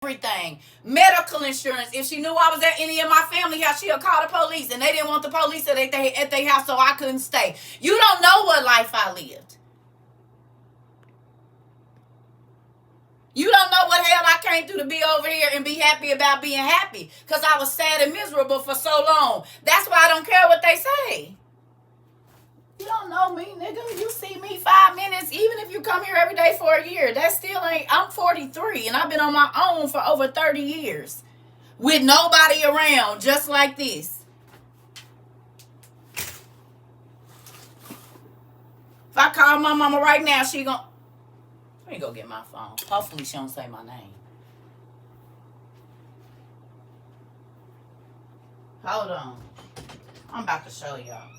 everything. Medical insurance. If she knew I was at any of my family house, she'll call the police, and they didn't want the police at their house, so I couldn't stay. You don't know what life I lived. You don't know what hell I came through to be over here and be happy about being happy, because I was sad and miserable for so long. That's why I don't care what they say. You don't know me, nigga. You see me 5 minutes, even if you come here every day for a year, that still ain't. I'm 43, and I've been on my own for over 30 years with nobody around, just like this. If I call my mama right now, she gon'... Let me go get my phone. Hopefully she don't say my name. Hold on. I'm about to show y'all.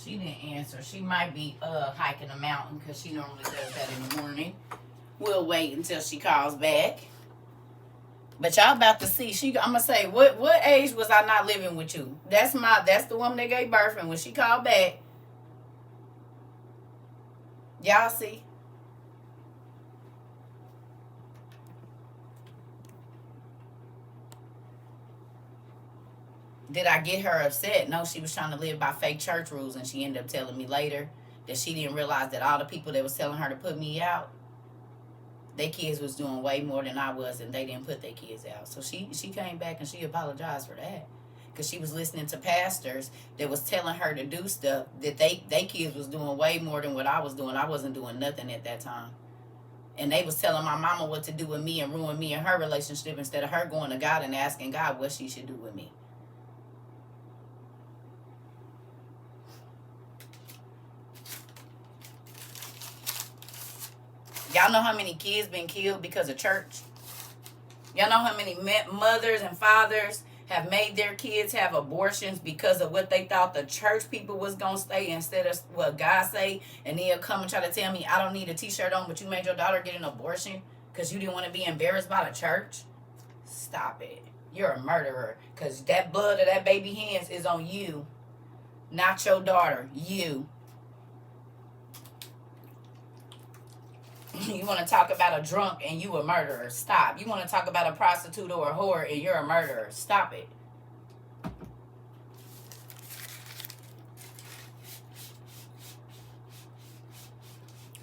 She didn't answer. She might be hiking a mountain, because she normally does that in the morning. We'll wait until she calls back. But y'all about to see. I'm gonna say, what age was I not living with you? That's the woman that gave birth, and when she called back, y'all see. Did I get her upset? No, she was trying to live by fake church rules, and she ended up telling me later that she didn't realize that all the people that was telling her to put me out, their kids was doing way more than I was, and they didn't put their kids out. So she came back and she apologized for that, because she was listening to pastors that was telling her to do stuff that they kids was doing way more than what I was doing. I wasn't doing nothing at that time. And they was telling my mama what to do with me and ruin me and her relationship, instead of her going to God and asking God what she should do with me. Y'all know how many kids been killed because of church? Y'all know how many mothers and fathers have made their kids have abortions because of what they thought the church people was going to say instead of what God say? And they'll come and try to tell me, I don't need a t-shirt on, but you made your daughter get an abortion because you didn't want to be embarrassed by the church? Stop it. You're a murderer, because that blood of that baby hands is on you, not your daughter. You. You want to talk about a drunk and you a murderer? Stop. You want to talk about a prostitute or a whore and you're a murderer? Stop it.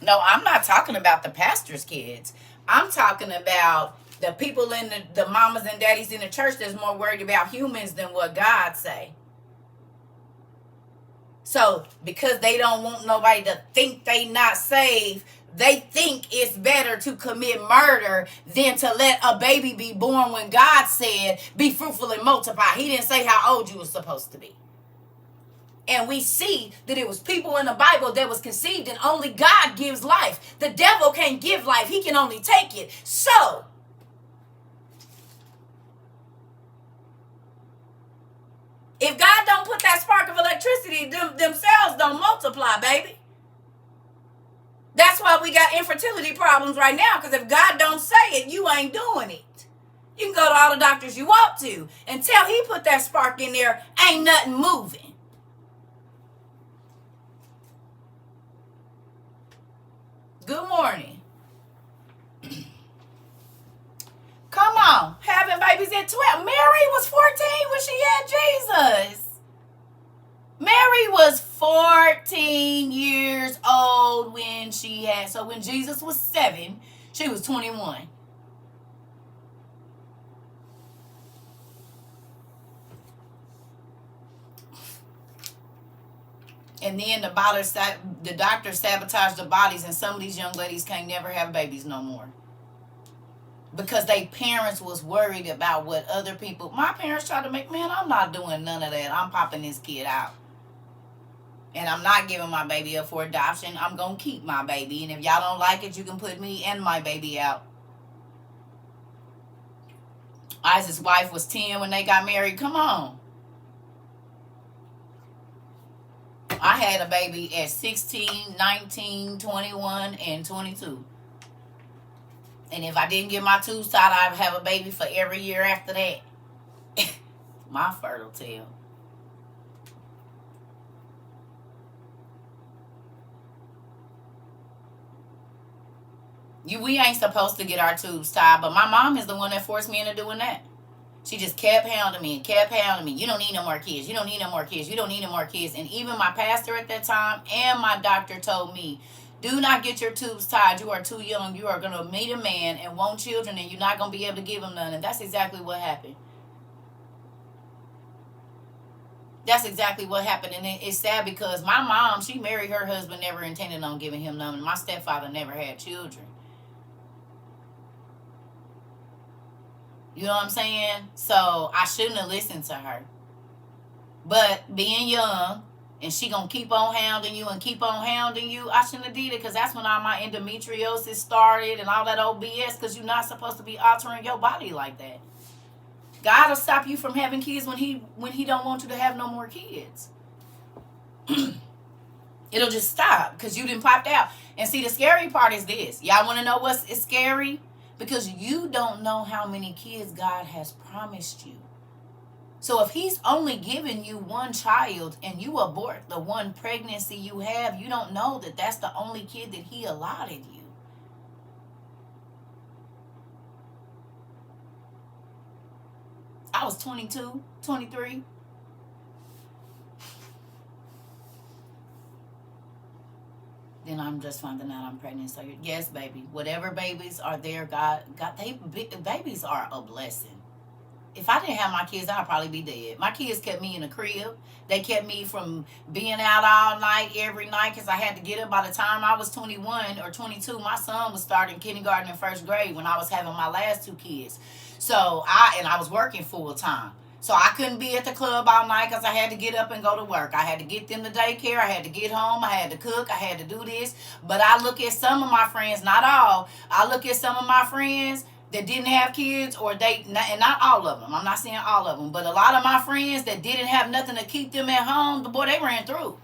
No, I'm not talking about the pastor's kids. I'm talking about the people in the mamas and daddies in the church that's more worried about humans than what God say. So because they don't want nobody to think they not saved, they think it's better to commit murder than to let a baby be born when God said, be fruitful and multiply. He didn't say how old you were supposed to be. And we see that it was people in the Bible that was conceived, and only God gives life. The devil can't give life. He can only take it. So, if God don't put that spark of electricity, them cells don't multiply, baby. That's why we got infertility problems right now, because if God don't say it, you ain't doing it. You can go to all the doctors you want to. Until he put that spark in there, ain't nothing moving. Good morning. Come on. Having babies at 12. Mary was 14 when she had Jesus. Mary was 14 years old when she had, so when Jesus was 7, she was 21. And then the doctor sabotaged the bodies, and some of these young ladies can't never have babies no more. Because they parents was worried about what other people, my parents tried to make, man, I'm not doing none of that. I'm popping this kid out. And I'm not giving my baby up for adoption. I'm going to keep my baby. And if y'all don't like it, you can put me and my baby out. Isaac's wife was 10 when they got married. Come on. I had a baby at 16, 19, 21, and 22. And if I didn't get my tubes tied, I'd have a baby for every year after that. My fertile tale. We ain't supposed to get our tubes tied, but my mom is the one that forced me into doing that. She just kept hounding me and kept hounding me. You don't need no more kids. You don't need no more kids. You don't need no more kids. And even my pastor at that time and my doctor told me, do not get your tubes tied. You are too young. You are going to meet a man and want children, and you're not going to be able to give him none. And that's exactly what happened. That's exactly what happened. And it's sad because my mom, she married her husband, never intended on giving him none. And my stepfather never had children. You know what I'm saying? So I shouldn't have listened to her. But being young, and she gonna keep on hounding you and keep on hounding you, I shouldn't have did it, because that's when all my endometriosis started and all that old BS, because you're not supposed to be altering your body like that. God will stop you from having kids when he don't want you to have no more kids. It'll just stop because you didn't popped out. And see, the scary part is this. Y'all want to know what's scary? Because you don't know how many kids God has promised you. So if he's only given you one child and you abort the one pregnancy you have, you don't know that that's the only kid that he allotted you. I was 22, 23. Then I'm just finding out I'm pregnant. So yes, baby, whatever babies are there, God, babies are a blessing. If I didn't have my kids, I'd probably be dead. My kids kept me in the crib. They kept me from being out all night, every night, because I had to get up. By the time I was 21 or 22, my son was starting kindergarten and first grade when I was having my last two kids. So I was working full time. So I couldn't be at the club all night because I had to get up and go to work. I had to get them to daycare. I had to get home. I had to cook. I had to do this. But I look at some of my friends, not all. I look at some of my friends that didn't have kids, or and not all of them. I'm not saying all of them. But a lot of my friends that didn't have nothing to keep them at home, the boy, they ran through.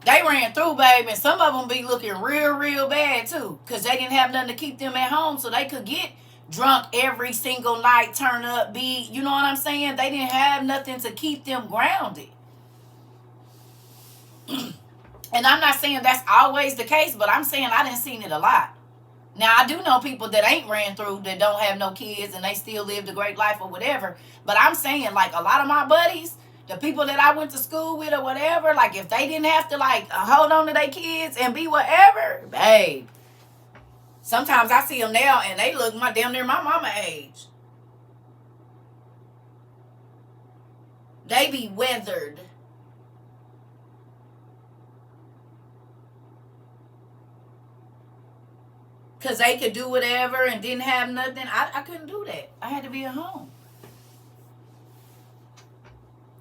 They ran through, baby. And some of them be looking real, real bad, too. Because they didn't have nothing to keep them at home, so they could get drunk every single night, turn up, you know what I'm saying? They didn't have nothing to keep them grounded. And I'm not saying that's always the case, but I'm saying I done seen it a lot. Now, I do know people that ain't ran through, that don't have no kids, and they still lived a great life or whatever. But I'm saying, like, a lot of my buddies, the people that I went to school with or whatever, like, if they didn't have to, like, hold on to their kids and be whatever, babe, sometimes I see them now, and they look damn near my mama age. They be weathered. Because they could do whatever and didn't have nothing. I couldn't do that. I had to be at home.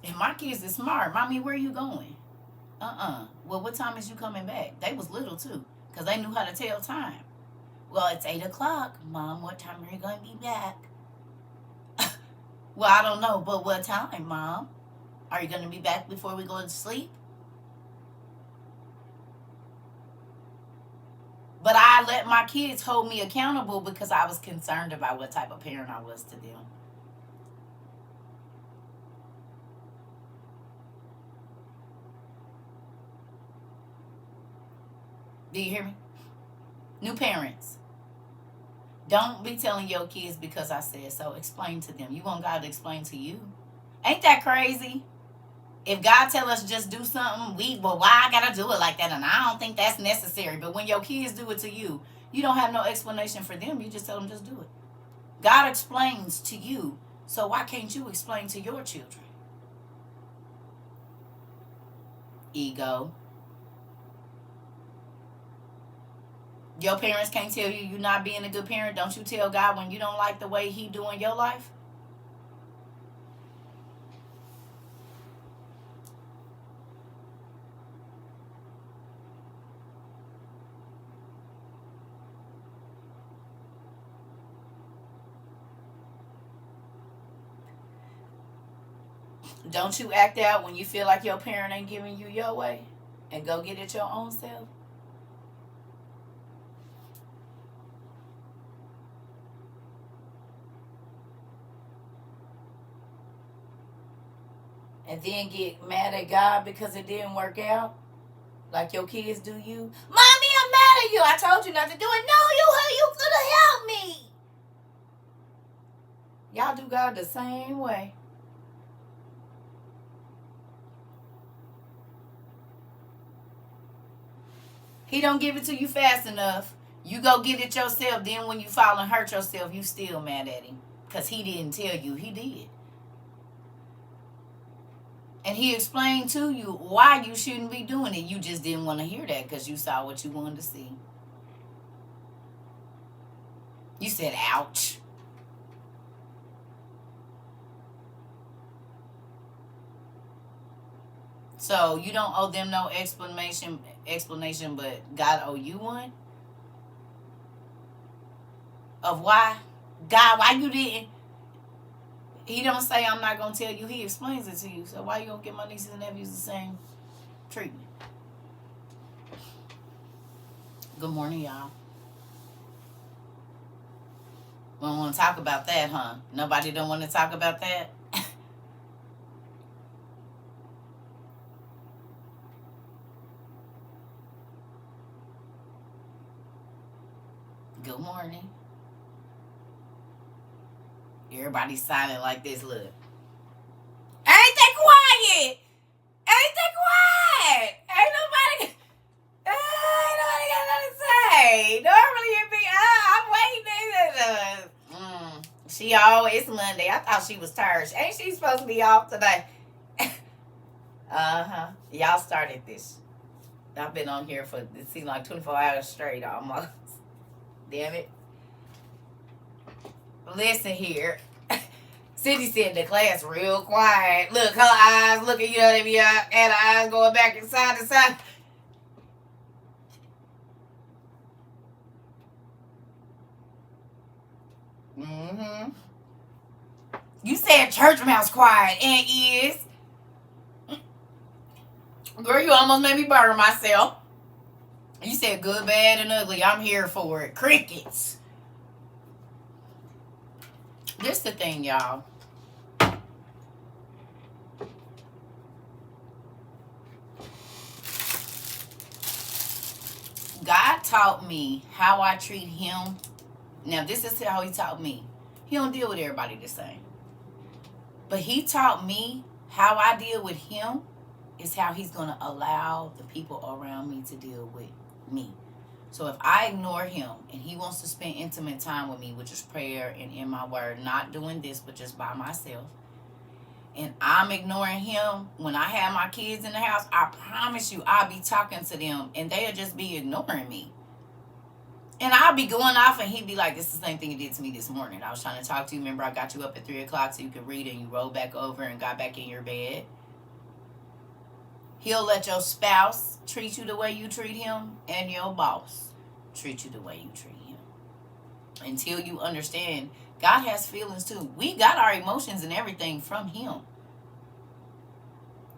And my kids is smart. Mommy, where are you going? Well, what time is you coming back? They was little, too. Because they knew how to tell time. Well, it's 8 o'clock. Mom, what time are you going to be back? Well, I don't know. But what time, Mom? Are you going to be back before we go to sleep? But I let my kids hold me accountable because I was concerned about what type of parent I was to them. Do you hear me? New parents. Don't be telling your kids because I said so. Explain to them. You want God to explain to you. Ain't that crazy? If God tell us just do something, why I gotta do it like that? And I don't think that's necessary. But when your kids do it to you, you don't have no explanation for them. You just tell them just do it. God explains to you, so why can't you explain to your children? Ego. Your parents can't tell you you're not being a good parent. Don't you tell God when you don't like the way he doing your life? Don't you act out when you feel like your parent ain't giving you your way and go get it your own self? And then get mad at God because it didn't work out? Like your kids do you? Mommy, I'm mad at you. I told you not to do it. No, you could have helped me. Y'all do God the same way. He don't give it to you fast enough. You go get it yourself. Then when you fall and hurt yourself, you still mad at him. Because he didn't tell you. He did. And he explained to you why you shouldn't be doing it. You just didn't want to hear that because you saw what you wanted to see. You said, ouch. So you don't owe them no explanation, but God owe you one? Of why? God, why you didn't? He don't say, I'm not going to tell you. He explains it to you. So why you going to give my nieces and nephews the same treatment? Good morning, y'all. We don't want to talk about that, huh? Nobody don't want to talk about that? Good morning. Everybody's silent like this. Look. Ain't that quiet? Ain't that quiet? Ain't nobody got nothing to say. Normally it be, I'm waiting. She always Monday. I thought she was tired. Ain't she supposed to be off today? Y'all started this. I've been on here for, it seems like 24 hours straight almost. Damn it. Listen here. Cindy said the class real quiet. Look, her eyes looking, you know, they be and her eyes going back and side to side. You said church mouse quiet and is. Girl, you almost made me burn myself. You said good, bad, and ugly. I'm here for it. Crickets. This the thing, y'all. God taught me how I treat him. Now, this is how he taught me. He don't deal with everybody the same. But he taught me how I deal with him is how he's going to allow the people around me to deal with me. So if I ignore him and he wants to spend intimate time with me, which is prayer and in my word, not doing this, but just by myself, and I'm ignoring him when I have my kids in the house, I promise you I'll be talking to them and they'll just be ignoring me. And I'll be going off and he'd be like, this is the same thing he did to me this morning. I was trying to talk to you. Remember, I got you up at 3 o'clock so you could read and you rolled back over and got back in your bed. He'll let your spouse treat you the way you treat him and your boss treat you the way you treat him. Until you understand, God has feelings too. We got our emotions and everything from him.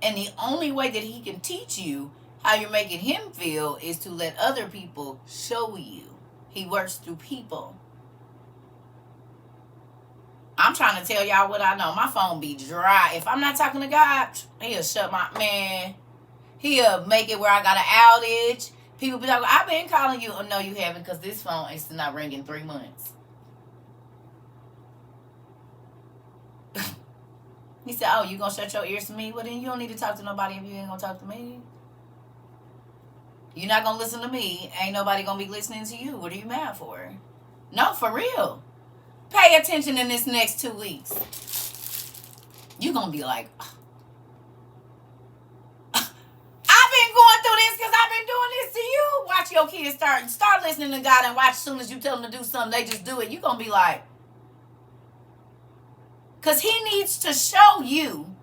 And the only way that he can teach you how you're making him feel is to let other people show you. He works through people. I'm trying to tell y'all what I know. My phone be dry. If I'm not talking to God, he'll shut my, man. He'll make it where I got an outage. People be like, I've been calling you. Oh, no, you haven't, because this phone is not ringing 3 months. He said, oh, you going to shut your ears to me? Well, then you don't need to talk to nobody if you ain't going to talk to me. You're not going to listen to me. Ain't nobody going to be listening to you. What are you mad for? No, for real. Pay attention in this next 2 weeks. You're going to be like, I've been going through this because I've been doing this to you. Watch your kids start listening to God and watch as soon as you tell them to do something, they just do it. You're going to be like, because he needs to show you.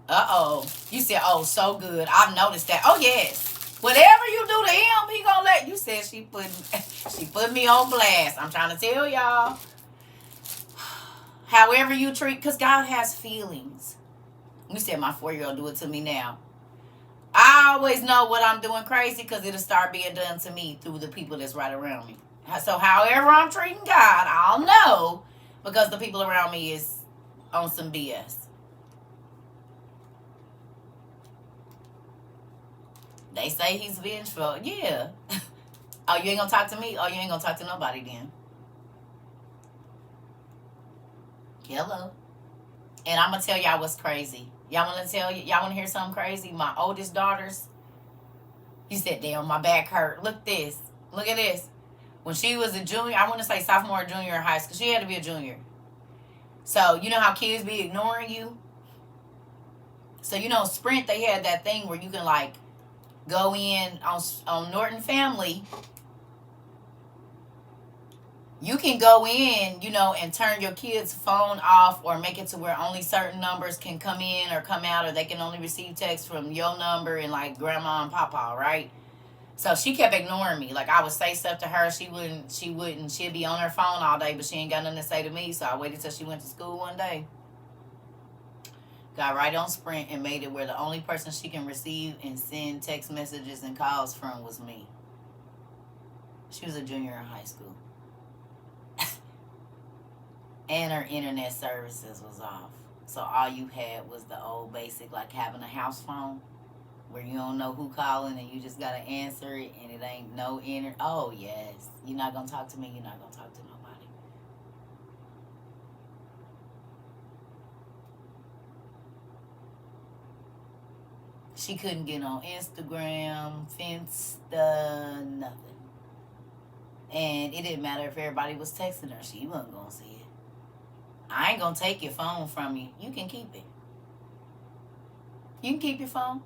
Uh-oh. You said, oh, so good. I've noticed that. Oh, yes. Whatever you do to him, he gonna let you. Said she put me on blast. I'm trying to tell y'all. However you treat, because God has feelings. You said my 4-year-old do it to me now. I always know what I'm doing crazy because it'll start being done to me through the people that's right around me. So however I'm treating God, I'll know because the people around me is on some BS. They say he's vengeful. Yeah. Oh, you ain't gonna talk to me? Oh, you ain't gonna talk to nobody then. Hello. And I'm gonna tell y'all what's crazy. Y'all wanna hear something crazy? My oldest daughters, you said, damn, my back hurt. Look at this. When she was a junior, I want to say sophomore or junior in high school. She had to be a junior. So, you know how kids be ignoring you? So, you know, Sprint, they had that thing where you can, like, go in on Norton Family. You can go in, you know, and turn your kid's phone off or make it to where only certain numbers can come in or come out, or they can only receive text from your number and, like, grandma and papa, right? So she kept ignoring me. Like, I would say stuff to her. She wouldn't. She'd be on her phone all day, but she ain't got nothing to say to me. So I waited till she went to school one day. Got right on Sprint and made it where the only person she can receive and send text messages and calls from was me. She was a junior in high school. And her internet services was off. So all you had was the old basic, like having a house phone, where you don't know who calling and you just got to answer it and it ain't no internet. Oh, yes. You're not going to talk to me. You're not going to talk to nobody. She couldn't get on Instagram, Finsta, nothing. And it didn't matter if everybody was texting her. She wasn't going to see it. I ain't going to take your phone from you. You can keep it. You can keep your phone.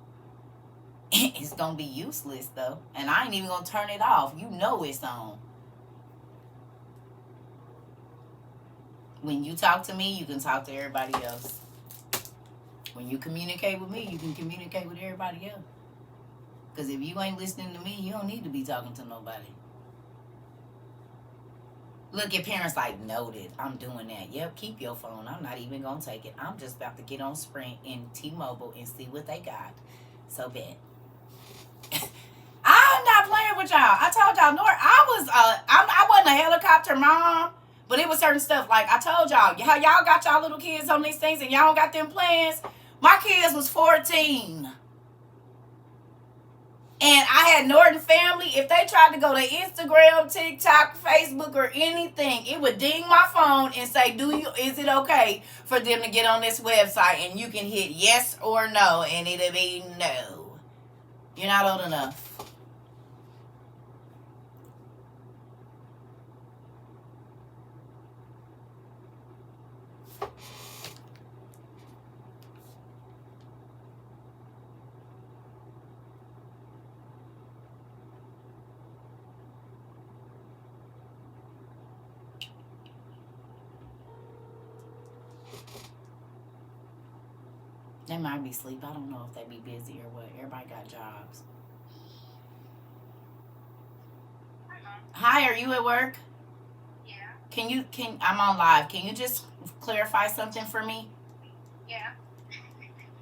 It's going to be useless, though. And I ain't even going to turn it off. You know it's on. When you talk to me, you can talk to everybody else. When you communicate with me, you can communicate with everybody else. Because if you ain't listening to me, you don't need to be talking to nobody. Look, your parents like, noted, I'm doing that. Yep, keep your phone. I'm not even going to take it. I'm just about to get on Sprint and T-Mobile and see what they got. So bad. I'm not playing with y'all. I told y'all, I wasn't a helicopter mom, but it was certain stuff. Like I told y'all, how y'all got y'all little kids on these things and y'all don't got them plans. My kids was 14. And I had Norton Family. If they tried to go to Instagram, TikTok, Facebook, or anything, it would ding my phone and say, is it okay for them to get on this website? And you can hit yes or no, and it'll be no. You're not old enough. They might be asleep. I don't know if they be busy or what. Everybody got jobs. Hi, are you at work? Yeah. I'm on live. Can you just clarify something for me? Yeah.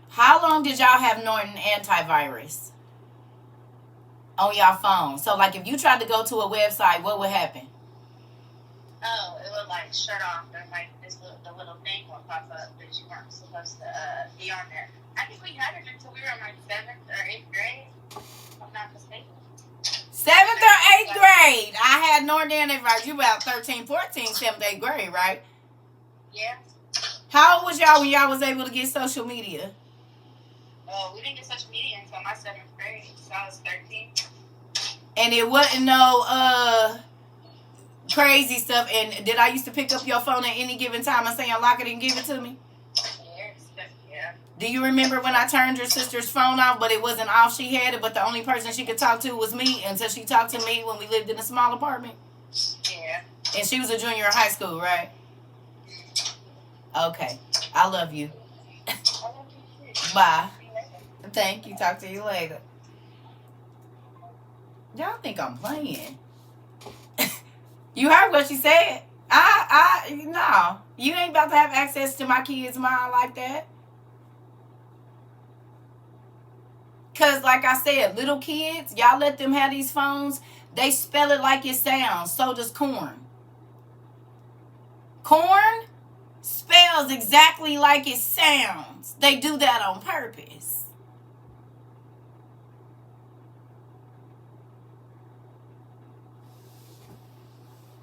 How long did y'all have Norton antivirus on y'all phone? So, like, if you tried to go to a website, what would happen? Oh, it would, like, shut off and, like, the little thing would pop up that you weren't supposed to be on there. I think we had it until we were in, like, 7th or 8th grade, if I'm not mistaken. 7th or 8th grade. I had Norton antivirus. You about 13, 14, 7th, 8th grade, right? Yeah. How old was y'all when y'all was able to get social media? We didn't get social media until my 7th grade, so I was 13. And it wasn't no crazy stuff. And did I used to pick up your phone at any given time and say unlock it and give it to me? Yeah. Do you remember when I turned your sister's phone off, but it wasn't off? She had it, but the only person she could talk to was me until she talked to me when we lived in a small apartment? Yeah. And she was a junior in high school, right? Okay. I love you. Bye. Thank you. Talk to you later. Y'all think I'm playing. You heard what she said. No. You ain't about to have access to my kids' mind like that. Because like I said, little kids, y'all let them have these phones, they spell it like it sounds. So does corn. Corn spells exactly like it sounds. They do that on purpose.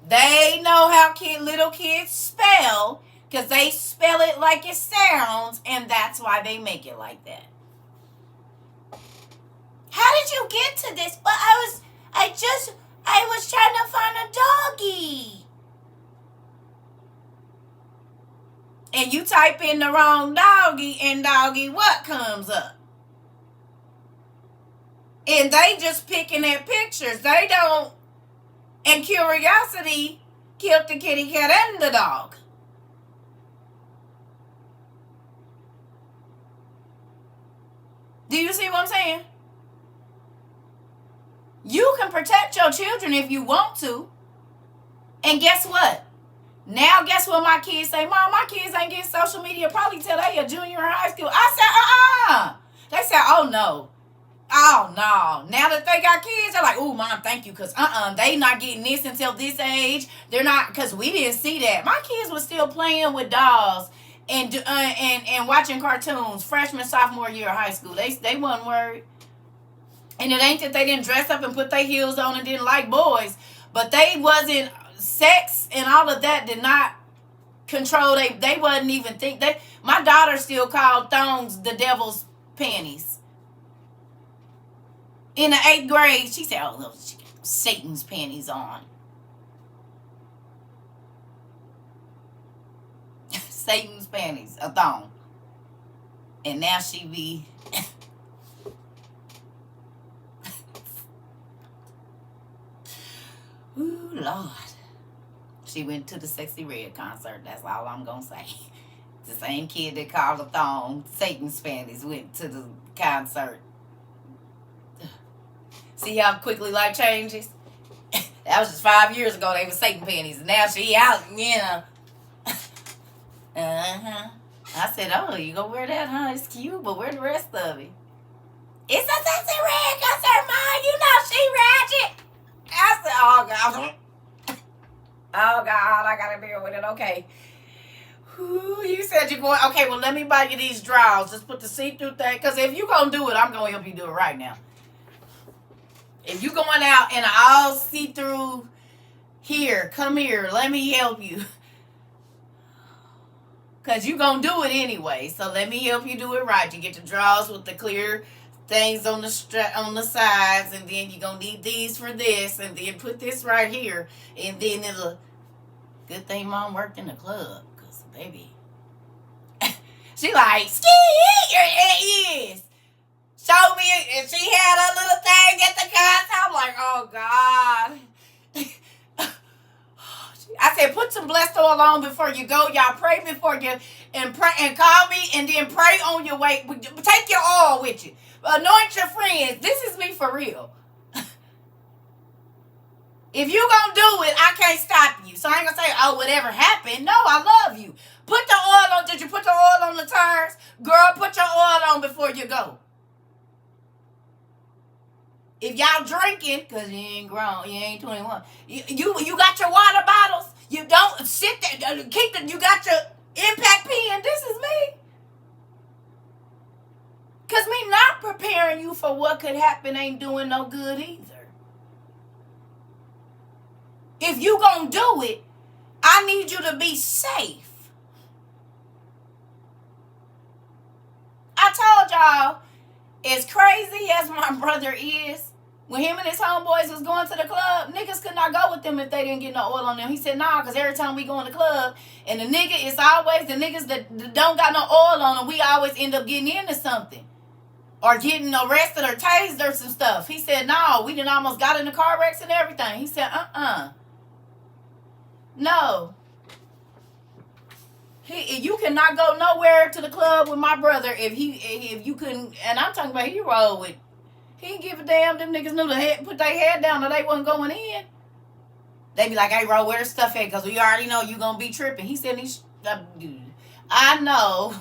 They know how little kids spell because they spell it like it sounds, and that's why they make it like that. How did you get to this? But I was trying to find a doggy. And you type in the wrong doggy, and doggy, what comes up? And they just picking at pictures. They don't. And curiosity killed the kitty cat and the dog. Do you see what I'm saying? You can protect your children if you want to. And guess what? Now, guess what my kids say? Mom, my kids ain't getting social media probably till they a junior in high school. I said, They said, oh, no. Oh, no. Now that they got kids, they're like, oh, Mom, thank you. Because, they not getting this until this age. They're not, because we didn't see that. My kids were still playing with dolls and watching cartoons freshman, sophomore year of high school. They wasn't worried. And it ain't that they didn't dress up and put their heels on and didn't like boys. But they wasn't, sex and all of that did not control. They wasn't even think. My daughter still called thongs the devil's panties. In the 8th grade, she said, oh, she got Satan's panties on. Satan's panties, a thong. And now she be... Ooh, Lord. She went to the Sexy Red concert. That's all I'm going to say. The same kid that called a thong Satan's panties went to the concert. See how quickly life changes? That was just 5 years ago. They were Satan panties. Now she out, you know. I said, oh, you gonna wear that, huh? It's cute, but where the rest of it? It's a Sexy Red concert, Mom. You know she ratchet. I said, oh, God. Oh, God, I gotta deal with it. Okay. Ooh, you said you're going, okay, well, let me buy you these drawers. Just put the see-through thing. Because if you gonna do it, I'm gonna help you do it right now. If you going out and I'll see through here, come here, let me help you. Because you going to do it anyway. So let me help you do it right. You get the drawers with the clear things on the sides. And then you're going to need these for this. And then put this right here. And then it'll... Good thing Mom worked in the club. Because, baby... she like, ski, it is. Show me, and she had a little thing at the concert. I'm like, oh, God. I said, put some blessed oil on before you go. Y'all pray before you, and pray and call me, and then pray on your way. Take your oil with you. Anoint your friends. This is me for real. If you gonna do it, I can't stop you. So I ain't gonna say, oh, whatever happened. No, I love you. Put the oil on. Did you put the oil on the tires? Girl, put your oil on before you go. If y'all drinking, because you ain't grown, you ain't 21, you got your water bottles, you don't sit there, you got your impact pen, this is me. Because me not preparing you for what could happen ain't doing no good either. If you gonna do it, I need you to be safe. I told y'all, as crazy as my brother is, when him and his homeboys was going to the club, niggas could not go with them if they didn't get no oil on them. He said, nah, because every time we go in the club, and the nigga, it's always the niggas that don't got no oil on them, we always end up getting into something. Or getting arrested or tased or some stuff. He said, no, we done almost got in the car wrecks and everything. He said, no. You cannot go nowhere to the club with my brother if you couldn't, and I'm talking about he rolled with, he didn't give a damn. Them niggas knew to put their head down or they wasn't going in. They be like, hey, bro, where's stuff at? Because we already know you going to be tripping. He said, I know.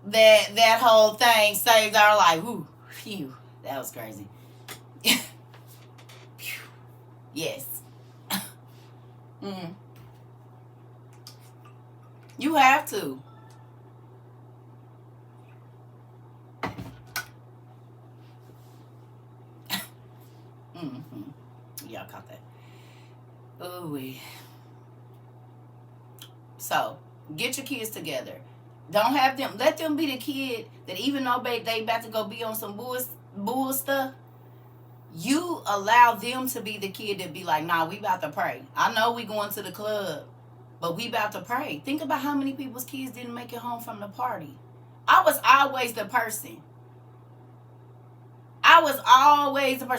that whole thing saved our life. Ooh, phew, that was crazy. Yes. Mm. You have to. Mm-hmm. Y'all caught that. Ooh. So, get your kids together. Don't have them. Let them be the kid that even though they about to go be on some bull stuff, you allow them to be the kid that be like, nah, we about to pray. I know we going to the club, but we about to pray. Think about how many people's kids didn't make it home from the party. I was always the person.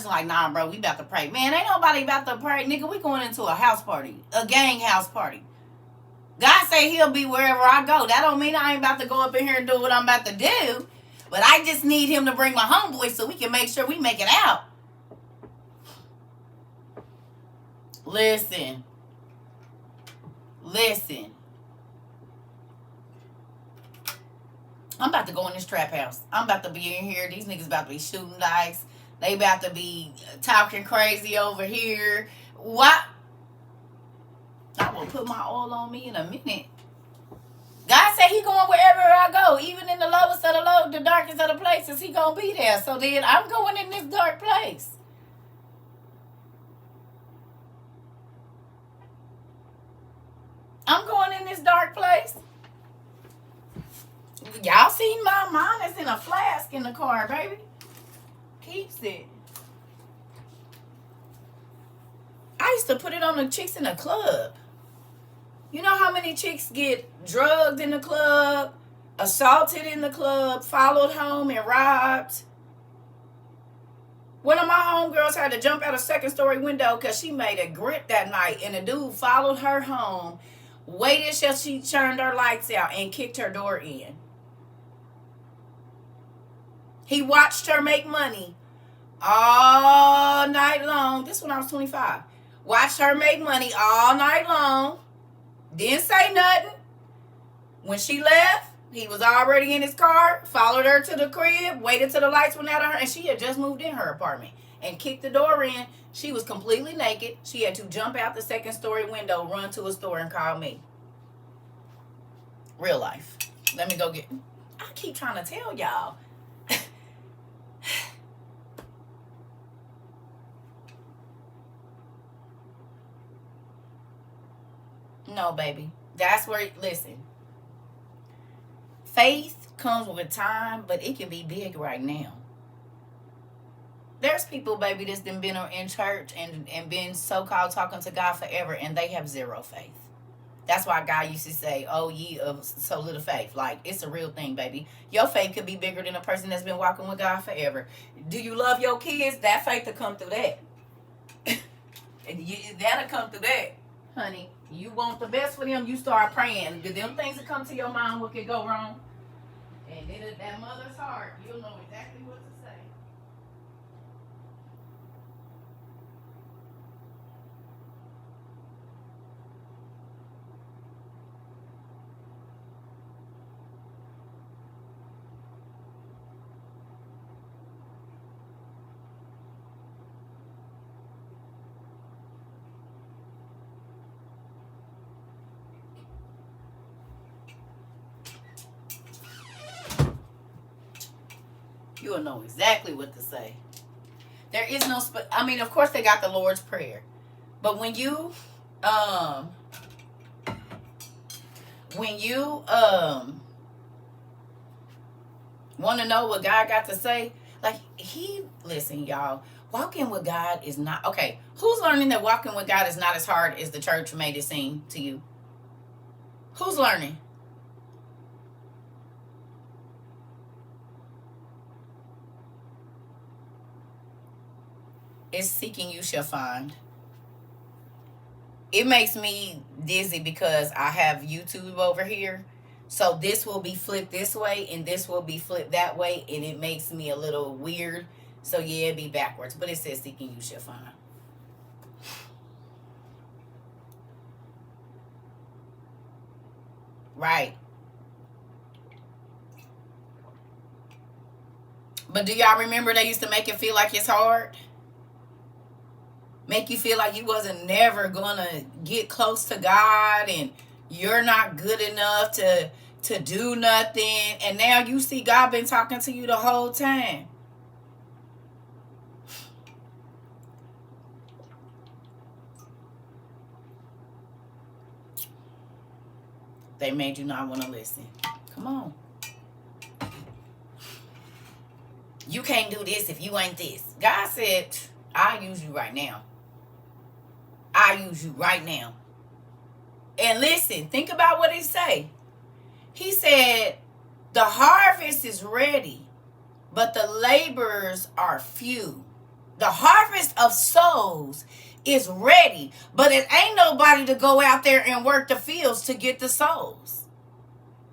Like, nah, bro, we about to pray. Man, ain't nobody about to pray. Nigga, we going into a house party. A gang house party. God say he'll be wherever I go. That don't mean I ain't about to go up in here and do what I'm about to do. But I just need him to bring my homeboys so we can make sure we make it out. Listen. I'm about to go in this trap house. I'm about to be in here. These niggas about to be shooting dice. They about to be talking crazy over here. What? I will put my oil on me in a minute. God said he going wherever I go. Even in the lowest of the low, the darkest of the places, he going to be there. So then I'm going in this dark place. I'm going in this dark place. Y'all seen mine is in a flask in the car, baby. Keeps it. I used to put it on the chicks in the club. You know how many chicks get drugged in the club, assaulted in the club, followed home and robbed? One of my homegirls had to jump out a second-story window because she made a grip that night, and the dude followed her home, waited till she turned her lights out, and kicked her door in. He watched her make money all night long. This when I was 25. Watched her make money all night long. Didn't say nothing. When she left, he was already in his car, followed her to the crib, waited till the lights went out on her, and she had just moved in her apartment and kicked the door in. She was completely naked. She had to jump out the second-story window, run to a store, and call me. Real life. Let me go get... I keep trying to tell y'all. No, baby. That's where... Listen. Faith comes with time, but it can be big right now. There's people, baby, that's been in church and been so-called talking to God forever, and they have zero faith. That's why God used to say, oh, ye of so little faith. Like, it's a real thing, baby. Your faith could be bigger than a person that's been walking with God forever. Do you love your kids? That faith will come through that. That'll come through that, honey. You want the best for them, you start praying. Them things that come to your mind, what could go wrong? And then that mother's heart, you'll know exactly what to say. You will know exactly what to say. There is no... I mean, of course, they got the Lord's Prayer. But when you... want to know what God got to say, like, listen, y'all, walking with God is not... Okay, who's learning that walking with God is not as hard as the church made it seem to you? Who's learning? It's seeking you shall find. It makes me dizzy because I have YouTube over here. So this will be flipped this way and this will be flipped that way. And it makes me a little weird. So yeah, it'd be backwards. But it says seeking you shall find. Right. But do y'all remember they used to make it feel like it's hard? Make you feel like you wasn't never gonna get close to God and you're not good enough to do nothing. And now you see God been talking to you the whole time. They made you not want to listen. Come on. You can't do this if you ain't this. God said, I'll use you right now. I use you right now. And listen, think about what he say. He said, the harvest is ready, but the laborers are few. The harvest of souls is ready, but it ain't nobody to go out there and work the fields to get the souls.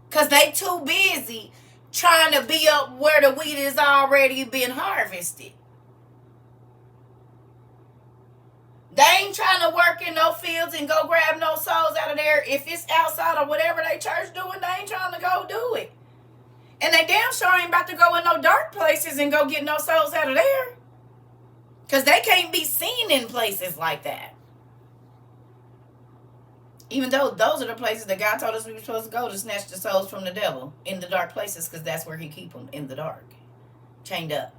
Because they too busy trying to be up where the wheat is already been harvested. They ain't trying to work in no fields and go grab no souls out of there. If it's outside or whatever they church doing, they ain't trying to go do it. And they damn sure ain't about to go in no dark places and go get no souls out of there. Because they can't be seen in places like that. Even though those are the places that God told us we were supposed to go to snatch the souls from the devil, in the dark places, because that's where he keep them, in the dark, chained up.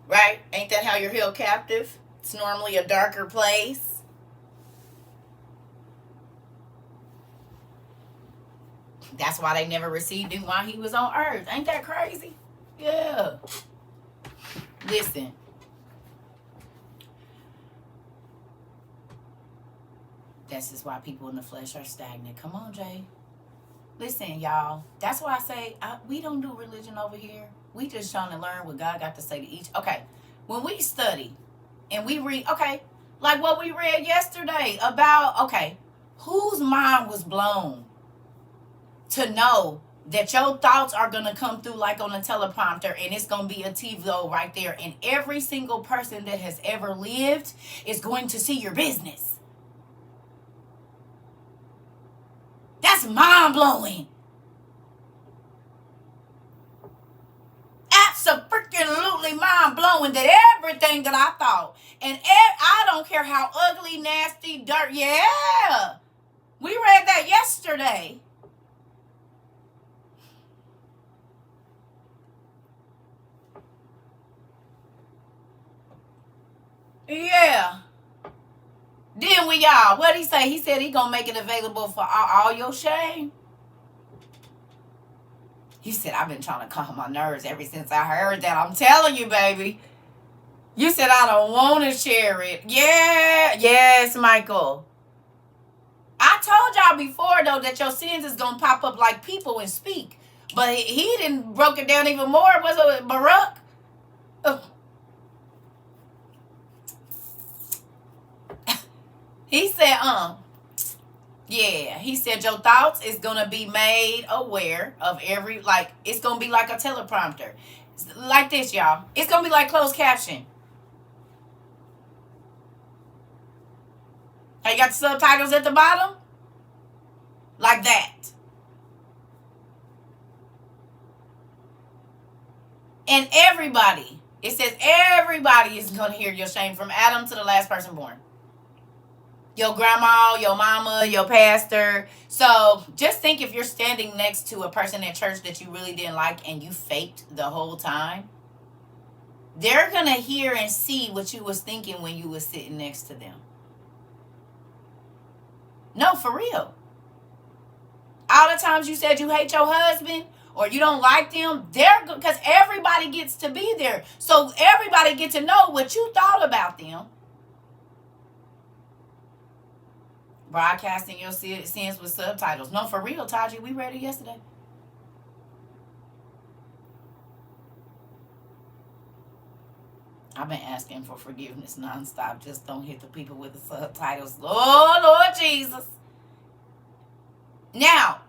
Right? Ain't that how you're held captive? It's normally a darker place. That's why they never received him while he was on earth. Ain't that crazy? Yeah. Listen. This is why people in the flesh are stagnant. Come on, Jay. Listen, y'all. That's why I say we don't do religion over here. We just trying to learn what God got to say to each. Okay. When we study and we read, okay, like what we read yesterday about, okay, whose mind was blown to know that your thoughts are going to come through like on a teleprompter and it's going to be a TiVo right there. And every single person that has ever lived is going to see your business. That's mind-blowing. Absolutely mind-blowing that everything that I thought, and I don't care how ugly, nasty, dirt, yeah. We read that yesterday. Yeah. Then we y'all, what'd he say? He said he gonna make it available for all your shame. He said, I've been trying to calm my nerves ever since I heard that. I'm telling you, baby. You said I don't want to share it. Yeah. Yes, Michael. I told y'all before, though, that your sins is gonna pop up like people and speak. But he didn't broke it down even more. Was it Baruch? He said, yeah, he said your thoughts is going to be made aware of every, like, it's going to be like a teleprompter. Like this, y'all. It's going to be like closed caption. How you got the subtitles at the bottom? Like that. And everybody, it says everybody is going to hear your shame from Adam to the last person born. Your grandma, your mama, your pastor. So just think if you're standing next to a person at church that you really didn't like and you faked the whole time, they're going to hear and see what you was thinking when you was sitting next to them. No, for real. All the times you said you hate your husband or you don't like them, they're because everybody gets to be there. So everybody gets to know what you thought about them. Broadcasting your sins with subtitles. No, for real, Taji. We read it yesterday. I've been asking for forgiveness nonstop. Just don't hit the people with the subtitles. Oh, Lord Jesus. Now,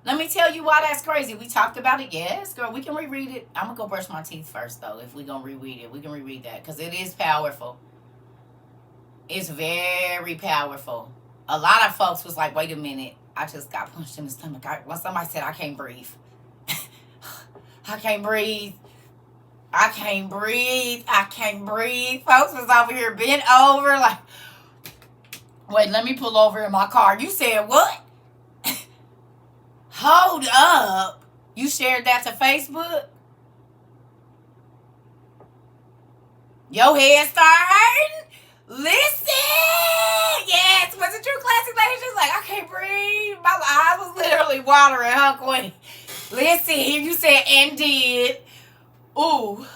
let me tell you why that's crazy. We talked about it. Yes, girl, we can reread it. I'm going to go brush my teeth first, though, if we're going to reread it. We can reread that because it is powerful. It's very powerful. A lot of folks was like, wait a minute. I just got punched in the stomach. When somebody said I can't breathe. I can't breathe. I can't breathe. I can't breathe. Folks was over here bent over like, wait, let me pull over in my car. You said what? Hold up. You shared that to Facebook? Your head start hurting? Listen! Yes, was it true classic lady? She's like, I can't breathe. My eyes was literally watering, huh, Queen? Listen, here you said and did. Ooh.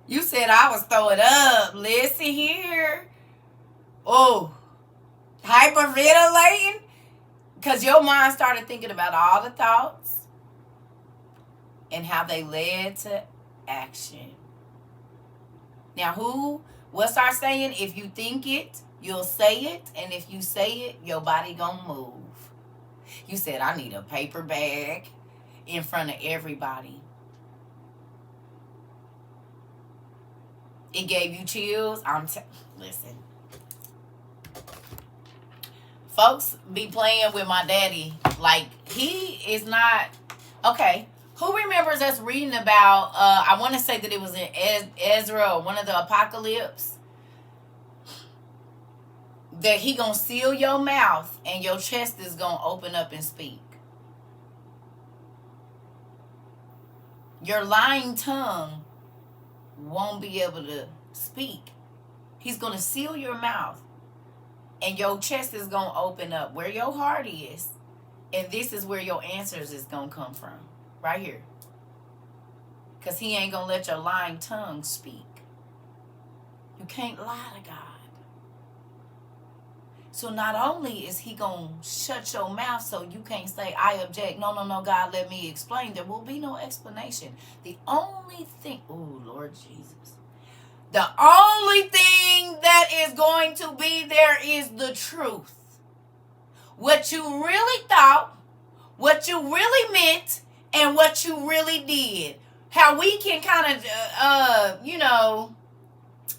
You said I was throwing up. Listen here. Ooh. Hyperventilating? Because your mind started thinking about all the thoughts and how they led to action. Now, what's our saying? If you think it, you'll say it. And if you say it, your body gonna move. You said, I need a paper bag in front of everybody. It gave you chills. Listen. Folks be playing with my daddy like he is not. Okay, who remembers us reading about, I want to say that it was in Ezra, one of the Apocalypse, that he gonna seal your mouth and your chest is gonna open up and speak. Your lying tongue won't be able to speak. He's gonna seal your mouth and your chest is going to open up where your heart is. And this is where your answers is going to come from. Right here. Because he ain't going to let your lying tongue speak. You can't lie to God. So not only is he going to shut your mouth so you can't say, I object. No, God, let me explain. There will be no explanation. The only thing, oh, Lord Jesus. The only thing that is going to be there is the truth. What you really thought, what you really meant, and what you really did. How we can kind of,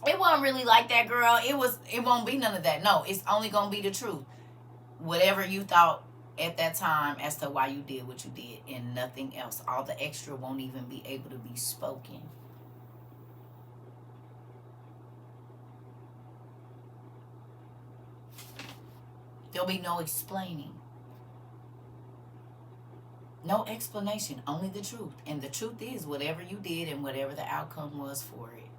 it wasn't really like that, girl. It won't be none of that. No, it's only going to be the truth. Whatever you thought at that time as to why you did what you did and nothing else. All the extra won't even be able to be spoken. There'll be no explaining. No explanation, only the truth. And the truth is whatever you did and whatever the outcome was for it.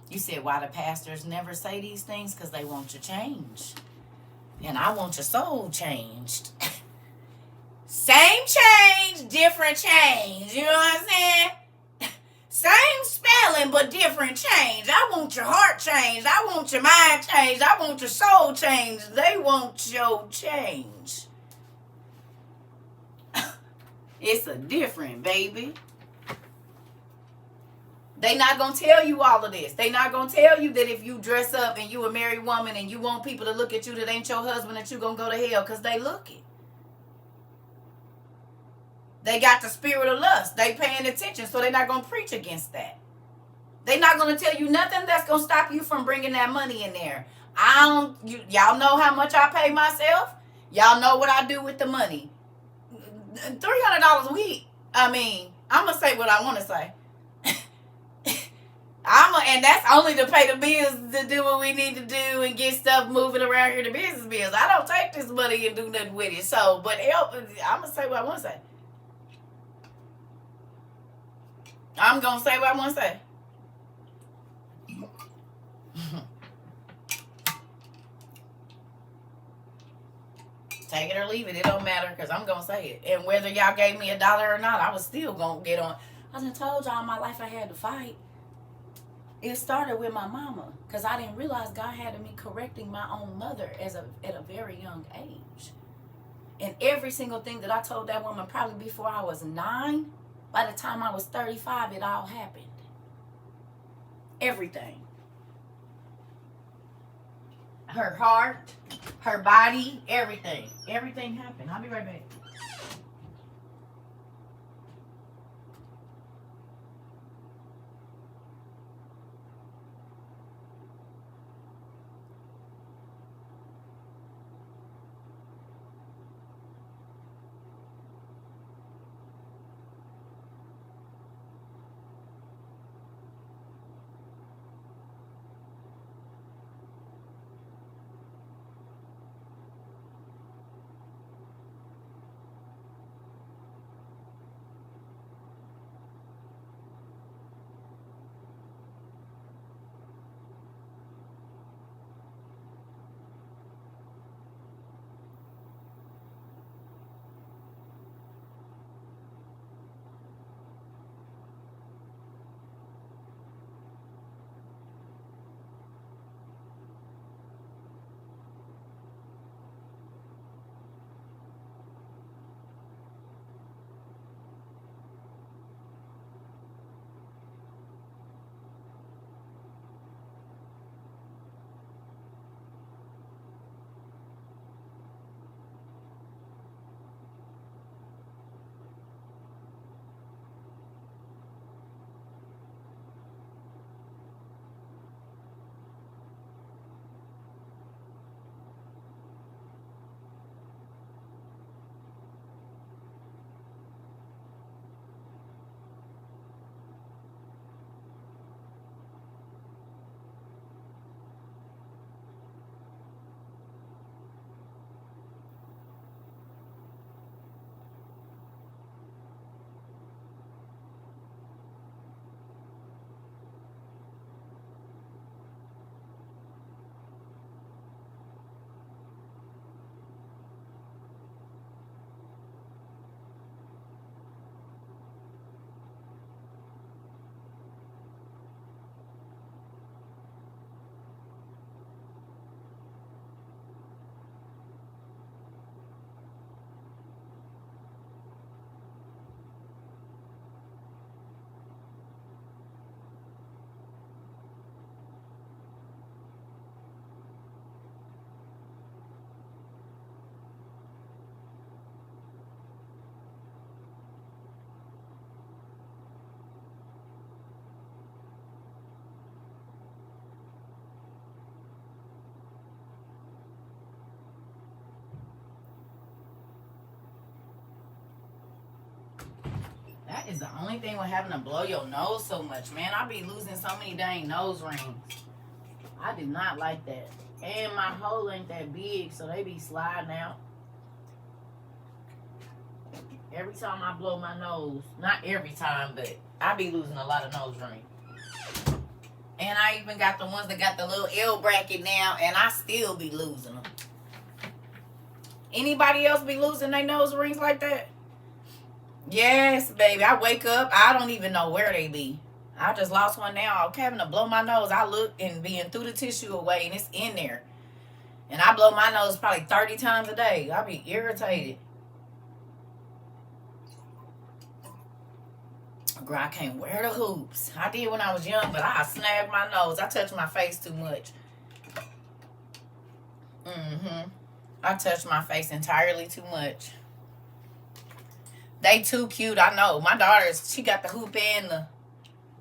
You said why the pastors never say these things? Because they want you changed. And I want your soul changed. Same change, different change. You know what I'm saying? Same spelling, but different change. I want your heart changed. I want your mind changed. I want your soul changed. They want your change. It's a different, baby. They not going to tell you all of this. They not going to tell you that if you dress up and you a married woman and you want people to look at you that ain't your husband, that you going to go to hell, because they looking. They got the spirit of lust. They paying attention, so they're not going to preach against that. They're not going to tell you nothing that's going to stop you from bringing that money in there. Y'all know how much I pay myself. Y'all know what I do with the money. $300 a week. I mean, I'm going to say what I want to say. And that's only to pay the bills, to do what we need to do and get stuff moving around here, the business bills. I don't take this money and do nothing with it. So, but I'm going to say what I want to say. I'm going to say what I want to say. Take it or leave it. It don't matter because I'm going to say it. And whether y'all gave me $1 or not, I was still going to get on. I done told y'all my life I had to fight. It started with my mama because I didn't realize God had me correcting my own mother at a very young age. And every single thing that I told that woman probably before I was 9, by the time I was 35, it all happened. Everything. Her heart, her body, everything. Everything happened. I'll be right back. That is the only thing with having to blow your nose so much, man. I be losing so many dang nose rings. I do not like that. And my hole ain't that big, so they be sliding out. Every time I blow my nose, not every time, but I be losing a lot of nose rings. And I even got the ones that got the little L bracket now, and I still be losing them. Anybody else be losing their nose rings like that? Yes, baby. I wake up, I don't even know where they be. I just lost one now. I'm having to blow my nose. I look and being threw the tissue away, and it's in there. And I blow my nose probably 30 times a day. I be irritated. Girl, I can't wear the hoops. I did when I was young, but I snagged my nose. I touched my face too much. I touched my face entirely too much. They too cute, I know. My daughters, she got the hoop and the...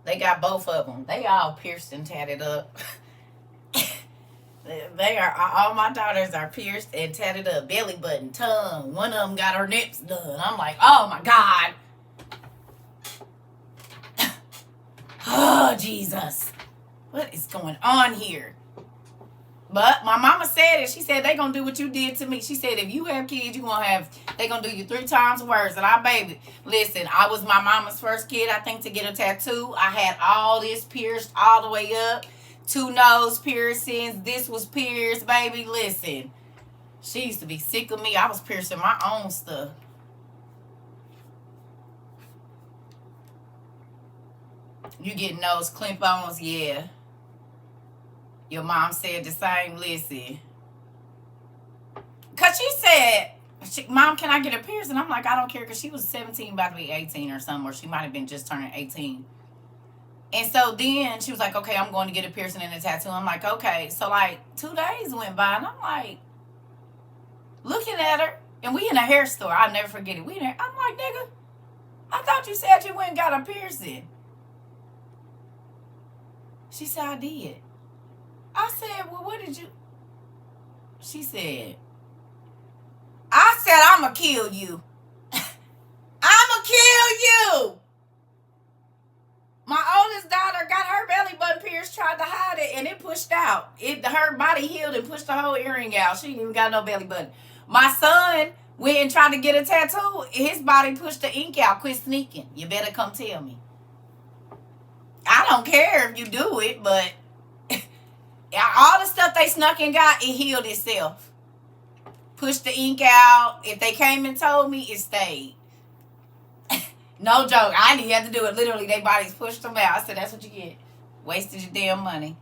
They got both of them. They all pierced and tatted up. They are... All my daughters are pierced and tatted up. Belly button, tongue. One of them got her nips done. I'm like, oh my God. Oh, Jesus. What is going on here? But my mama said it. She said they gonna do what you did to me. She said if you have kids, you gonna have, they gonna do you 3 times worse. And I, baby, listen, I was my mama's first kid, I think, to get a tattoo. I had all this pierced all the way up. 2 nose piercings. This was pierced, baby. Listen, she used to be sick of me. I was piercing my own stuff. You get nose clip-ons, yeah. Your mom said the same. Listen. Because she said, Mom, can I get a piercing? I'm like, I don't care, because she was 17, about to be 18 or something, or she might have been just turning 18. And so then she was like, okay, I'm going to get a piercing and a tattoo. I'm like, okay. So like 2 days went by, and I'm like, looking at her, and we in a hair store. I'll never forget it. We in there. I'm like, nigga, I thought you said you went and got a piercing. She said, I did. I said, well, what did you... She said, I said, I'm going to kill you. I'm going to kill you. My oldest daughter got her belly button pierced, tried to hide it, and it pushed out. Her body healed and pushed the whole earring out. She didn't even got no belly button. My son went and tried to get a tattoo. His body pushed the ink out. Quit sneaking. You better come tell me. I don't care if you do it, but all the stuff they snuck and got, it healed itself. Pushed the ink out. If they came and told me, it stayed. No joke. I didn't have to do it. Literally, their bodies pushed them out. I said, that's what you get. Wasted your damn money.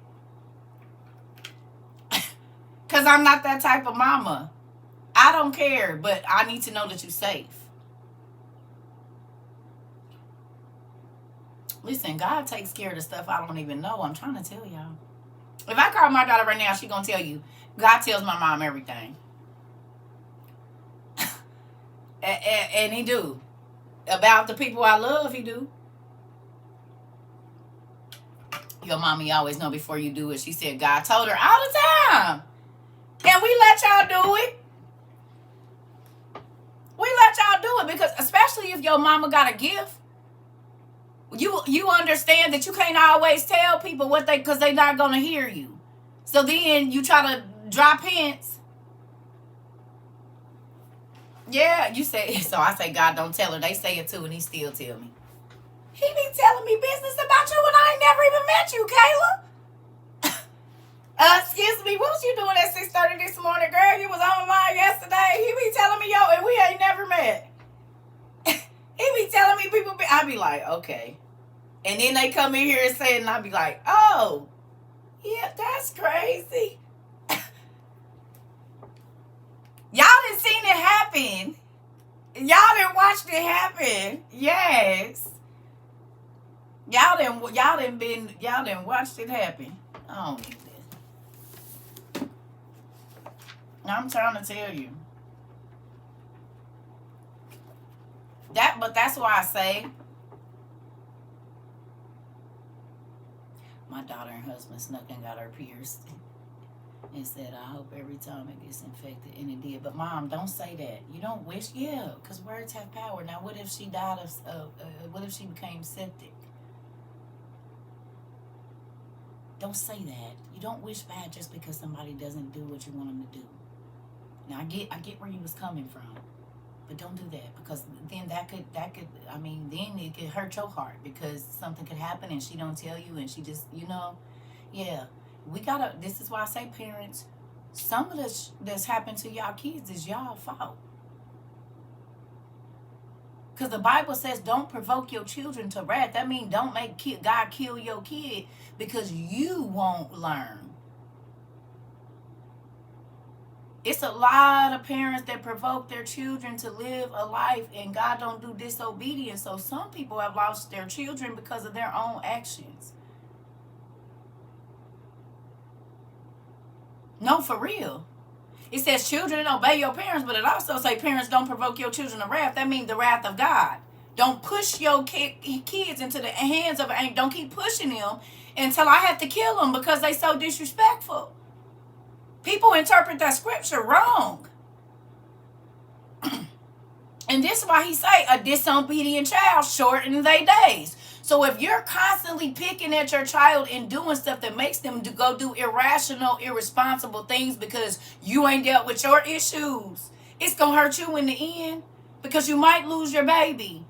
Because I'm not that type of mama. I don't care, but I need to know that you're safe. Listen, God takes care of the stuff I don't even know. I'm trying to tell y'all. If I call my daughter right now, she going to tell you. God tells my mom everything. and he do. About the people I love, he do. Your mommy always know before you do it. She said God told her all the time. And we let y'all do it. We let y'all do it because especially if your mama got a gift. You understand that you can't always tell people what they, because they're not going to hear you. So then you try to drop hints. Yeah, you say, so I say, God, don't tell her. They say it too, and he still tell me. He be telling me business about you when I ain't never even met you, Kayla. Excuse me, what was you doing at 6:30 this morning, girl? You was on my mind yesterday. He be telling me, yo, and we ain't never met. He be telling me people, I be like, okay. And then they come in here and say it, and I be like, oh, yeah, that's crazy. Y'all done seen it happen. Y'all done watched it happen. Yes. Y'all done watched it happen. I don't need this. I'm trying to tell you. But that's why I say my daughter and husband snuck and got her pierced. and said, I hope every time it gets infected. And it did. But Mom, don't say that. You don't wish. Yeah, because words have power. Now, what if she died of, what if she became septic? Don't say that. You don't wish bad just because somebody doesn't do what you want them to do. Now, I get where you was coming from. But don't do that, because then that could I mean, then it could hurt your heart because something could happen and she don't tell you and she just, yeah. We gotta, this is why I say, parents, some of this that's happened to y'all kids is y'all fault. Because the Bible says don't provoke your children to wrath. That means don't make God kill your kid because you won't learn. It's a lot of parents that provoke their children to live a life, and God don't do disobedience. So some people have lost their children because of their own actions. No, for real. It says children obey your parents, but it also say parents don't provoke your children to wrath. That means the wrath of God. Don't push your kids into the hands of an, don't keep pushing them until I have to kill them because they so disrespectful. People interpret that scripture wrong. And this is why he say a disobedient child shortens their days. So if you're constantly picking at your child and doing stuff that makes them go do irrational, irresponsible things because you ain't dealt with your issues, it's going to hurt you in the end because you might lose your baby.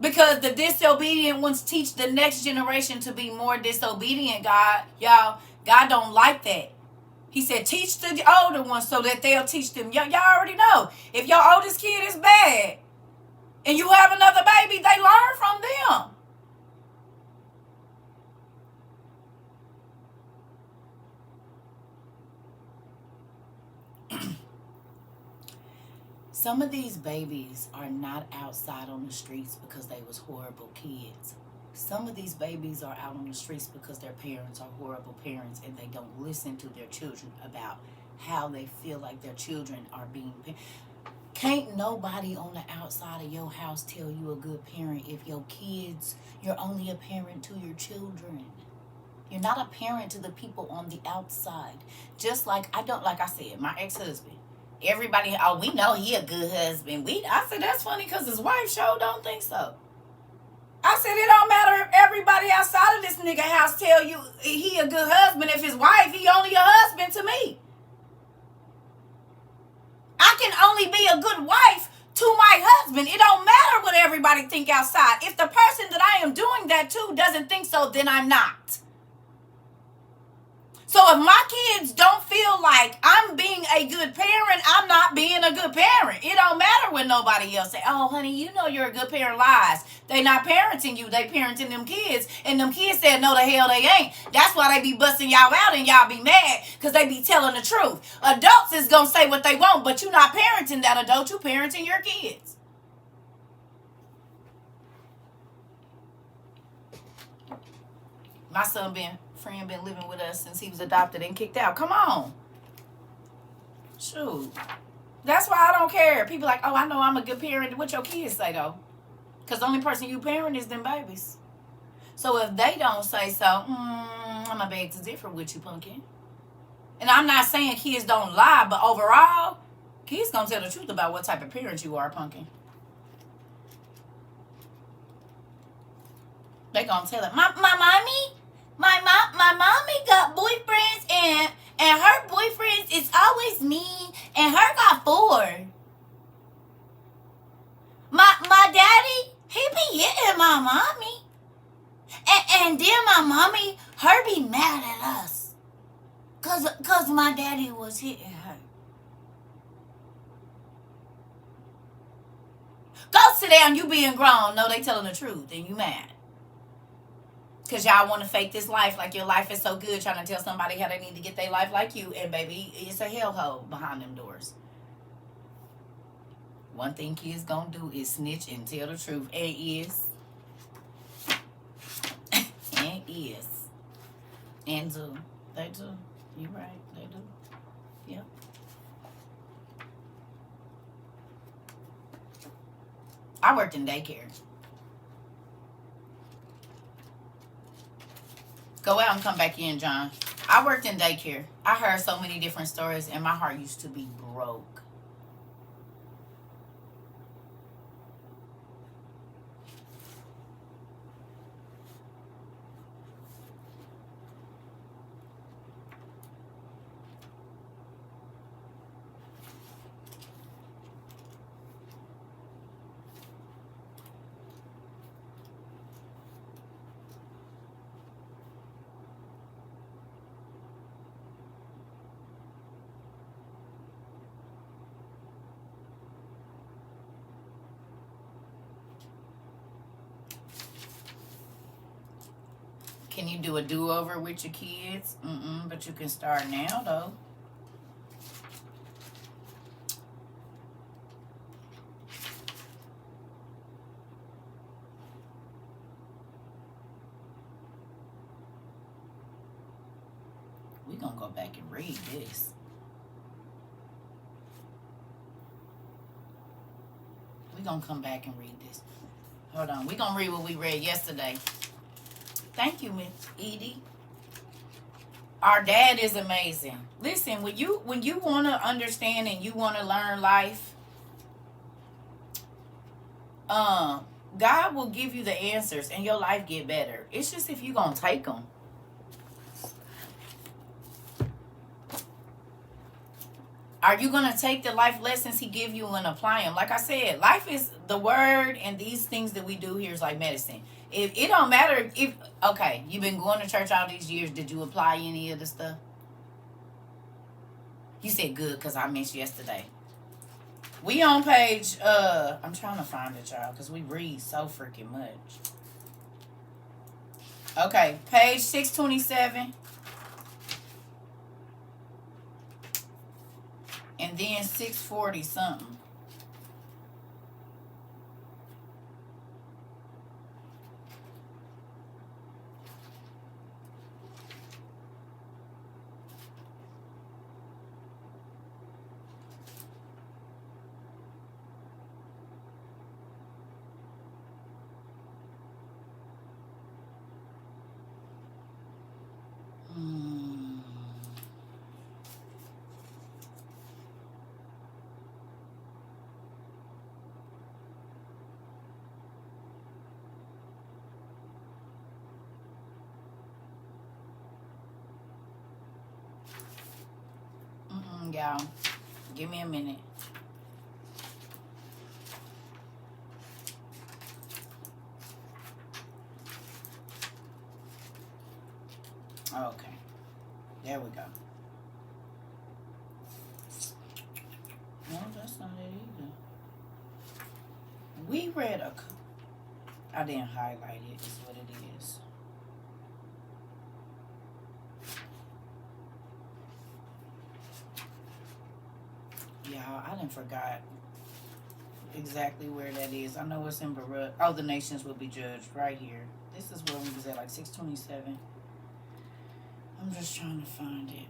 Because the disobedient ones teach the next generation to be more disobedient, y'all. God don't like that. He said, teach the older ones so that they'll teach them. Y'all already know. If your oldest kid is bad and you have another baby, they learn from them. Some of these babies are not outside on the streets because they was horrible kids. Some of these babies are out on the streets because their parents are horrible parents and they don't listen to their children about how they feel like their children are being. Can't nobody on the outside of your house tell you a good parent if your kids, you're only a parent to your children. You're not a parent to the people on the outside. Just like I said, my ex-husband. Everybody, we know he a good husband. I said, that's funny because his wife sure don't think so. I said, it don't matter if everybody outside of this nigga house tell you he a good husband. If his wife, he only a husband to me. I can only be a good wife to my husband. It don't matter what everybody think outside. If the person that I am doing that to doesn't think so, then I'm not. So if my kids don't feel like I'm being a good parent, I'm not being a good parent. It don't matter when nobody else say, oh, honey, you know you're a good parent. Lies. They not parenting you. They parenting them kids. And them kids said, no, the hell they ain't. That's why they be busting y'all out and y'all be mad because they be telling the truth. Adults is going to say what they want, but you not parenting that adult. You parenting your kids. My friend been living with us since he was adopted and kicked out. Come on. Shoot. That's why I don't care. People like, oh, I know I'm a good parent. What your kids say, though? Because the only person you parent is them babies. So if they don't say so, I'm going to beg to differ with you, pumpkin. And I'm not saying kids don't lie, but overall, kids going to tell the truth about what type of parent you are, pumpkin. They going to tell it. My mommy? My mommy got boyfriends and her boyfriends is always me and her got 4. My daddy, he be hitting my mommy. And then my mommy, her be mad at us. Cause my daddy was hitting her. Go sit down, you being grown. No, they telling the truth and you mad. Because y'all want to fake this life like your life is so good, trying to tell somebody how they need to get their life like you. And baby, it's a hellhole behind them doors. One thing kids gonna do is snitch and tell the truth. And is. And is. And do. They do. You're right. They do. Yep. I worked in daycare. Go out and come back in, John. I worked in daycare. I heard so many different stories, and my heart used to be broke. Can you do a do-over with your kids? But you can start now, though. We're going to go back and read this. We're going to come back and read this. Hold on. We're going to read what we read yesterday. Thank you, Miss Edie. Our dad is amazing. Listen, when you want to understand and you want to learn life, God will give you the answers and your life get better. It's just if you going to take them. Are you going to take the life lessons he give you and apply them? Like I said, life is the word, and these things that we do here is like medicine. If it don't matter if, okay, you've been going to church all these years, did you apply any of the stuff? You said good because I missed yesterday. We on page, I'm trying to find it, y'all, because we read so freaking much. Okay, page 627. And then 640 something. Y'all, give me a minute. Okay, there we go. No, that's not it either. We read I didn't highlight it, is what it is. Y'all, I done forgot exactly where that is. I know it's in Baruch. Oh, the nations will be judged right here. This is where we was at, like 627. I'm just trying to find it.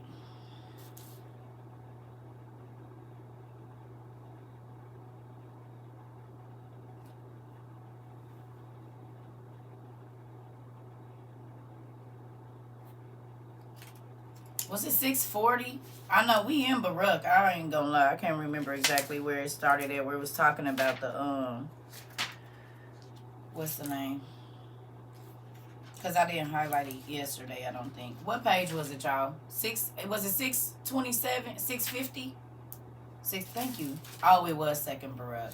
Was it 640? I know we in Baruch. I ain't gonna lie. I can't remember exactly where it started at. Where it was talking about the what's the name? Because I didn't highlight it yesterday, I don't think. What page was it, y'all? Was it 627? 650? Thank you. Oh, it was second Baruch.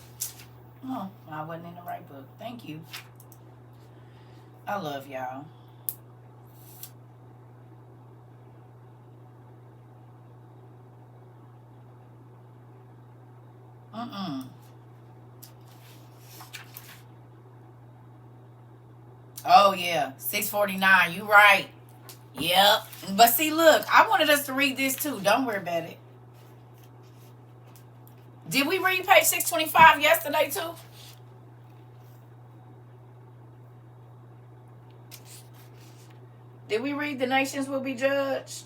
Oh, I wasn't in the right book. Thank you. I love y'all. Oh, yeah. 649. You right. Yep. But see, look. I wanted us to read this, too. Don't worry about it. Did we read page 625 yesterday, too? Did we read the nations will be judged?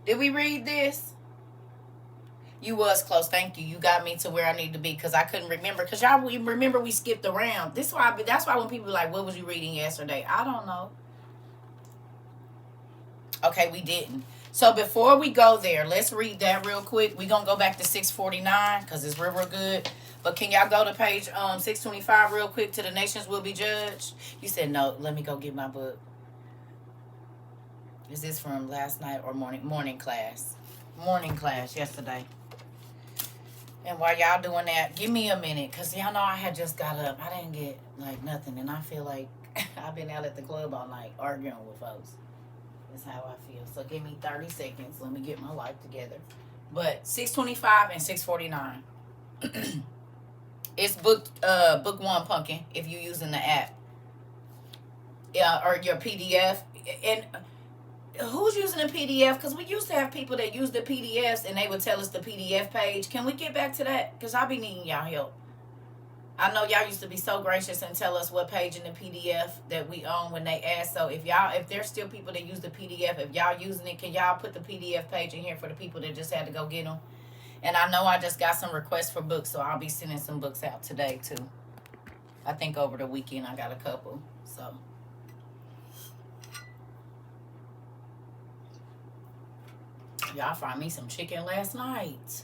Did we read this? You was close. Thank you. You got me to where I need to be because I couldn't remember. Because y'all we remember we skipped around. That's why when people are like, what was you reading yesterday? I don't know. Okay, we didn't. So before we go there, let's read that real quick. We're going to go back to 649 because it's real good. But can y'all go to page 625 real quick to the nations will be judged? You said no. Let me go get my book. Is this from last night or morning class? Morning class yesterday. And while y'all doing that, give me a minute. Because y'all know I had just got up. I didn't get like nothing. And I feel like I've been out at the club all night arguing with folks. That's how I feel. So give me 30 seconds. Let me get my life together. But 625 and 649. It's book 1 pumpkin if you're using the app. Yeah, or your PDF. And who's using a PDF? Because we used to have people that use the PDFs and they would tell us the PDF page. Can we get back to that? Because I'll be needing y'all help. I know y'all used to be so gracious and tell us what page in the PDF that we own when they ask. So if there's still people that use the PDF, if y'all using it, can y'all put the PDF page in here for the people that just had to go get them? And I know I just got some requests for books, so I'll be sending some books out today too. I think over the weekend I got a couple. So y'all find me some chicken last night.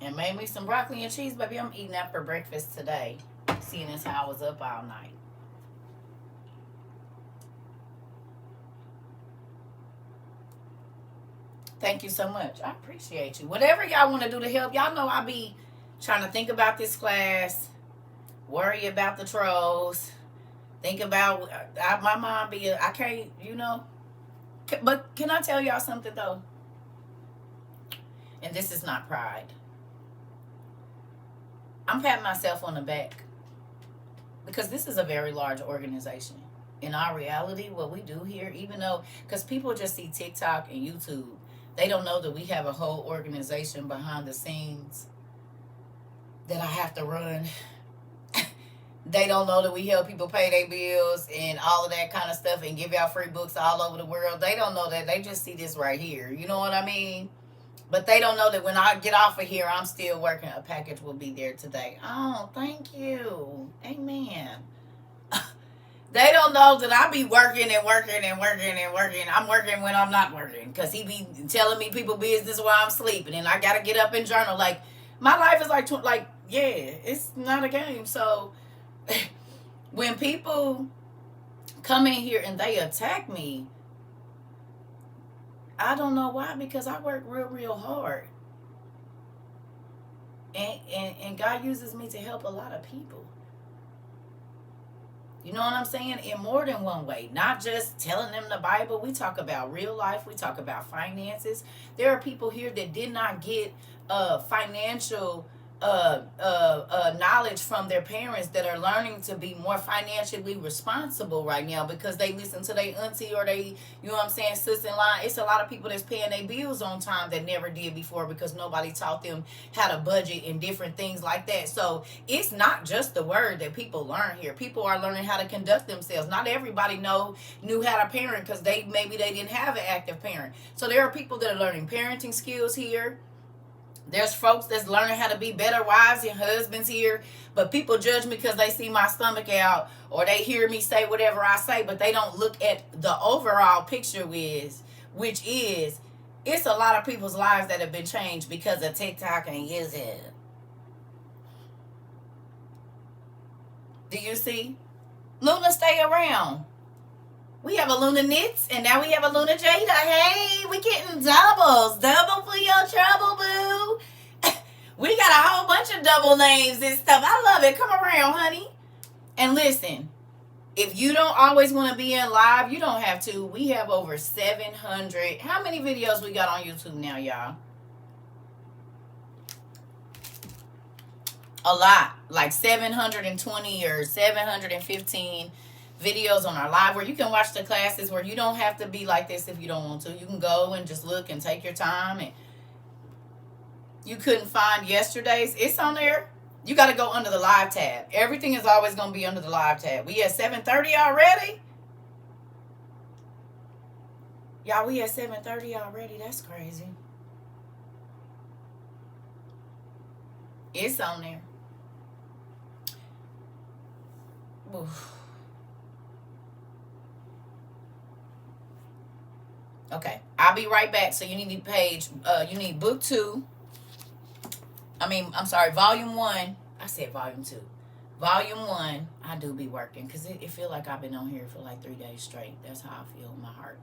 And made me some broccoli and cheese, baby. I'm eating that for breakfast today. Seeing as how I was up all night. Thank you so much. I appreciate you. Whatever y'all want to do to help, y'all know I be trying to think about this class, worry about the trolls, think about my mom be. I can't, But can I tell y'all something though? And this is not pride. I'm patting myself on the back because this is a very large organization. In our reality, what we do here, even though, because people just see TikTok and YouTube, they don't know that we have a whole organization behind the scenes that I have to run. They don't know that we help people pay their bills and all of that kind of stuff and give out free books all over the world. They don't know that. They just see this right here. You know what I mean? But they don't know that when I get off of here, I'm still working. A package will be there today. Oh, thank you. Amen. They don't know that I be working and working and working and working. I'm working when I'm not working because he be telling me people business while I'm sleeping. And I got to get up and journal. Like, my life is yeah, it's not a game. So when people come in here and they attack me, I don't know why, because I work real hard. And God uses me to help a lot of people. You know what I'm saying? In more than one way. Not just telling them the Bible. We talk about real life. We talk about finances. There are people here that did not get financial knowledge from their parents that are learning to be more financially responsible right now because they listen to their auntie or they, you know what I'm saying, sis in line. It's a lot of people that's paying their bills on time that never did before because nobody taught them how to budget and different things like that. So it's not just the word that people learn here. People are learning how to conduct themselves. Not everybody knew how to parent because maybe they didn't have an active parent. So there are people that are learning parenting skills here. There's folks that's learning how to be better wives and husbands here. But people judge me because they see my stomach out or they hear me say whatever I say, but they don't look at the overall picture which is it's a lot of people's lives that have been changed because of TikTok and YouTube. Do you see? Luna, stay around. We have a Luna Knits, and now we have a Luna Jada. Hey, we getting doubles. Double for your trouble, boo. We got a whole bunch of double names and stuff. I love it. Come around, honey. And listen, if you don't always want to be in live, you don't have to. We have over 700. How many videos we got on YouTube now, y'all? A lot. Like 720 or 715 videos on our live where you can watch the classes where you don't have to be like this if you don't want to. You can go and just look and take your time. And you couldn't find yesterday's. It's on there. You got to go under the live tab. Everything is always going to be under the live tab. We at 7:30 already? Y'all, we at 7:30 already. That's crazy. It's on there. Oof. Okay, I'll be right back. So you need you need book 2. I'm sorry, volume 1. I said volume 2. Volume 1, I do be working because it feel like I've been on here for like 3 days straight. That's how I feel in my heart.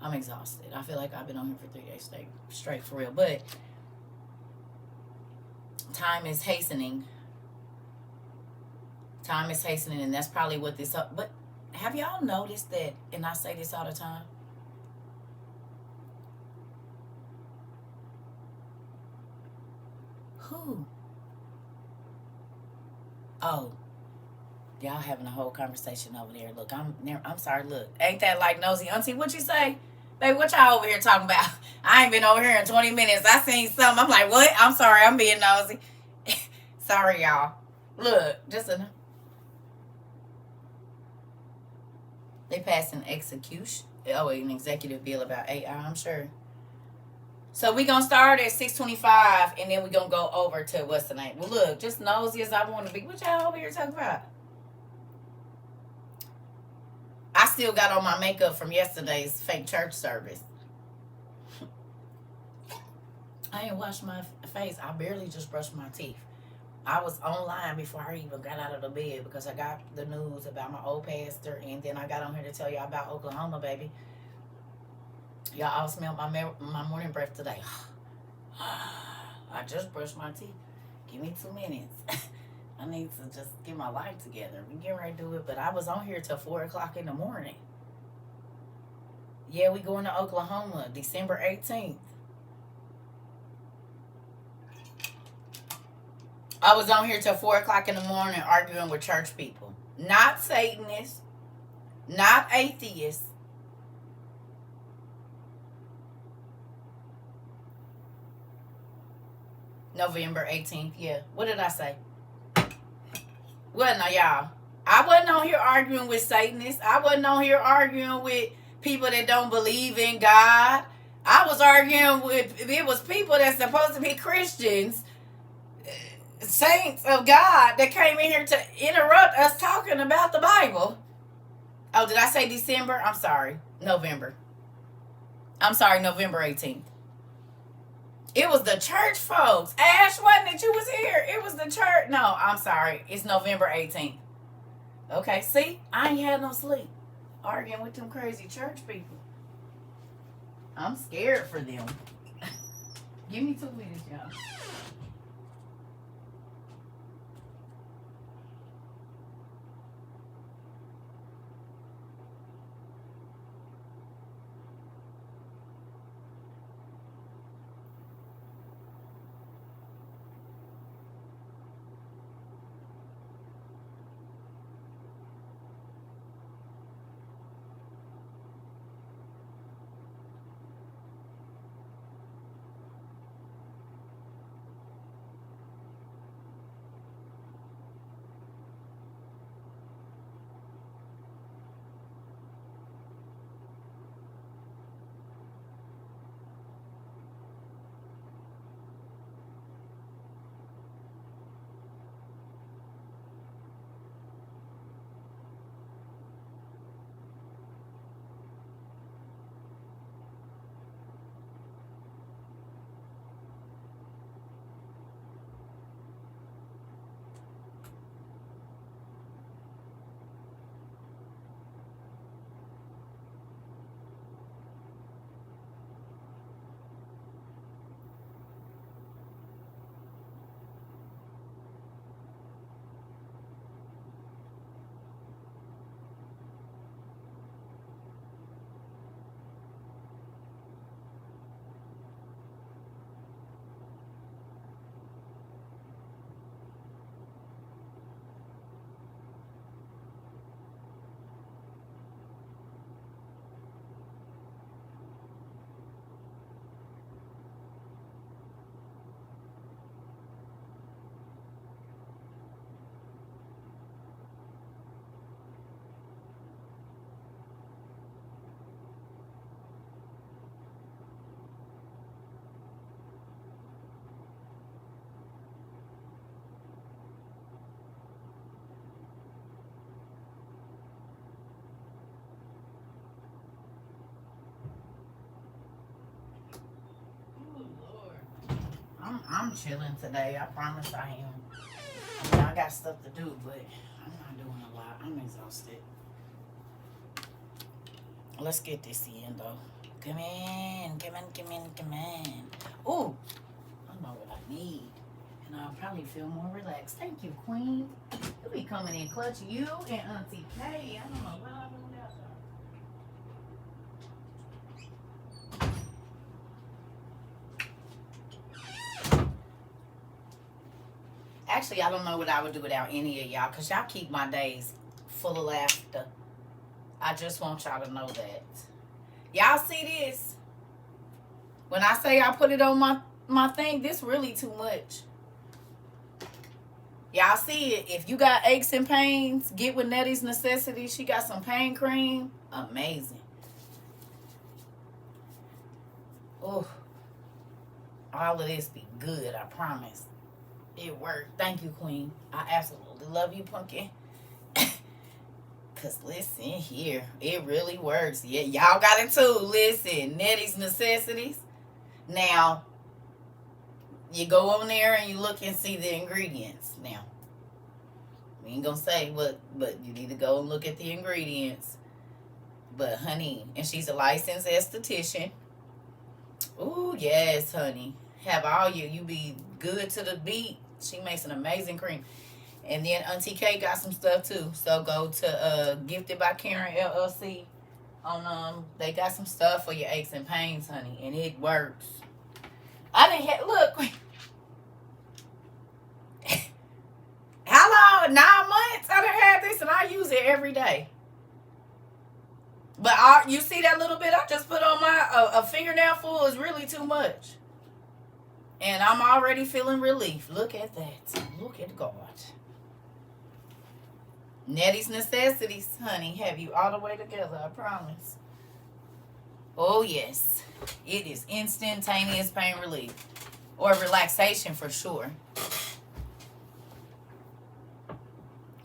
I'm exhausted. I feel like I've been on here for 3 days straight for real. But time is hastening. Time is hastening, and that's probably what this. But have y'all noticed that? And I say this all the time. Who? Oh, y'all having a whole conversation over there. Look, I'm sorry. Look, ain't that like nosy auntie? What you say? Babe, what y'all over here talking about? I ain't been over here in 20 minutes. I seen something. I'm like, what? I'm sorry. I'm being nosy. Sorry, y'all. Look, they passed an an executive bill about AI, I'm sure. So we gonna start at 6:25, and then we gonna go over to what's the name? Well, look, just nosy as I want to be. What y'all over here talking about? I still got on my makeup from yesterday's fake church service. I ain't washed my face. I barely just brushed my teeth. I was online before I even got out of the bed because I got the news about my old pastor, and then I got on here to tell y'all about Oklahoma, baby. Y'all all smelled my morning breath today. I just brushed my teeth. Give me 2 minutes. I need to just get my life together. We get ready to do it, but I was on here till 4 o'clock in the morning. Yeah, we going to Oklahoma, December 18th. I was on here till 4 o'clock in the morning arguing with church people. Not Satanists, not atheists. November 18th, yeah. What did I say? Well, now, y'all, I wasn't on here arguing with Satanists. I wasn't on here arguing with people that don't believe in God. I was arguing with, it was people that's supposed to be Christians, saints of God, that came in here to interrupt us talking about the Bible. Oh, did I say December? I'm sorry. November. I'm sorry, November 18th. It was the church folks. Ash, wasn't it? You was here. It was the church. No, I'm sorry. It's November 18th. Okay, see? I ain't had no sleep. Arguing with them crazy church people. I'm scared for them. Give me 2 minutes, y'all. I'm chilling today. I promise I am. I mean, I got stuff to do, but I'm not doing a lot. I'm exhausted. Let's get this in, though. Come in. Ooh, I know what I need. And I'll probably feel more relaxed. Thank you, Queen. You'll be coming in clutch. You and Auntie K. I don't know what I'm doing without y'all. Actually, I don't know what I would do without any of y'all, because y'all keep my days full of laughter. I just want y'all to know that. Y'all see this? When I say I put it on my thing, this really too much. Y'all see it? If you got aches and pains, get with Nettie's Necessities. She got some pain cream. Amazing. Oh, all of this be good, I promise. It worked. Thank you, Queen. I absolutely love you, Pumpkin. Because listen here, it really works. Yeah, y'all got it too. Listen, Nettie's Necessities. Now, you go on there and you look and see the ingredients. Now, we ain't gonna say what, but you need to go and look at the ingredients. But honey, and she's a licensed esthetician. Ooh, yes, honey. Have all you be good to the beat. She makes an amazing cream. And then Auntie K got some stuff too. So go to Gifted by Karen LLC. They got some stuff for your aches and pains, honey, and it works. I didn't have, look. How long? 9 months I done had this, and I use it every day. But you see that little bit I just put on my a fingernail full is really too much. And I'm already feeling relief. Look at that. Look at God. Nettie's Necessities, honey, have you all the way together, I promise. Oh, yes. It is instantaneous pain relief. Or relaxation for sure.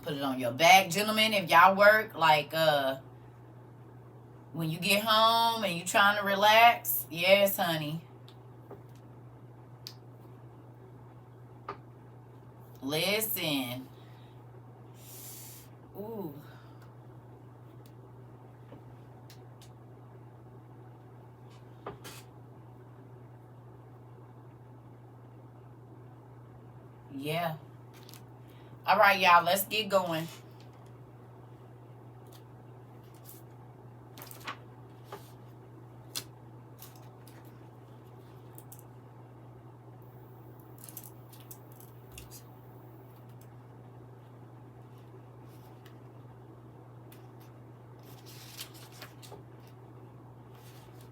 Put it on your back, gentlemen. If y'all work, like, when you get home and you trying to relax. Yes, honey. Listen. Ooh. Yeah. All right, y'all. Let's get going.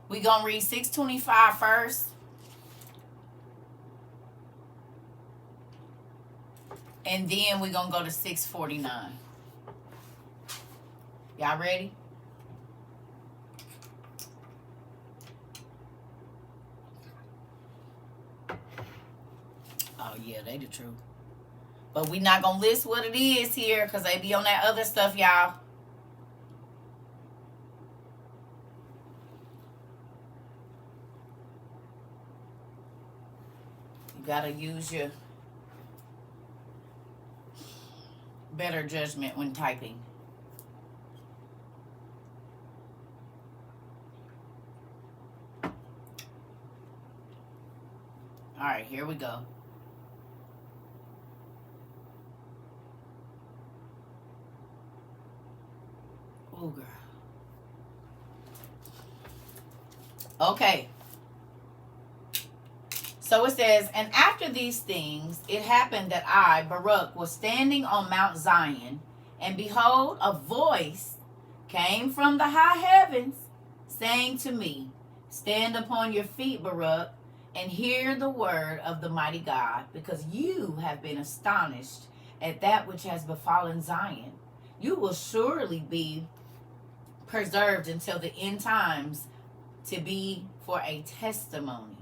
We're going to read 625 first. And then we're going to go to 649. Y'all ready? Oh, yeah, they the truth. But we not going to list what it is here because they be on that other stuff, y'all. You got to use your better judgment when typing. All right, here we go. Oh, girl. Okay. So it says, and after these things, it happened that I, Baruch, was standing on Mount Zion, and behold, a voice came from the high heavens, saying to me, stand upon your feet, Baruch, and hear the word of the mighty God, because you have been astonished at that which has befallen Zion. You will surely be preserved until the end times, to be for a testimony.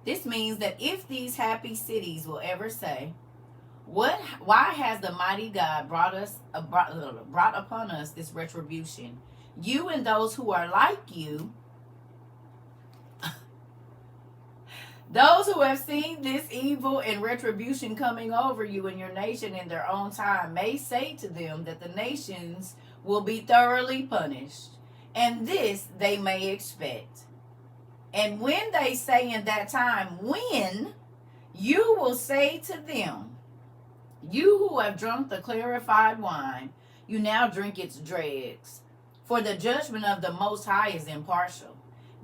This means that if these happy cities will ever say, why has the mighty God brought upon us this retribution? You and those who are like you Those who have seen this evil and retribution coming over you and your nation in their own time may say to them that the nations will be thoroughly punished, and this they may expect. And when they say in that time, when, you will say to them, you who have drunk the clarified wine, you now drink its dregs. For the judgment of the Most High is impartial.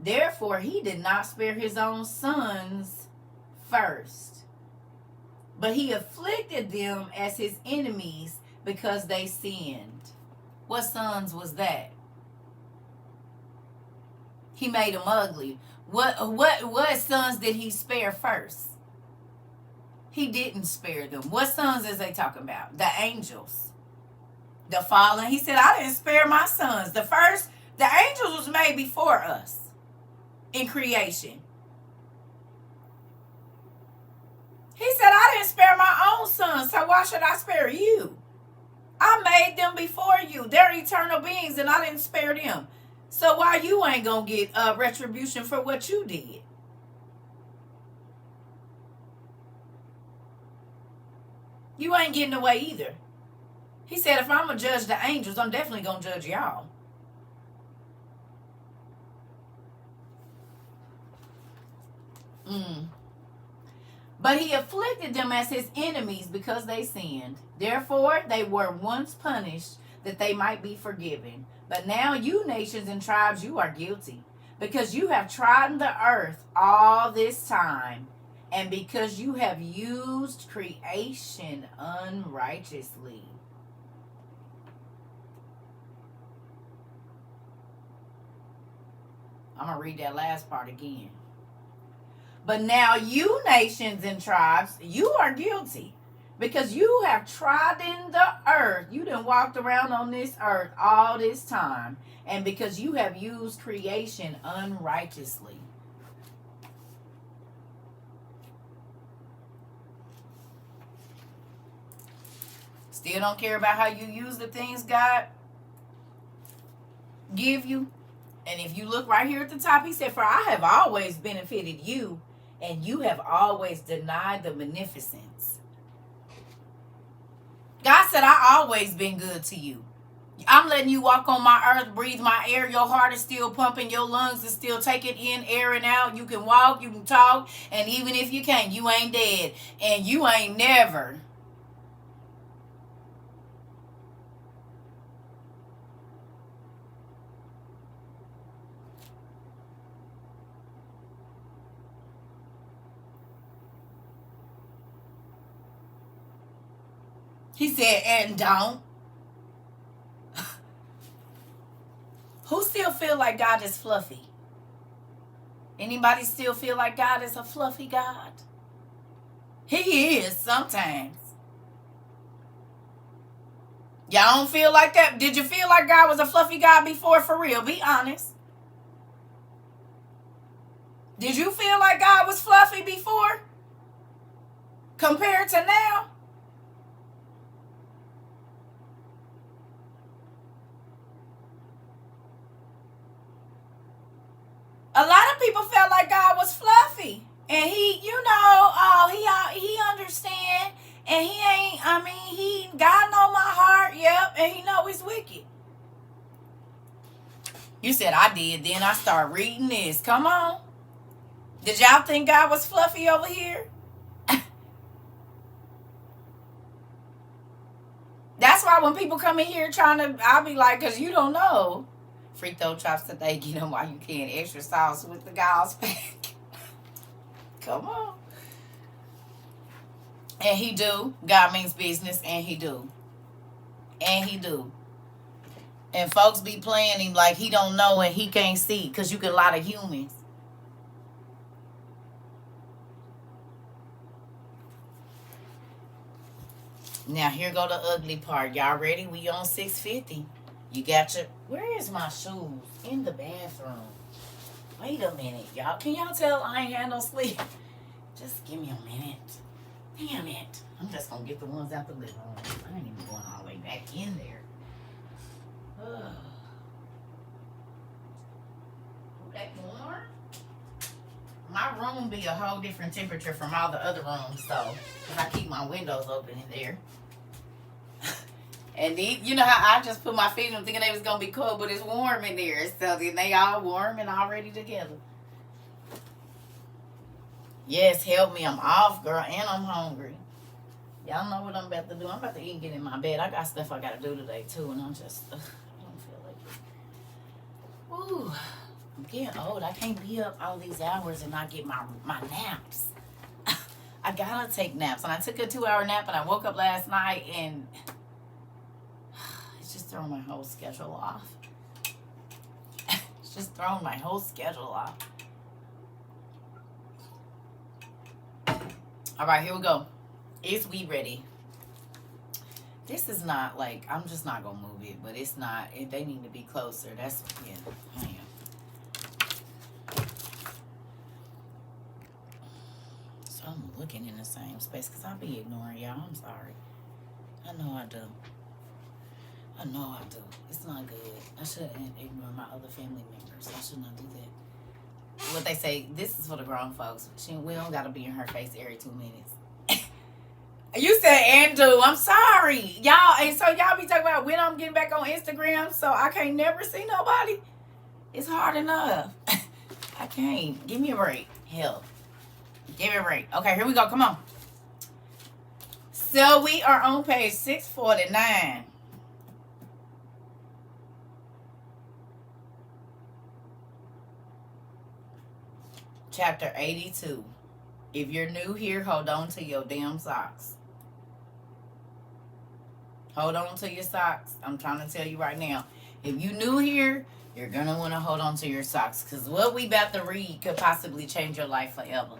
Therefore, he did not spare his own sons first, but he afflicted them as his enemies because they sinned. What sons was that? He made them ugly. What sons did he spare first? He didn't spare them. What sons is they talking about? The angels. The fallen. He said, I didn't spare my sons. The angels was made before us in creation. He said, I didn't spare my own sons, so why should I spare you? I made them before you. They're eternal beings, and I didn't spare them. So why you ain't gonna get retribution for what you did? You ain't getting away either. He said, if I'm going to judge the angels, I'm definitely going to judge y'all. But he afflicted them as his enemies because they sinned. Therefore, they were once punished that they might be forgiven. But now you nations and tribes, you are guilty, because you have trodden the earth all this time, and because you have used creation unrighteously. I'm going to read that last part again. But now you nations and tribes, you are guilty, because you have trodden the earth. You done walked around on this earth all this time, and because you have used creation unrighteously. Still don't care about how you use the things God give you. And if you look right here at the top, he said, for I have always benefited you, and you have always denied the beneficence. God said, I always been good to you. I'm letting you walk on my earth, breathe my air. Your heart is still pumping. Your lungs are still taking in air and out. You can walk, you can talk. And even if you can't, you ain't dead. And you ain't never. He said, and don't. Who still feel like God is fluffy? Anybody still feel like God is a fluffy God? He is sometimes. Y'all don't feel like that? Did you feel like God was a fluffy God before, for real? Be honest. Did you feel like God was fluffy before? Compared to now? A lot of people felt like God was fluffy. And he, he understand. And God know my heart, yep. And he know he's wicked. You said I did. Then I start reading this. Come on. Did y'all think God was fluffy over here? That's why when people come in here I'll be like, because you don't know. Free throw chops today, get them while you can. Extra sauce with the God's pack. Come on. And he do. God means business, and he do. And he do. And folks be playing him like he don't know and he can't see, because you get a lot of humans. Now, here go the ugly part. Y'all ready? We on 650. You got your... Where is my shoes? In the bathroom. Wait a minute, y'all. Can y'all tell I ain't had no sleep? Just give me a minute. Damn it. I'm just going to get the ones out the living room. I ain't even going all the way back in there. That more? my room be a whole different temperature from all the other rooms, though. Because I keep my windows open in there. And you know how I just put my feet in them thinking they was going to be cold, but it's warm in there. So then they all warm and already together. Yes, help me. I'm off, girl, and I'm hungry. Y'all know what I'm about to do. I'm about to eat and get in my bed. I got stuff I got to do today, too, and I'm just, I don't feel like it. Ooh, I'm getting old. I can't be up all these hours and not get my naps. I got to take naps. And I took a 2-hour nap, and I woke up last night, and it's just throwing my whole schedule off. It's just throwing my whole schedule off. All right, here we go. Is we ready? This is not like, I'm just not going to move it, but it's not, they need to be closer. That's, yeah, I am. So I'm looking in the same space because I'll be ignoring y'all. I'm sorry. I know I do. I know I do. It's not good. I shouldn't ignore my other family members. I should not do that. What they say, this is for the grown folks. We don't got to be in her face every 2 minutes. You said Andrew. I'm sorry. Y'all, and so y'all be talking about when I'm getting back on Instagram, so I can't never see nobody. It's hard enough. I can't. Give me a break. Hell. Give me a break. Okay, here we go. Come on. So we are on page 649. Chapter 82. If you're new here, hold on to your damn socks. Hold on to your socks. I'm trying to tell you right now. If you new here, you're going to want to hold on to your socks. Because what we about to read could possibly change your life forever.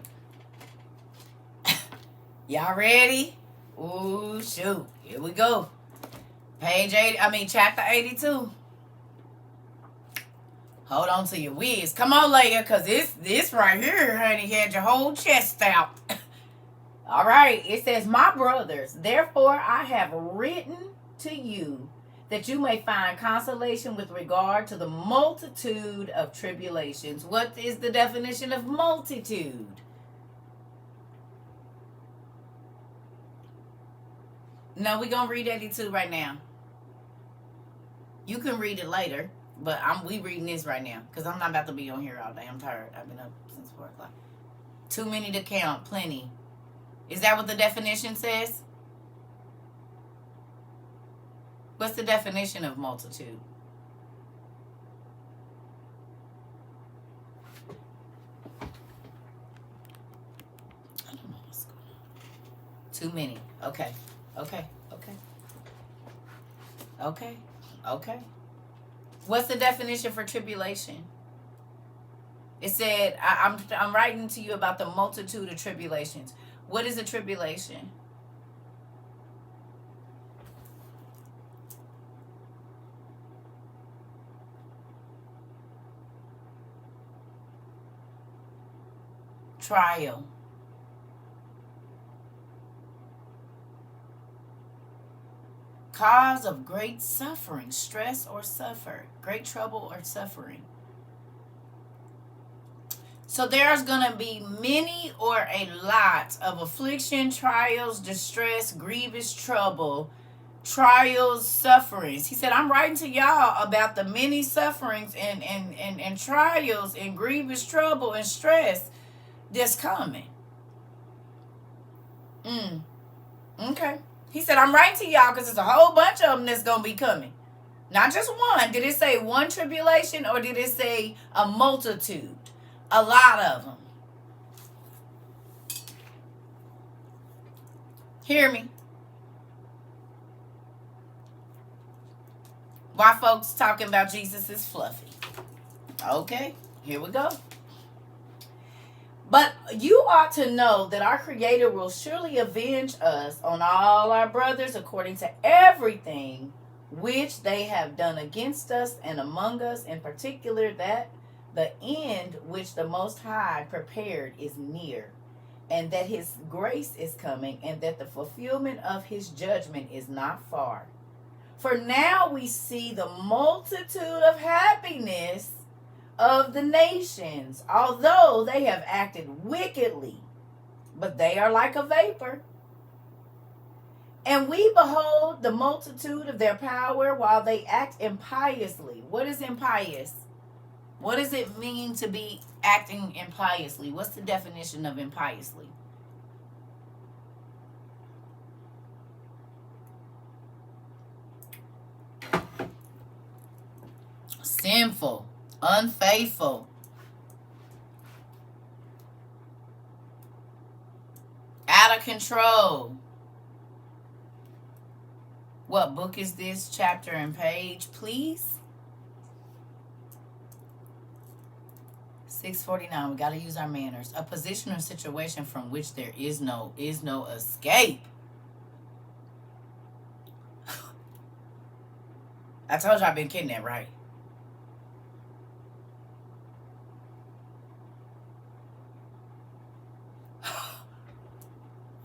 Y'all ready? Ooh, shoot. Here we go. Chapter 82. Hold on to your wigs. Come on, lady, because this right here, honey, had your whole chest out. All right. It says, my brothers, therefore I have written to you that you may find consolation with regard to the multitude of tribulations. What is the definition of multitude? No, we're going to read 82 right now. You can read it later. But we reading this right now because I'm not about to be on here all day. I'm tired. I've been up since 4 o'clock. Too many to count. Plenty. Is that what the definition says? What's the definition of multitude? I don't know what's going on. Too many. Okay. What's the definition for tribulation? It said, I'm writing to you about the multitude of tribulations. What is a tribulation? Trial. Cause of great suffering, stress or suffer, great trouble or suffering. So there's going to be many or a lot of affliction, trials, distress, grievous trouble, trials, sufferings. He said, I'm writing to y'all about the many sufferings and trials and grievous trouble and stress that's coming. Okay. He said, I'm writing to y'all because there's a whole bunch of them that's going to be coming. Not just one. Did it say one tribulation or did it say a multitude? A lot of them. Hear me? Why folks talking about Jesus is fluffy? Okay, here we go. But you ought to know that our Creator will surely avenge us on all our brothers according to everything which they have done against us and among us, in particular that the end which the Most High prepared is near, and that His grace is coming, and that the fulfillment of His judgment is not far. For now we see the multitude of happiness of the nations, although they have acted wickedly, but they are like a vapor. And we behold the multitude of their power while they act impiously. What is impious? What does it mean to be acting impiously? What's the definition of impiously? Sinful, unfaithful, out of control. What book is this? Chapter and page, please. 649. We got to use our manners. A position or situation from which there is no escape. I told you I've been kidnapped, right?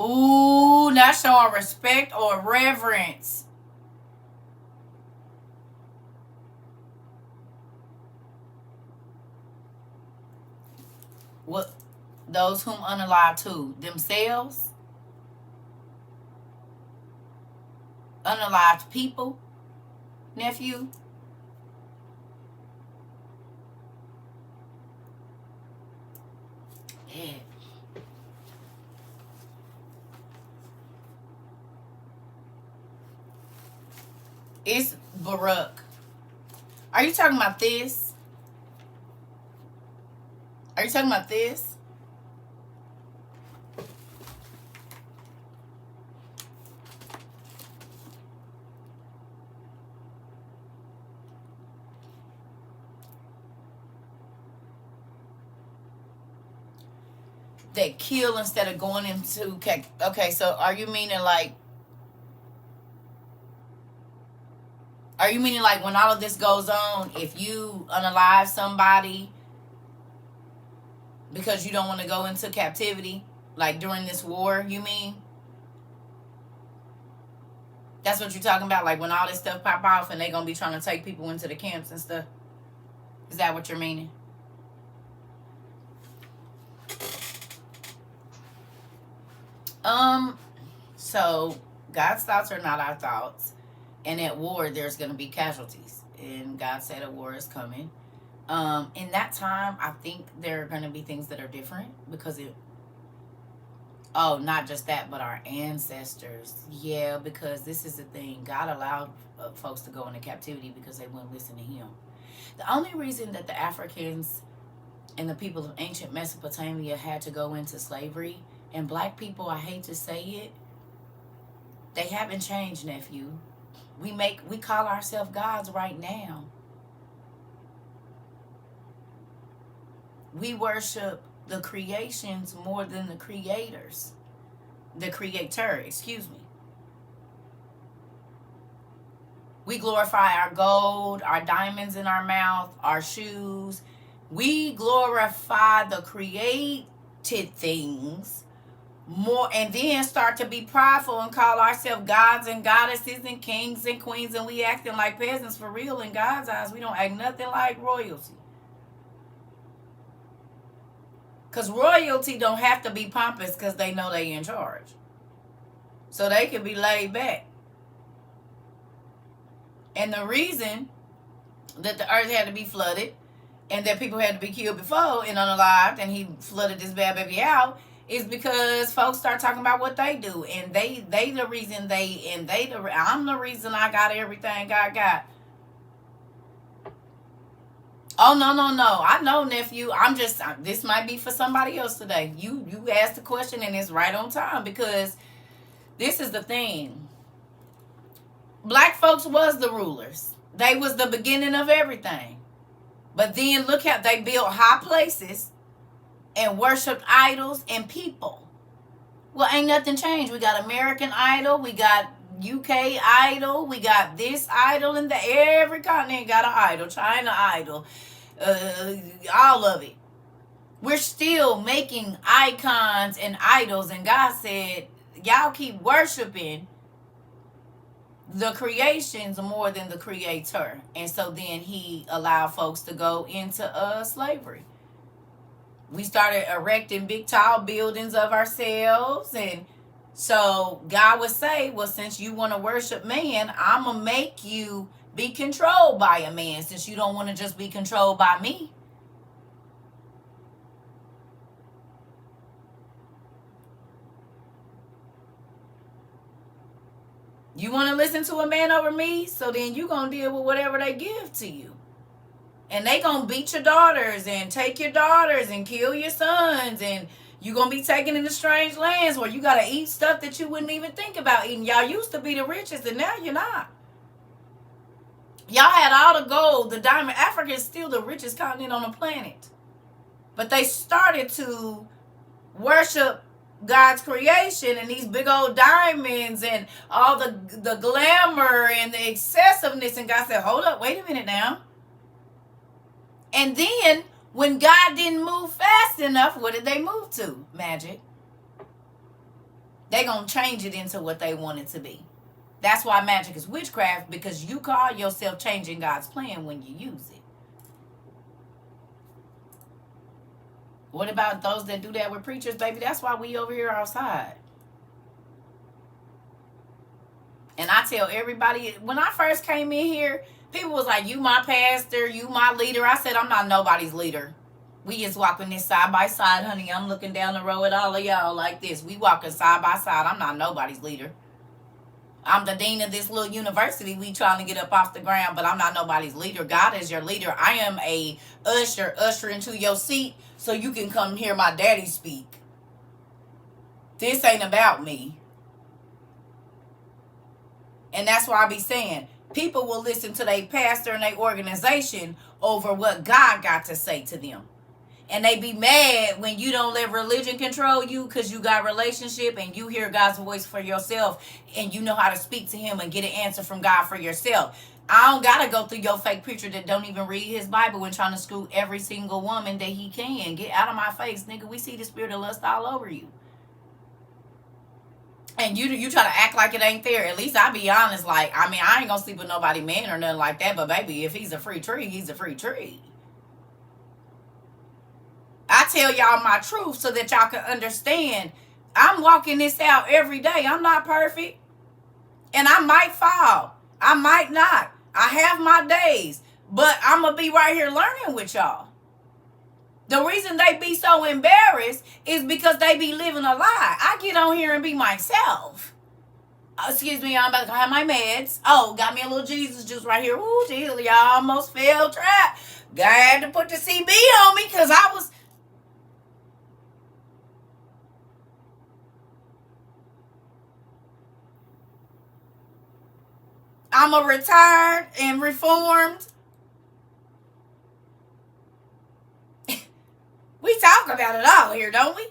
Ooh, not showing respect or reverence. What? Those whom unalive to themselves? Unalived people? Nephew? Yeah. It's Baruch. Are you talking about this? Are you talking about this? That kill instead of going into... Okay, so are you meaning like... Are you meaning like when all of this goes on, if you unalive somebody because you don't want to go into captivity, like during this war, you mean? That's what you're talking about? Like when all this stuff pop off and they going to be trying to take people into the camps and stuff? Is that what you're meaning? So God's thoughts are not our thoughts. And at war, there's going to be casualties. And God said a war is coming. In that time, I think there are going to be things that are different. Because not just that, but our ancestors. Yeah, because this is the thing. God allowed folks to go into captivity because they wouldn't listen to him. The only reason that the Africans and the people of ancient Mesopotamia had to go into slavery, and black people, I hate to say it, they haven't changed, nephew. We call ourselves gods right now. We worship the creations more than the creators. The creator, excuse me. We glorify our gold, our diamonds in our mouth, our shoes. We glorify the created things more, and then start to be prideful and call ourselves gods and goddesses and kings and queens, and we acting like peasants for real. In God's eyes, we don't act nothing like royalty. Because royalty don't have to be pompous because they know they in charge. So they can be laid back. And the reason that the earth had to be flooded and that people had to be killed before and unalived, and he flooded this bad baby out, is because folks start talking about what they do, and they the reason I'm the reason I got everything I got. Oh, no. I know, nephew. This might be for somebody else today. You asked the question and it's right on time, because this is the thing. Black folks was the rulers. They was the beginning of everything. But then look how they built high places and worshiped idols and people. Well, ain't nothing changed. We got American Idol. We got UK Idol. We got this idol. And every continent got an idol. China Idol. All of it. We're still making icons and idols. And God said, y'all keep worshiping the creations more than the creator. And so then he allowed folks to go into slavery. We started erecting big tall buildings of ourselves, and so God would say, well, since you want to worship man, I'm gonna make you be controlled by a man, since you don't want to just be controlled by me. You want to listen to a man over me, so then you gonna deal with whatever they give to you. And they gonna beat your daughters and take your daughters and kill your sons, and you gonna be taken into strange lands where you gotta eat stuff that you wouldn't even think about eating. Y'all used to be the richest, and now you're not. Y'all had all the gold, the diamond. Africa is still the richest continent on the planet. But they started to worship God's creation and these big old diamonds and all the glamour and the excessiveness. And God said, hold up, wait a minute now. And then when God didn't move fast enough, what did they move to? Magic. They're going to change it into what they want it to be. That's why magic is witchcraft, because you call yourself changing God's plan when you use it. What about those that do that with preachers, baby? That's why we over here outside. And I tell everybody, when I first came in here, people was like, you my pastor, you my leader. I said, I'm not nobody's leader. We just walking this side by side, honey. I'm looking down the road at all of y'all like this. We walking side by side. I'm not nobody's leader. I'm the dean of this little university. We trying to get up off the ground, but I'm not nobody's leader. God is your leader. I am a usher into your seat so you can come hear my daddy speak. This ain't about me. And that's why I be saying, people will listen to their pastor and their organization over what God got to say to them. And they be mad when you don't let religion control you, because you got relationship and you hear God's voice for yourself and you know how to speak to him and get an answer from God for yourself. I don't got to go through your fake preacher that don't even read his Bible and trying to screw every single woman that he can. Get out of my face, nigga. We see the spirit of lust all over you. And you try to act like it ain't there. At least I be honest. Like, I mean, I ain't gonna sleep with nobody man or nothing like that. But baby, if he's a free tree, he's a free tree. I tell y'all my truth so that y'all can understand. I'm walking this out every day. I'm not perfect. And I might fall. I might not. I have my days. But I'm going to be right here learning with y'all. The reason they be so embarrassed is because they be living a lie. I get on here and be myself. Excuse me, I'm about to have my meds. Oh, got me a little Jesus juice right here. Ooh, Jesus, y'all almost fell trap. God had to put the CB on me because I was... I'm a retired and reformed. We talk about it all here, don't we?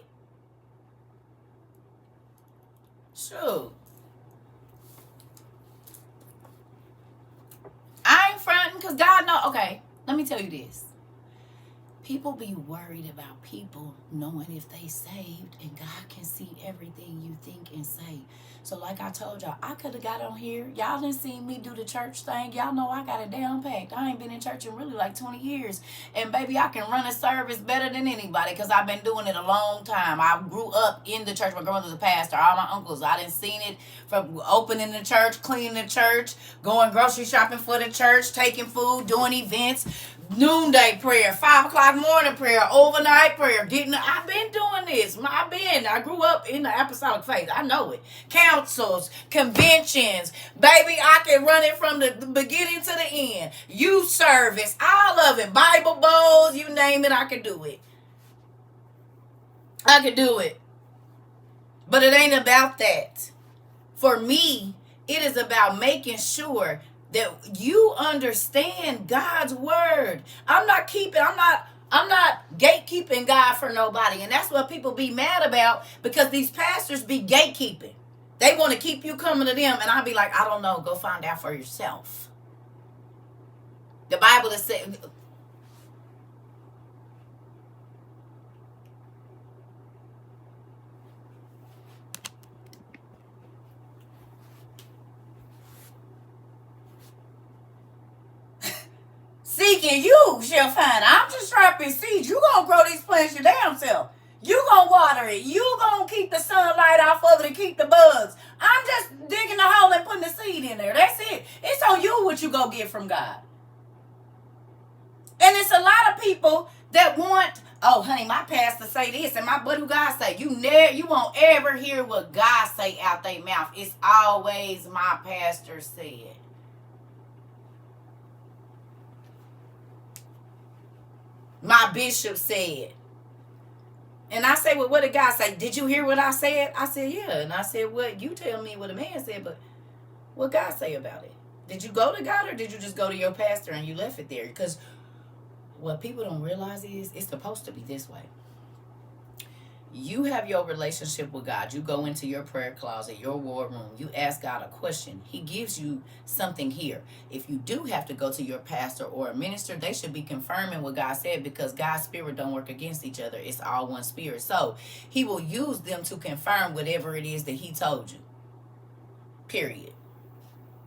Sure. I ain't fronting because God knows. Okay, let me tell you this. People be worried about people knowing if they saved, and God can see everything you think and say. So like I told y'all, I could have got on here. Y'all didn't see me do the church thing. Y'all know I got it down packed. I ain't been in church in really like 20 years. And baby, I can run a service better than anybody because I've been doing it a long time. I grew up in the church. My grandmother's a pastor. All my uncles. I done seen it from opening the church, cleaning the church, going grocery shopping for the church, taking food, doing events, noonday prayer, 5 o'clock morning prayer, overnight prayer. I've been doing this. I grew up in the apostolic faith. I know it. Councils, conventions, baby, I can run it from the beginning to the end. Youth service, all of it. Bible bowls, you name it, I can do it. I can do it. But it ain't about that. For me, it is about making sure that you understand God's word. I'm not gatekeeping God for nobody. And that's what people be mad about, because these pastors be gatekeeping. They want to keep you coming to them. And I'll be like, I don't know. Go find out for yourself. The Bible is saying... seeking, you shall find. I'm just dropping seeds. You gonna grow these plants your damn self. You gonna water it. You gonna keep the sunlight off of it and keep the bugs. I'm just digging the hole and putting the seed in there. That's it. It's on you what you go get from God. And it's a lot of people that want, oh, honey, my pastor say this, and what do God say? You won't ever hear what God say out their mouth. It's always my pastor said. My bishop said. And I say, well, what did God say? Did you hear what I said? I said, yeah. And I said, what? You tell me what a man said, but what God say about it? Did you go to God, or did you just go to your pastor and you left it there? Because what people don't realize is it's supposed to be this way. You have your relationship with God. You go into your prayer closet, your war room. You ask God a question. He gives you something here. If you do have to go to your pastor or a minister, they should be confirming what God said, because God's spirit don't work against each other. It's all one spirit. So he will use them to confirm whatever it is that he told you. Period.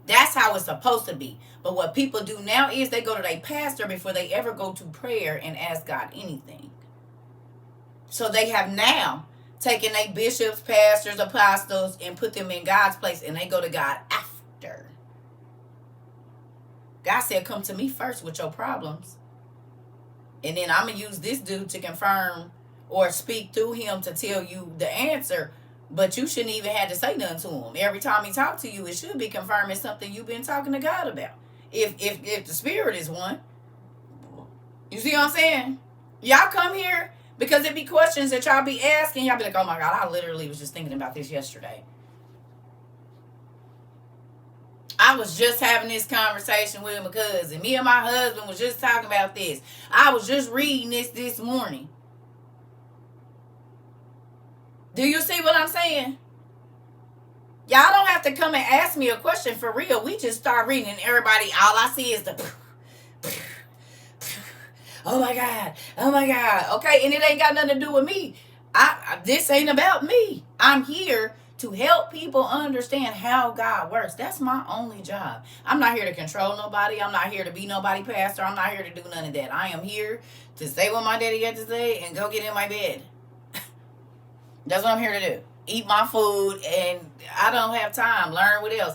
That's how it's supposed to be. But what people do now is they go to their pastor before they ever go to prayer and ask God anything. So they have now taken their bishops, pastors, apostles, and put them in God's place, and they go to God after. God said, come to me first with your problems. And then I'm going to use this dude to confirm or speak through him to tell you the answer. But you shouldn't even have to say nothing to him. Every time he talks to you, it should be confirming something you've been talking to God about. If the spirit is one. You see what I'm saying? Y'all come here because it be questions that y'all be asking. Y'all be like, oh my God, I literally was just thinking about this yesterday. I was just having this conversation with my cousin. Me and my husband was just talking about this. I was just reading this morning. Do you see what I'm saying? Y'all don't have to come and ask me a question for real. We just start reading and everybody, all I see is the oh my God, oh my God. Okay, and it ain't got nothing to do with me. This ain't about me. I'm here to help people understand how God works. That's my only job. I'm not here to control nobody. I'm not here to be nobody pastor. I'm not here to do none of that. I am here to say what my daddy got to say and go get in my bed. That's what I'm here to do. Eat my food, and I don't have time. Learn what else.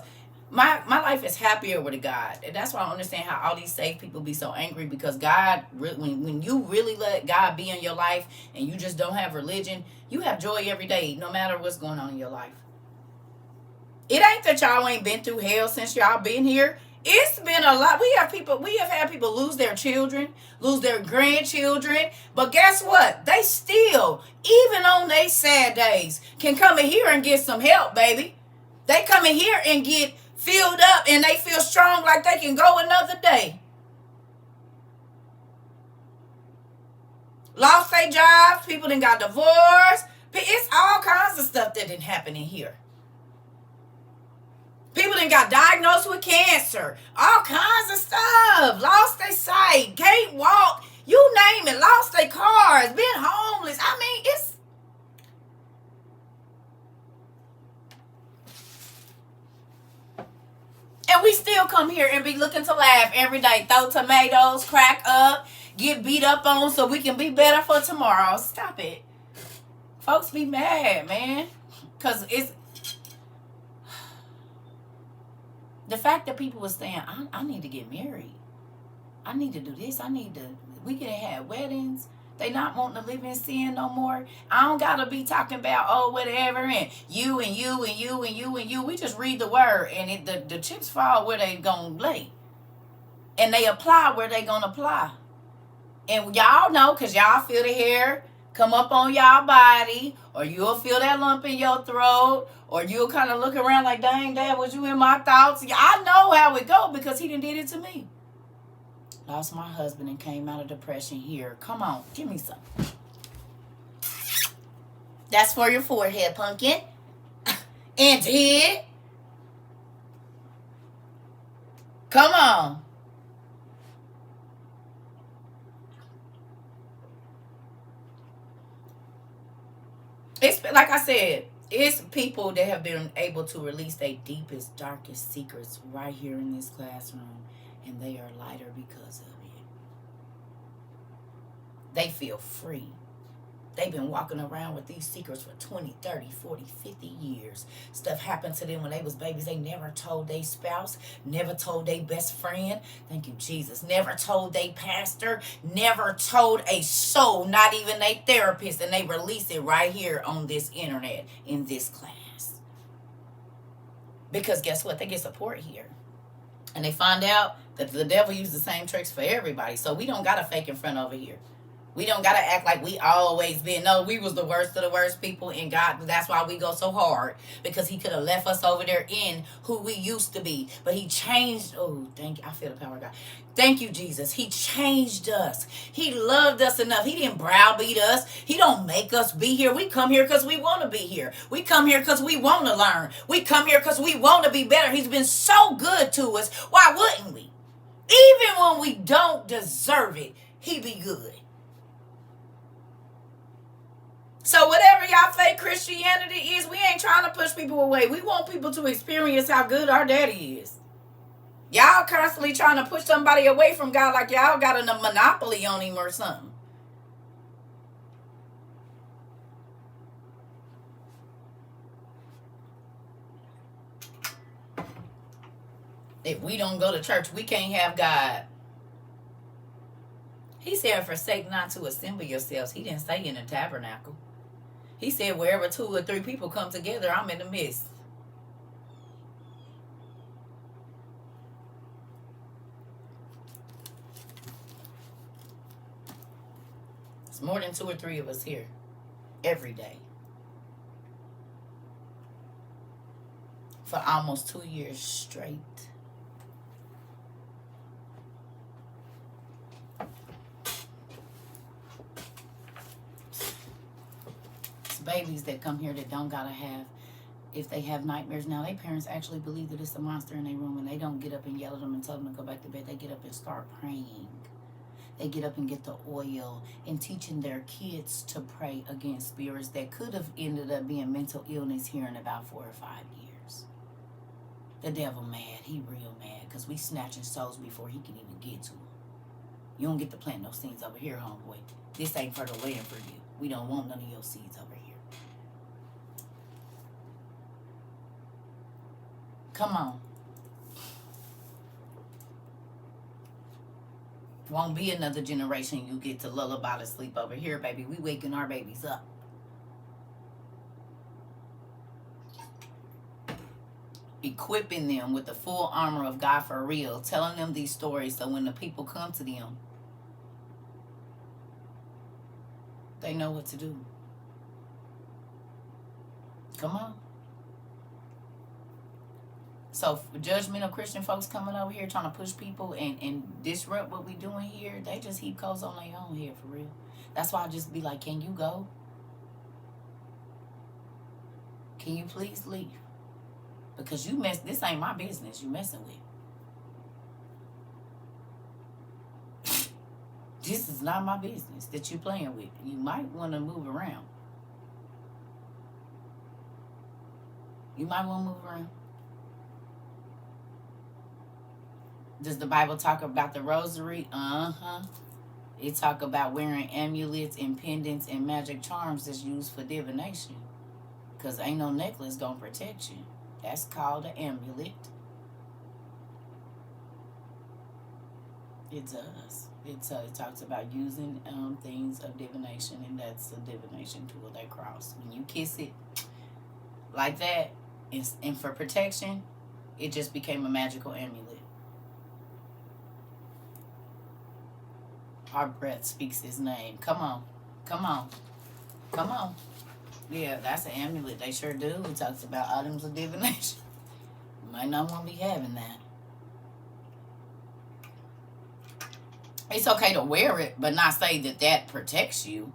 My life is happier with a God. And that's why I understand how all these saved people be so angry, because God, when you really let God be in your life and you just don't have religion, you have joy every day, no matter what's going on in your life. It ain't that y'all ain't been through hell since y'all been here. It's been a lot. We have had people lose their children, lose their grandchildren. But guess what? They still, even on their sad days, can come in here and get some help, baby. They come in here and get filled up, and they feel strong like they can go another day. Lost their jobs. People done got divorced. It's all kinds of stuff that didn't happen in here. People done got diagnosed with cancer. All kinds of stuff. Lost their sight. Can't walk. You name it. Lost their cars. Been homeless. I mean, it's... And we still come here and be looking to laugh every day. Throw tomatoes, crack up, get beat up on so we can be better for tomorrow. Stop it. Folks be mad, man. Because it's... The fact that people were saying, I need to get married. I need to do this. We can have weddings. They not wanting to live in sin no more. I don't got to be talking about, oh, whatever, and you and you and you and you and you. We just read the word, and the chips fall where they going to lay. And they apply where they going to apply. And y'all know, because y'all feel the hair come up on y'all body, or you'll feel that lump in your throat, or you'll kind of look around like, dang, Dad, was you in my thoughts? I know how it go, because he done did it to me. Lost my husband and came out of depression here. Come on, give me some. That's for your forehead, pumpkin. And head. Come on. It's like I said, it's people that have been able to release their deepest, darkest secrets right here in this classroom, and they are lighter because of it. They feel free. They've been walking around with these secrets for 20, 30, 40, 50 years. Stuff happened to them when they was babies. They never told their spouse, never told their best friend. Thank you, Jesus. Never told their pastor, never told a soul, not even a therapist. And they release it right here on this internet in this class. Because guess what? They get support here. And they find out that the devil uses the same tricks for everybody. So we don't got to fake in front over here. We don't got to act like we always been. No, we was the worst of the worst people in God. That's why we go so hard. Because he could have left us over there in who we used to be. But he changed. Oh, thank you. I feel the power of God. Thank you, Jesus. He changed us. He loved us enough. He didn't browbeat us. He don't make us be here. We come here because we want to be here. We come here because we want to learn. We come here because we want to be better. He's been so good to us. Why wouldn't we? Even when we don't deserve it, he be good. So whatever y'all fake Christianity is, we ain't trying to push people away. We want people to experience how good our daddy is. Y'all constantly trying to push somebody away from God like y'all got a monopoly on him or something. If we don't go to church, we can't have God. He said, forsake not to assemble yourselves. He didn't say in the tabernacle. He said, wherever 2 or 3 people come together, I'm in the midst. It's more than 2 or 3 of us here every day. For almost 2 years straight. Babies that come here that don't gotta have, if they have nightmares now, their parents actually believe that it's a monster in their room, and they don't get up and yell at them and tell them to go back to bed. They get up and start praying. They get up and get the oil and teaching their kids to pray against spirits that could have ended up being mental illness here in about 4 or 5 years. The devil mad. He real mad because we snatching souls before he can even get to them. You don't get to plant no seeds over here, homeboy. This ain't fertile land for you. We don't want none of your seeds over here. Come on. Won't be another generation you get to lullaby to sleep over here, baby. We waking our babies up. Equipping them with the full armor of God for real. Telling them these stories so when the people come to them, they know what to do. Come on. So judgmental Christian folks coming over here trying to push people and disrupt what we doing here, they just heap coals on their own here for real. That's why I just be like, can you go? Can you please leave? Because this ain't my business you messing with. This is not my business that you playing with. You might want to move around. You might want to move around. Does the Bible talk about the rosary? It talk about wearing amulets and pendants and magic charms that's used for divination. Because ain't no necklace going to protect you. That's called an amulet. It does. It talks about using things of divination, and that's a divination tool, that cross. When you kiss it like that, and for protection, it just became a magical amulet. Our breath speaks his name. Come on. Come on. Come on. Yeah, that's an amulet. They sure do. It talks about items of divination. You might not want to be having that. It's okay to wear it, but not say that that protects you.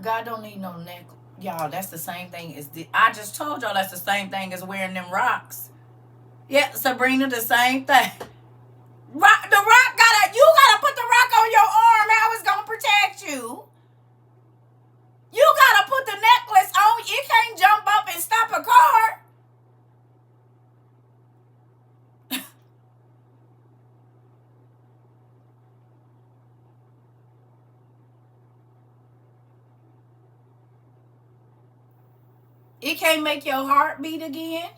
God don't need no necklace. Y'all, that's the same thing as I just told y'all that's the same thing as wearing them rocks. Yeah, Sabrina, the same thing. You gotta put the rock on your arm. How it's gonna protect you? You gotta put the necklace on. You can't jump up and stop a car. It can't make your heart beat again.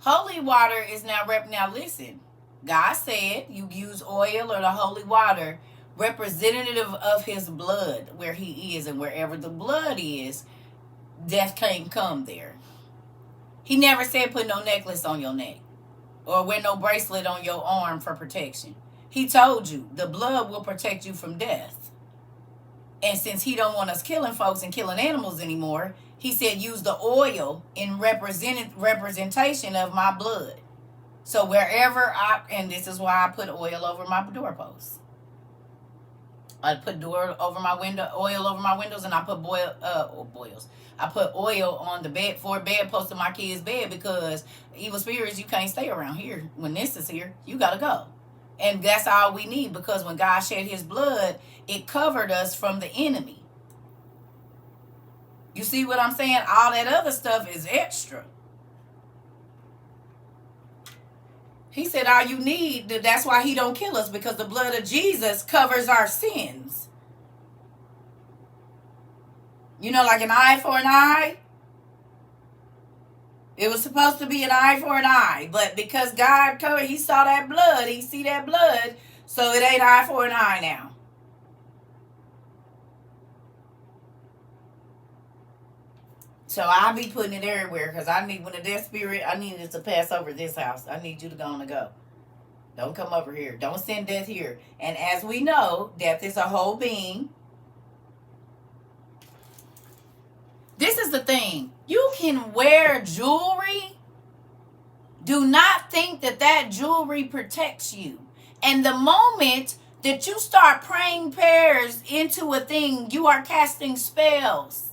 Holy water is now now listen. God said you use oil or the holy water representative of his blood where he is, and wherever the blood is, death can't come there. He never said put no necklace on your neck or wear no bracelet on your arm for protection. He told you the blood will protect you from death. And since he don't want us killing folks and killing animals anymore, he said use the oil in representation of my blood. So wherever and this is why I put oil over my doorposts. I put oil over my windows, and I put I put oil on the bedpost of my kid's bed, because evil spirits, you can't stay around here. When this is here, you gotta go. And that's all we need, because when God shed his blood, it covered us from the enemy. You see what I'm saying? All that other stuff is extra. He said all you need, that's why he don't kill us, because the blood of Jesus covers our sins. You know, like an eye for an eye. It was supposed to be an eye for an eye, but because God covered, he saw that blood, he see that blood, so it ain't eye for an eye now. So I'll be putting it everywhere, because I need, when the death spirit, I need it to pass over this house. I need you to go on and go. Don't come over here. Don't send death here. And as we know, death is a whole being. This is the thing. You can wear jewelry. Do not think that that jewelry protects you. And the moment that you start praying prayers into a thing, you are casting spells.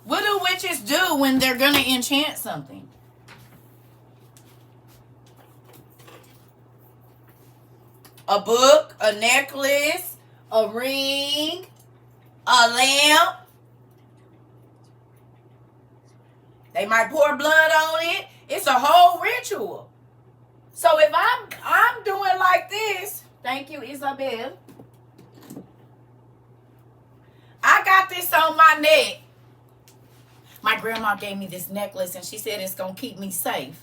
What do witches do when they're going to enchant something? A book, a necklace, a ring, a lamp. They might pour blood on it. It's a whole ritual. So if I'm doing like this, thank you, Isabel. I got this on my neck. My grandma gave me this necklace, and she said it's going to keep me safe.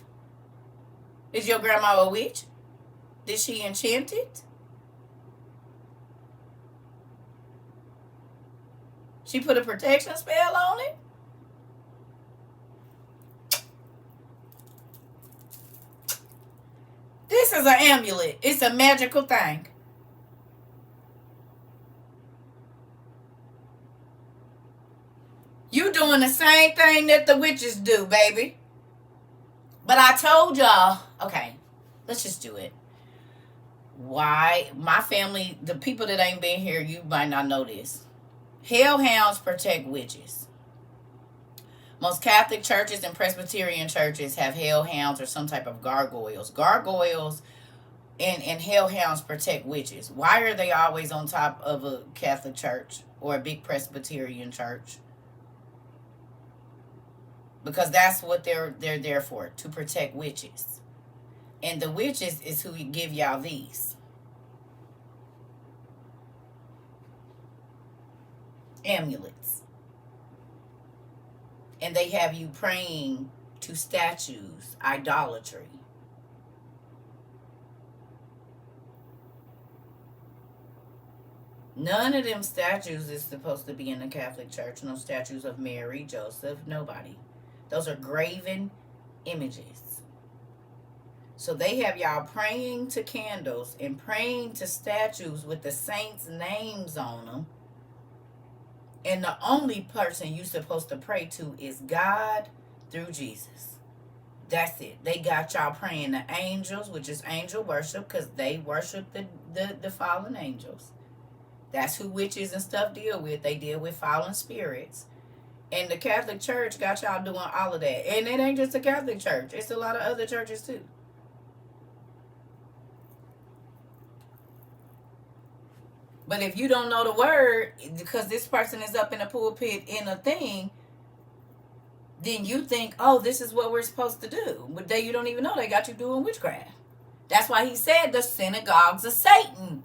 Is your grandma a witch? Did she enchant it? She put a protection spell on it? This is an amulet. It's a magical thing. You doing the same thing that the witches do, baby. But I told y'all, okay, let's just do it. Why? My family, the people that ain't been here, you might not know this. Hellhounds protect witches. Most Catholic churches and Presbyterian churches have hellhounds or some type of gargoyles. Gargoyles and hellhounds protect witches. Why are they always on top of a Catholic church or a big Presbyterian church? Because that's what they're there for, to protect witches. And the witches is who give y'all these amulets. And they have you praying to statues, idolatry. None of them statues is supposed to be in the Catholic Church. No statues of Mary, Joseph, nobody. Those are graven images. So they have y'all praying to candles and praying to statues with the saints' names on them. And the only person you're supposed to pray to is God through Jesus. That's it. They got y'all praying to angels, which is angel worship, because they worship the fallen angels. That's who witches and stuff deal with. They deal with fallen spirits. And the Catholic Church got y'all doing all of that. And it ain't just the Catholic Church. It's a lot of other churches too. But if you don't know the word, because this person is up in the pulpit in a thing, then you think, oh, this is what we're supposed to do. But you don't even know they got you doing witchcraft. That's why he said the synagogues of Satan.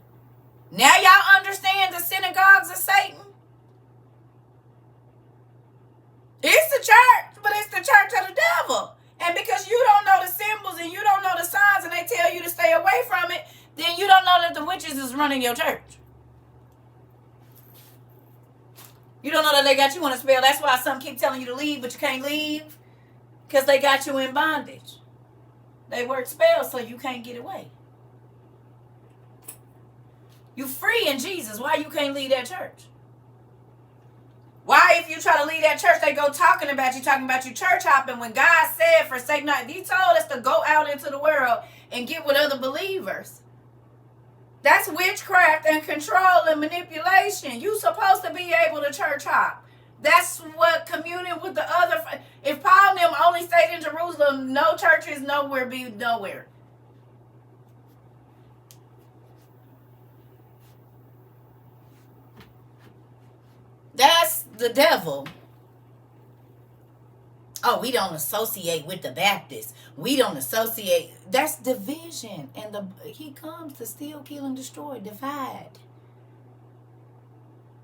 Now y'all understand the synagogues of Satan? It's the church, but it's the church of the devil. And because you don't know the symbols and you don't know the signs and they tell you to stay away from it, then you don't know that the witches is running your church. You don't know that they got you on a spell. That's why some keep telling you to leave, but you can't leave. Because they got you in bondage. They work spells so you can't get away. You free in Jesus. Why you can't leave that church? Why, if you try to leave that church, they go talking about you church hopping, when God said, forsake not. He told us to go out into the world and get with other believers. That's witchcraft and control and manipulation. You supposed to be able to church hop. That's what communing with the other. If Paul and them only stayed in Jerusalem, no churches nowhere be nowhere. That's the devil. Oh, we don't associate with the Baptists. We don't associate. That's division. And he comes to steal, kill, and destroy. Divide.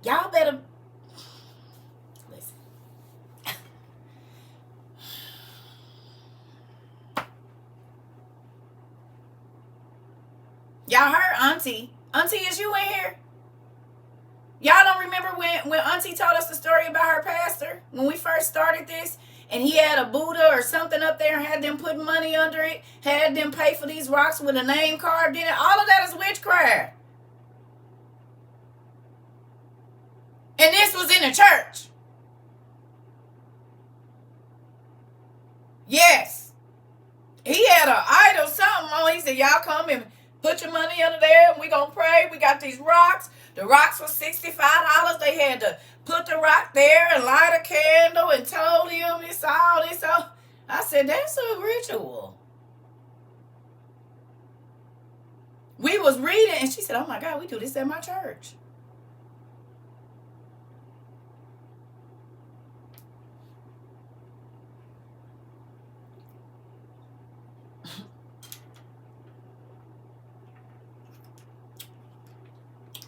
Y'all better listen. Y'all heard Auntie. Auntie, is you in here? Y'all don't remember when Auntie told us the story about her pastor when we first started this, and he had a Buddha or something up there and had them put money under it, had them pay for these rocks with a name carved in it. All of that is witchcraft. And this was in a church. Yes. He had an idol, something on. He said, y'all come and put your money under there and we gonna pray. We got these rocks. The rocks were $65. They had to put the rock there and light a candle and told him it's all this. I said, that's a ritual. We was reading and she said, oh my God, we do this at my church.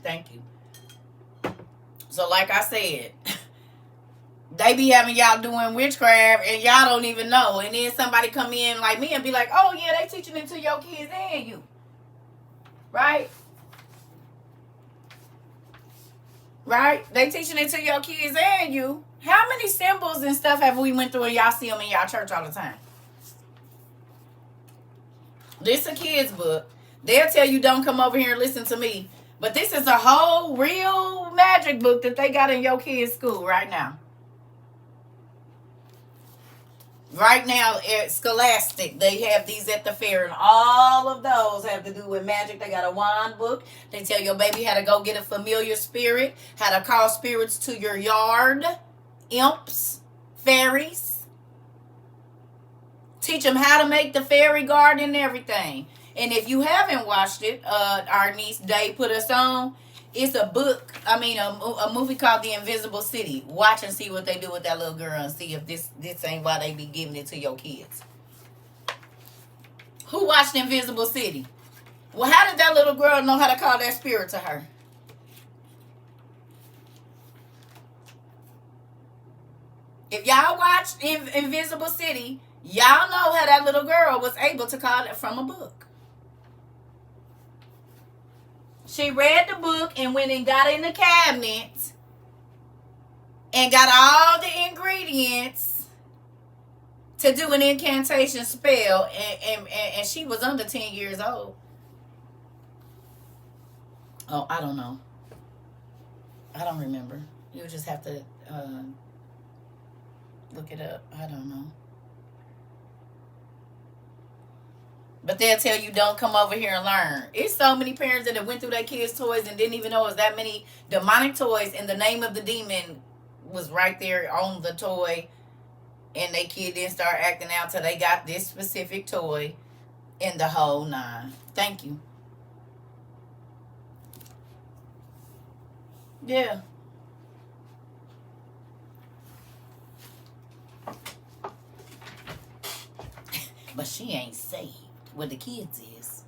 Thank you. So like I said, they be having y'all doing witchcraft and y'all don't even know. And then somebody come in like me and be like, oh yeah, they teaching it to your kids and you. Right? Right? They teaching it to your kids and you. How many symbols and stuff have we went through and y'all see them in y'all church all the time? This a kid's book. They'll tell you don't come over here and listen to me. But this is a whole real magic book that they got in your kids' school right now. Right now at Scholastic, they have these at the fair, and all of those have to do with magic. They got a wand book. They tell your baby how to go get a familiar spirit, how to call spirits to your yard, imps, fairies. Teach them how to make the fairy garden and everything. And if you haven't watched it, our niece Day put us on. It's a book, a movie called The Invisible City. Watch and see what they do with that little girl and see if this ain't why they be giving it to your kids. Who watched Invisible City? Well, how did that little girl know how to call that spirit to her? If y'all watched Invisible City, y'all know how that little girl was able to call it from a book. She read the book and went and got in the cabinet and got all the ingredients to do an incantation spell. And she was under 10 years old. Oh, I don't know. I don't remember. You'll just have to look it up. I don't know. But they'll tell you don't come over here and learn. It's so many parents that have went through their kids' toys and didn't even know it was that many demonic toys, and the name of the demon was right there on the toy, and they kid didn't start acting out till they got this specific toy in the whole nine. Thank you. Yeah. But she ain't saved. Well, the kids is.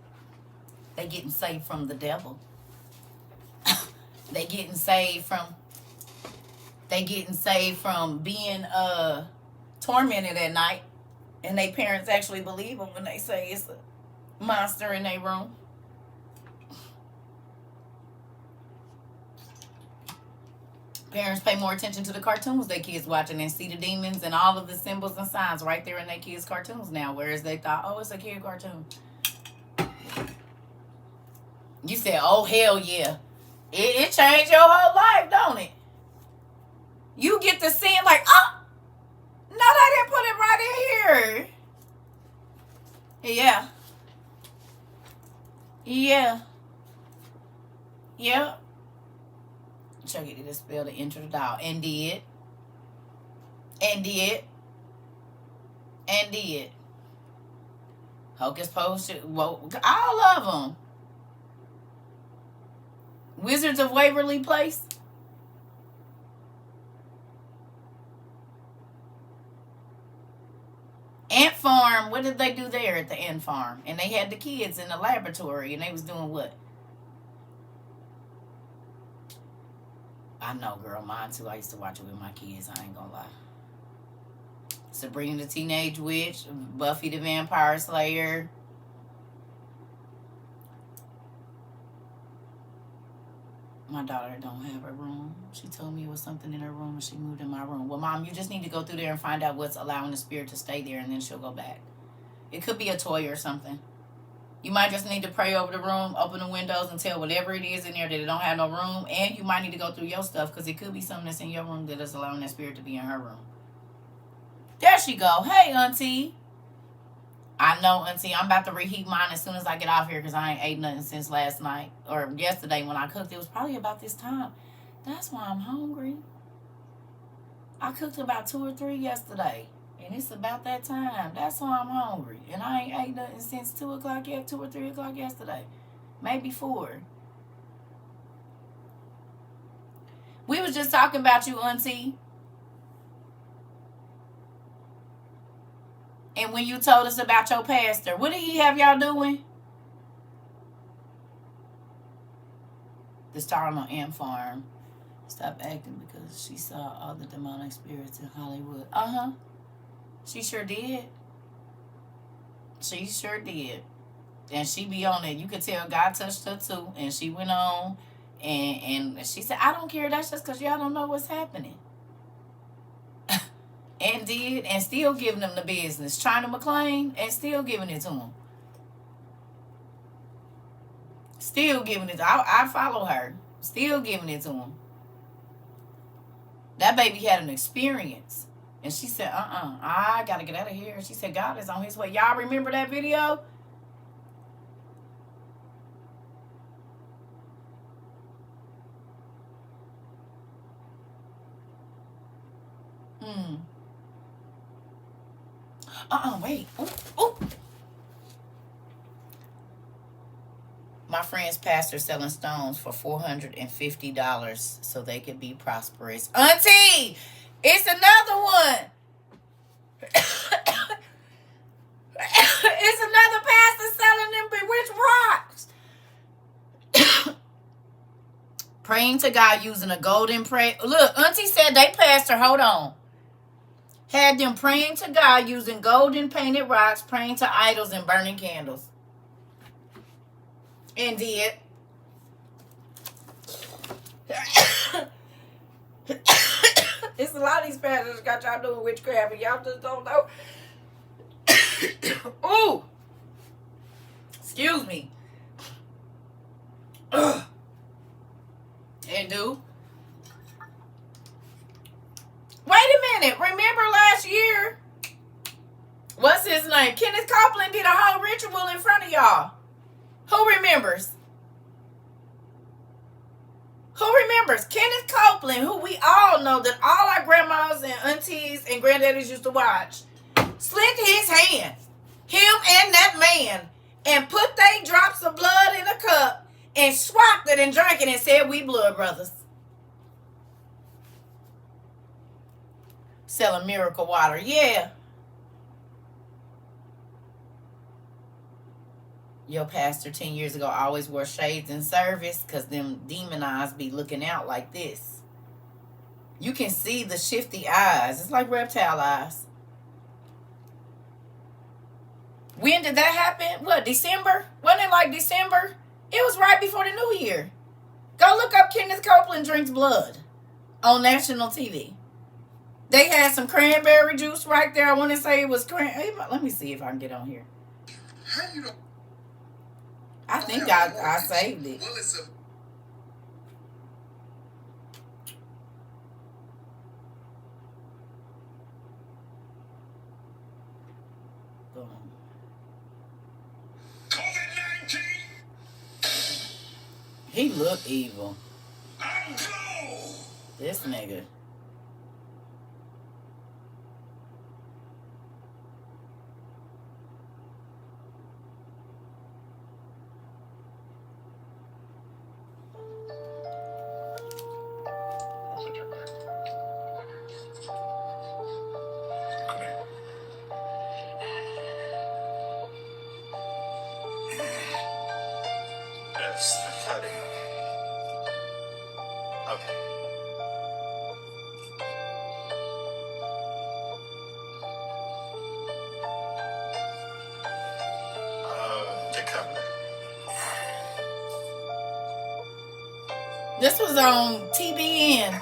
They getting saved from the devil. They getting saved from being tormented at night. And their parents actually believe them when they say it's a monster in their room. Parents pay more attention to the cartoons their kids watching and see the demons and all of the symbols and signs right there in their kids' cartoons now, whereas they thought, oh, it's a kid cartoon. You said, oh, hell yeah. It changed your whole life, don't it? You get to see it like, oh, no, they didn't put it right in here. Yeah. Yeah. Yeah. Chucky did a spell to enter the doll. And did. And did. And did. Hocus Pocus. Well, all of them. Wizards of Waverly Place. Ant Farm. What did they do there at the Ant Farm? And they had the kids in the laboratory and they was doing what? I know, girl. Mine too. I used to watch it with my kids. I ain't gonna lie. Sabrina the Teenage Witch. Buffy the Vampire Slayer. My daughter don't have a room. She told me it was something in her room and she moved in my room. Well, Mom, you just need to go through there and find out what's allowing the spirit to stay there and then she'll go back. It could be a toy or something. You might just need to pray over the room, open the windows, and tell whatever it is in there that it don't have no room. And you might need to go through your stuff because it could be something that's in your room that is allowing that spirit to be in her room. There she go. Hey, Auntie. I know, Auntie. I'm about to reheat mine as soon as I get off here because I ain't ate nothing since last night or yesterday when I cooked. It was probably about this time. That's why I'm hungry. I cooked about 2 or 3 yesterday. And it's about that time. That's why I'm hungry. And I ain't ate nothing since 2 o'clock yet, 2 or 3 o'clock yesterday. Maybe 4. We was just talking about you, Auntie. And when you told us about your pastor, what did he have y'all doing? The star on Ant Farm stopped acting because she saw all the demonic spirits in Hollywood. Uh-huh. She sure did. She sure did. And she be on it. You could tell God touched her too. And she went on. And she said, I don't care. That's just because y'all don't know what's happening. And did. And still giving them the business. China McClain. And still giving it to them. Still giving it. I follow her. Still giving it to him. That baby had an experience. And she said, I got to get out of here. She said, God is on his way. Y'all remember that video? Wait. Ooh. My friend's pastor selling stones for $450 so they could be prosperous. Auntie! It's another one. It's another pastor selling them bewitched rocks. Praying to God using a golden prayer. Look, Auntie said they pastor, hold on. Had them praying to God using golden painted rocks, praying to idols and burning candles. And did. It's a lot of these pastors got y'all doing witchcraft and y'all just don't know. Ooh. Excuse me. And do. Wait a minute. Remember last year? What's his name? Kenneth Copeland did a whole ritual in front of y'all. Who remembers? Who remembers? Kenneth Copeland, who we all know that all our grandmas and aunties and granddaddies used to watch, slit his hand, him and that man, and put they drops of blood in a cup and swapped it and drank it and said, we blood brothers. Selling miracle water. Yeah. Your pastor 10 years ago always wore shades in service because them demon eyes be looking out like this. You can see the shifty eyes. It's like reptile eyes. When did that happen? What, December? Wasn't it like December? It was right before the new year. Go look up Kenneth Copeland drinks blood on national TV. They had some cranberry juice right there. I want to say it was let me see if I can get on here. How you know? I think I saved it. Well, it's a Boom. COVID-19. He looked evil. I'm go. This nigga. That's the cutting. Okay. The covenant. This was on TBN. And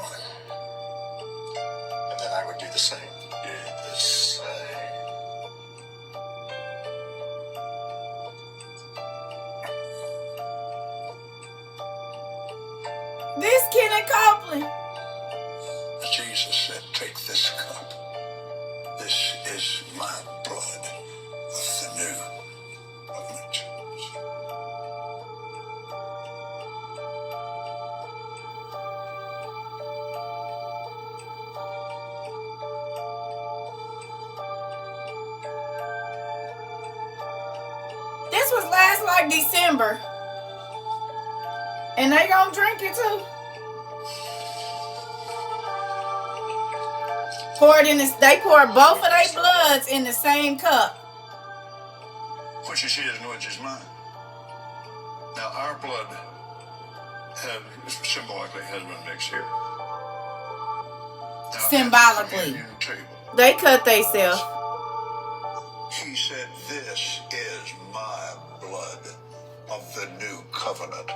then I would do the same. Do the same. This Kenneth Copeland. Jesus said, take this cup. This is my blood of the new covenant. This was last like December. And they gonna drink it too. They pour both of their bloods in the same cup. What you see is which is mine. Now our blood symbolically has been mixed here. Now, Symbolically. at the communion table, They cut theyself. he said, this is my blood of the new covenant.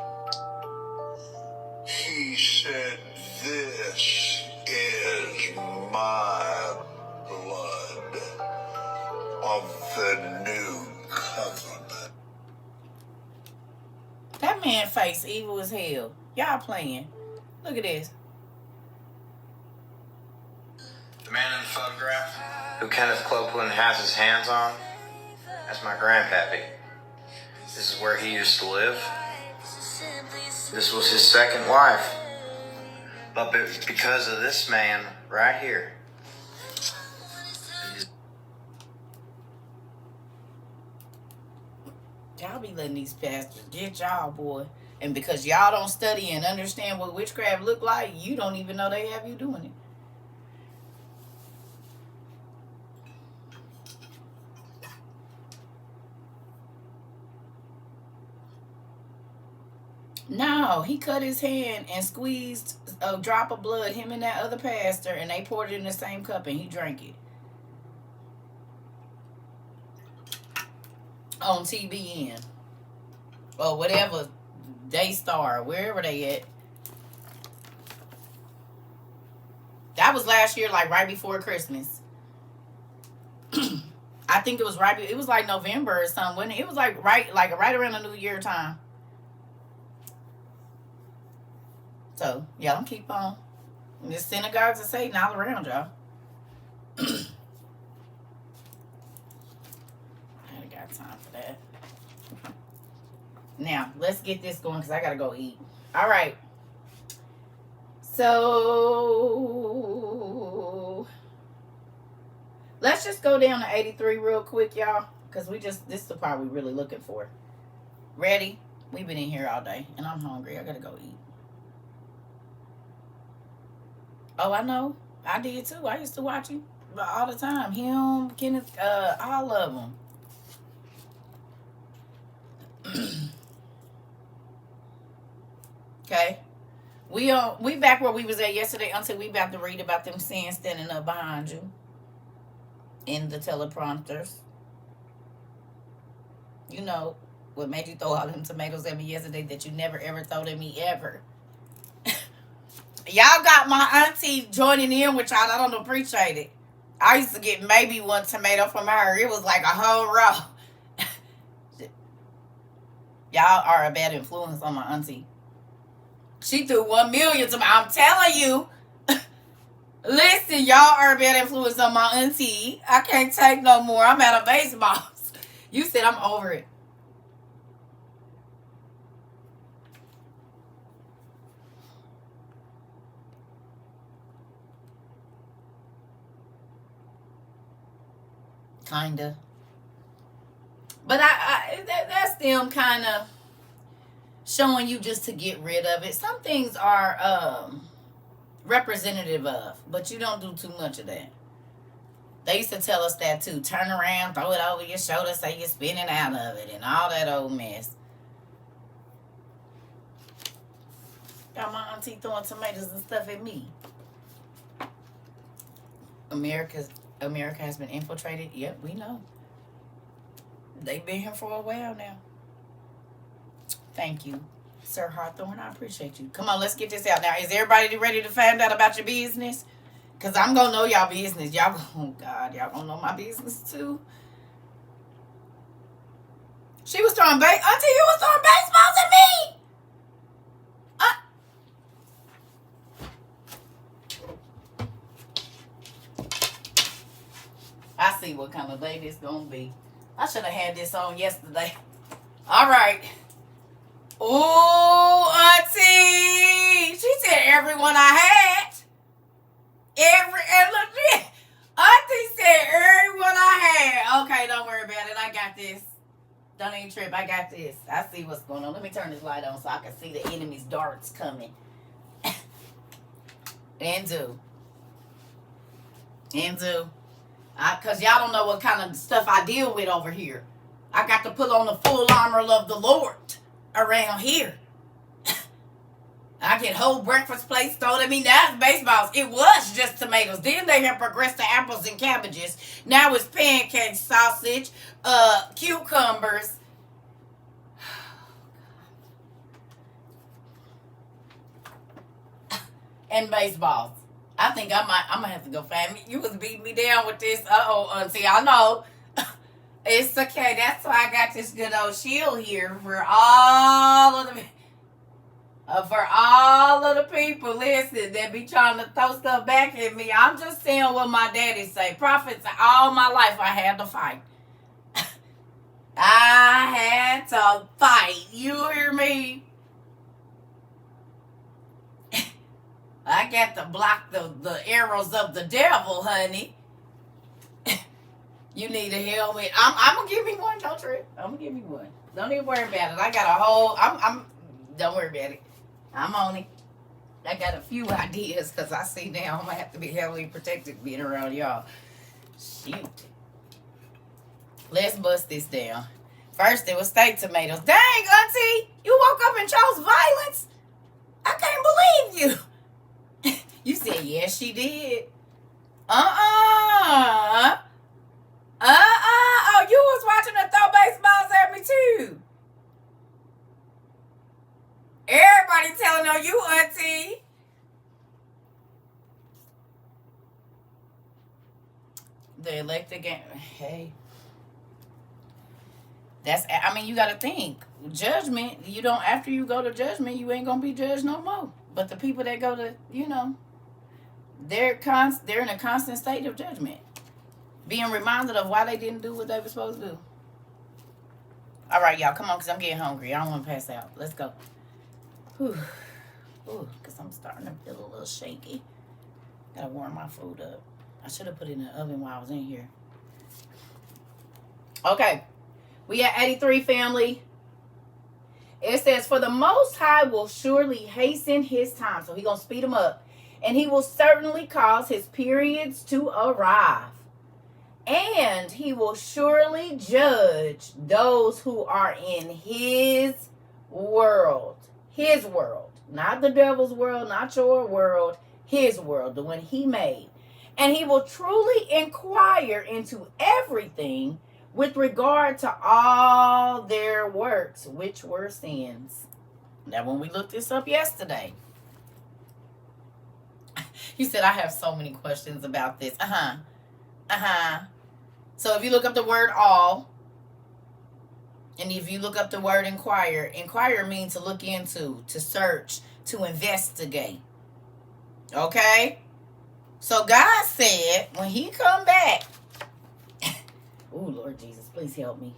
He said, this is my blood of the new covenant. That man face evil as hell. Y'all playing. Look at this. The man in the photograph, who Kenneth Copeland has his hands on, that's my grandpappy. This is where he used to live. This was his second wife. But because of this man right here, Y'all be letting these pastors get y'all, boy. And because y'all don't study and understand what witchcraft look like, you don't even know they have you doing it. No, he cut his hand and squeezed a drop of blood, him and that other pastor, and they poured it in the same cup and he drank it. On TBN. Or whatever, Daystar, wherever they at. That was last year, like right before Christmas. I think it was it was like November or something. It was like right around the New Year time. So, y'all keep on. There's synagogues of Satan all around, y'all. I ain't got time for that. Now, let's get this going because I got to go eat. All right. So, let's just go down to 83 real quick, y'all. Because this is the part we're really looking for. Ready? We've been in here all day and I'm hungry. I got to go eat. Oh, I know. I did too. I used to watch him all the time. Him, Kenneth, all of them. We back where we was at yesterday until we about to read about them sins standing up behind you in the teleprompters. You know what made you throw all them tomatoes at me yesterday that you never ever throw at me ever. Y'all got my auntie joining in with y'all. I don't appreciate it. I used to get maybe one tomato from her. It was like a whole row. Y'all are a bad influence on my auntie. She threw 1 million to me. I'm telling you. Listen, y'all are a bad influence on my auntie. I can't take no more. I'm out of baseball. You said I'm over it. Kinda. But that's them kind of showing you just to get rid of it. Some things are representative of, but you don't do too much of that. They used to tell us that too. Turn around, throw it over your shoulder, say you're spinning out of it, and all that old mess. Got my auntie throwing tomatoes and stuff at me. America has been infiltrated. Yep, we know. They've been here for a while now. Thank you, Sir Hawthorne. I appreciate you. Come on, let's get this out now. Is everybody ready to find out about your business? Because I'm going to know y'all business. Y'all, oh God, y'all going to know my business too. She was throwing auntie, you was throwing baseballs at me. I see what kind of day this going to be. I should have had this on yesterday. All right. Oh, auntie. She said everyone I had. And look, auntie said everyone I had. Okay, don't worry about it. I got this. Don't even trip. I got this. I see what's going on. Let me turn this light on so I can see the enemy's darts coming. And do. Because y'all don't know what kind of stuff I deal with over here. I got to put on the full armor of the Lord around here. I get whole breakfast plates thrown at me. Now it's baseballs. It was just tomatoes. Then they have progressed to apples and cabbages. Now it's pancakes, sausage, cucumbers. And baseballs. I think I'm gonna have to go find me. You was beating me down with this. Auntie, I know. It's okay. That's why I got this good old shield here for all of the people, listen, that be trying to throw stuff back at me. I'm just saying what my daddy say. Prophets, all my life I had to fight. I had to fight. You hear me? I got to block the arrows of the devil, honey. You need a helmet. I'm going to give me one. Don't trip. I'm going to give you one. Don't even worry about it. I got a whole... Don't worry about it. I'm on it. I got a few ideas because I see now I'm going to have to be heavily protected being around y'all. Shoot. Let's bust this down. First, it was steak tomatoes. Dang, auntie. You woke up and chose violence? I can't believe you. You said, yes, she did. Oh, you was watching her throw baseballs at me, too. Everybody telling on you, auntie. The elected game. Hey. You got to think. Judgment, after you go to judgment, you ain't going to be judged no more. But the people that go to, they're in a constant state of judgment. Being reminded of why they didn't do what they were supposed to do. All right, y'all, come on, because I'm getting hungry. I don't want to pass out. Let's go. Because I'm starting to feel a little shaky. Got to warm my food up. I should have put it in the oven while I was in here. Okay. We at 83, family. It says, for the Most High will surely hasten his time. So he's going to speed him up. And he will certainly cause his periods to arrive. And he will surely judge those who are in his world. His world. Not the devil's world, not your world, his world, the one he made. And he will truly inquire into everything with regard to all their works, which were sins. Now, when we looked this up yesterday, you said, I have so many questions about this. So if you look up the word all, and if you look up the word inquire means to look into, to search, to investigate. Okay? So God said, when he come back, oh, Lord Jesus, please help me.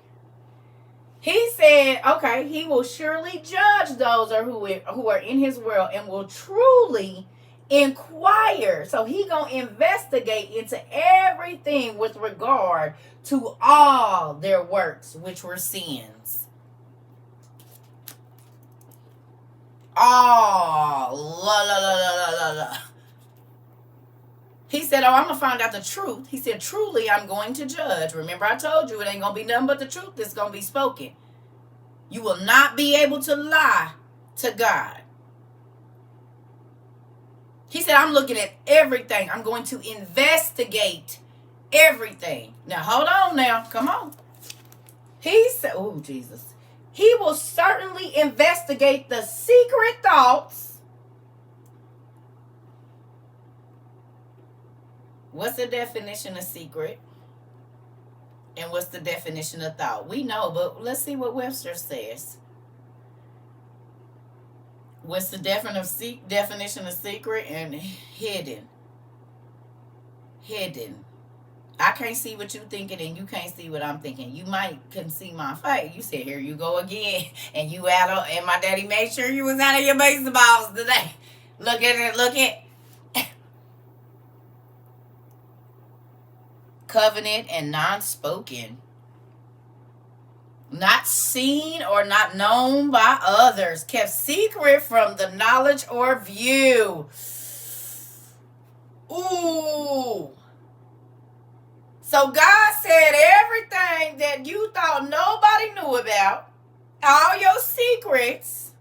He said, okay, he will surely judge those who are in his world and will truly inquire. So he gonna investigate into everything with regard to all their works, which were sins. All. La, la, la, la, la, la. He said, oh, I'm going to find out the truth. He said, truly, I'm going to judge. Remember, I told you it ain't going to be nothing but the truth that's going to be spoken. You will not be able to lie to God. He said, I'm looking at everything. I'm going to investigate everything. Now, hold on now. Come on. He said, oh, Jesus. He will certainly investigate the secret thoughts. What's the definition of secret? And what's the definition of thought? We know, but let's see what Webster says. What's the definition of secret and hidden? Hidden. I can't see what you're thinking and you can't see what I'm thinking. You can see my face. You said, here you go again. And you and my daddy made sure you was out of your baseballs today. Look at it, look at covenant and non-spoken, not seen or not known by others, kept secret from the knowledge or view. Ooh. So God said everything that you thought nobody knew about, all your secrets.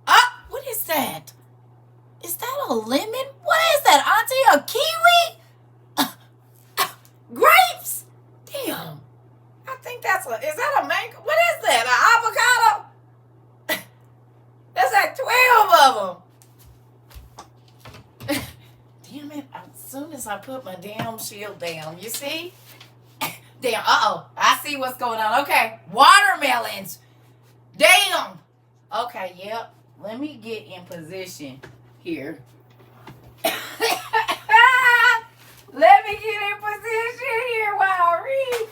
What is that? Is that a lemon? What is that, Auntie? A kiwi? Grapes? Damn. I think is that a mango? What is that? An avocado? That's like 12 of them. Damn it. As soon as I put my damn shield down, you see? Damn. I see what's going on. Okay. Watermelons. Damn. Okay, yep. Let me get in position here. Let me get in position here while I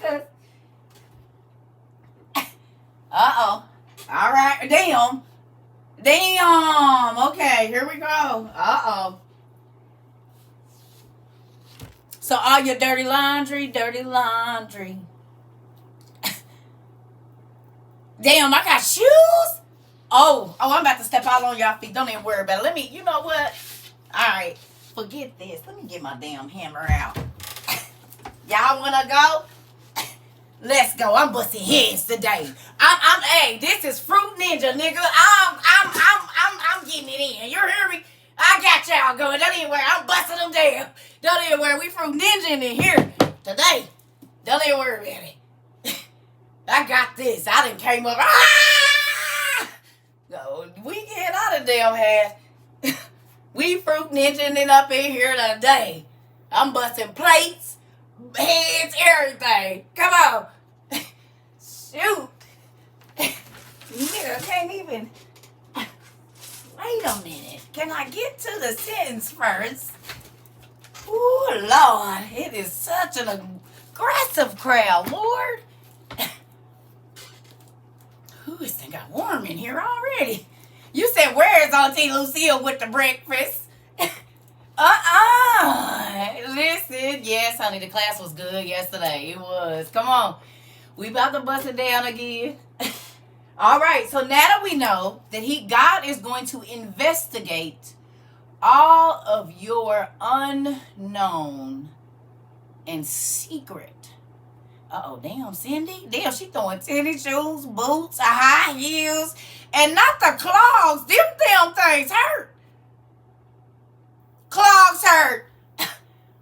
read. All right. Damn. Okay, here we go. So all your dirty laundry. Damn, I got shoes? Oh, I'm about to step out on y'all feet. Don't even worry about it. You know what? All right. Forget this. Let me get my damn hammer out. Y'all wanna go? Let's go. I'm busting heads today. Hey, this is Fruit Ninja, nigga. I'm getting it in. You hear me? I got y'all going. Don't even worry. I'm busting them down. Don't even worry. We Fruit Ninja in here today. Don't even worry about it. I got this. I done came up. No, we get out of damn head. We Fruit Ninja it up in here today. I'm busting plates, heads, everything. Come on. Shoot. Nigga, can't even. Wait a minute. Can I get to the sentence first? Ooh, Lord. It is such an aggressive crowd, Lord. Ooh, this thing got warm in here already. You said, where is Auntie Lucille with the breakfast? Listen, yes, honey, the class was good yesterday. It was. Come on. We about to bust it down again. All right, so now that we know that God is going to investigate all of your unknown and secret Uh-oh, damn, Cindy. Damn, she throwing tennis shoes, boots, high heels, and not the clogs. Them damn things hurt. Clogs hurt.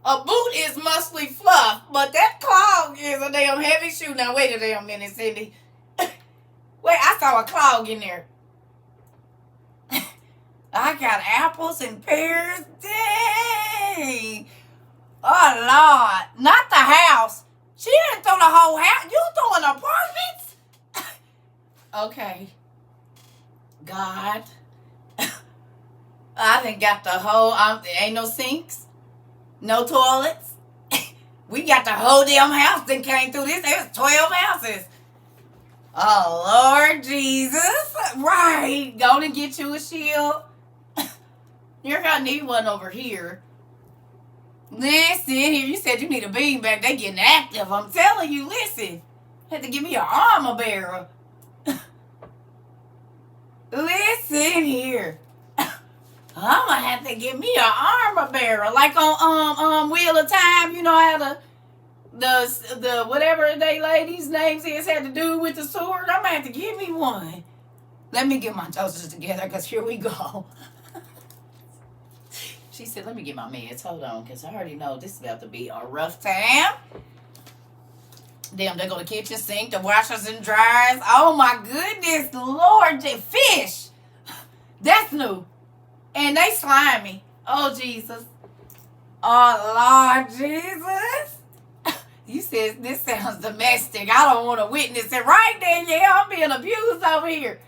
A boot is mostly fluff, but that clog is a damn heavy shoe. Now, wait a damn minute, Cindy. Wait, I saw a clog in there. I got apples and pears. Dang. Oh, Lord. Not the house. She didn't throw the whole house. You throwing apartments? Okay. God. I done got the whole, ain't no sinks, no toilets. We got the whole damn house that came through this. There's 12 houses. Oh, Lord Jesus. Right. Go and get you a shield. You're going to need one over here. Listen here. You said you need a beanbag. They getting active. I'm telling you, listen. Had to give me an armor bearer. Listen here. I'm going to have to give me an armor bearer. Like on Wheel of Time. You know how the whatever they ladies' names is had to do with the sword. I'm going to have to give me one. Let me get my toasters together because here we go. She said, let me get my meds. Hold on, because I already know this is about to be a rough time. Damn, they go to the kitchen sink, the washers and dryers. Oh, my goodness, Lord, the fish. That's new. And they slimy. Oh, Jesus. Oh, Lord Jesus. You said this sounds domestic. I don't want to witness it. Right there, yeah, I'm being abused over here.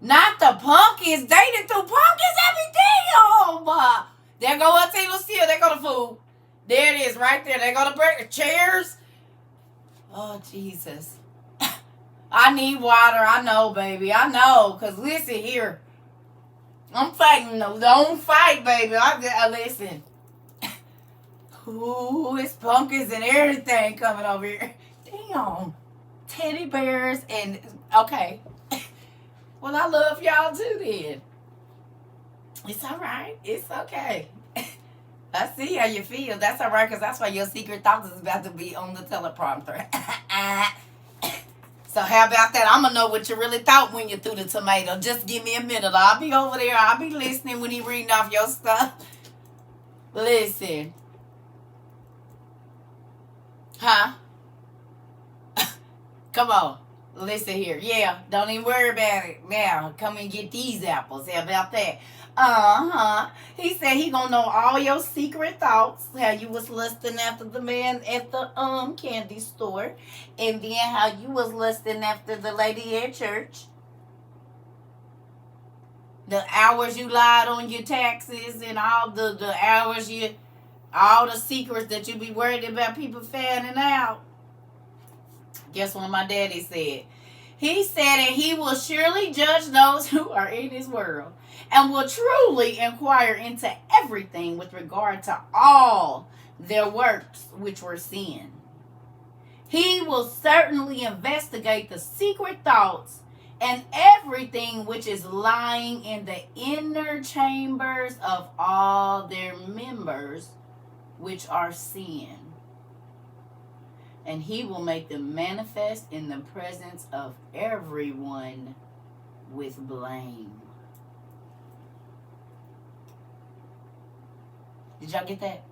Not the pumpkins. They done threw pumpkins at me. Damn. There go Auntie Lucille. There go the food. There it is right there. There go the break, chairs. Oh, Jesus. I need water. I know, baby. I know. Because listen here. I'm fighting. No, don't fight, baby. I listen. Ooh, it's pumpkins and everything coming over here. Damn. Teddy bears and... Okay. Well, I love y'all too then. It's all right. It's okay. I see how you feel. That's all right, because that's why your secret thoughts is about to be on the teleprompter. So how about that? I'm going to know what you really thought when you threw the tomato. Just give me a minute. I'll be over there. I'll be listening when he reading off your stuff. Listen. Huh? Come on. Listen here. Yeah, don't even worry about it. Now, come and get these apples. How about that? He said he gonna know all your secret thoughts. How you was lusting after the man at the candy store. And then how you was lusting after the lady at church. The hours you lied on your taxes and all the hours all the secrets that you be worried about people finding out. Guess what my daddy said? He said, and he will surely judge those who are in his world, and will truly inquire into everything with regard to all their works which were sin. He will certainly investigate the secret thoughts and everything which is lying in the inner chambers of all their members, which are sin. And he will make them manifest in the presence of everyone with blame. Did y'all get that?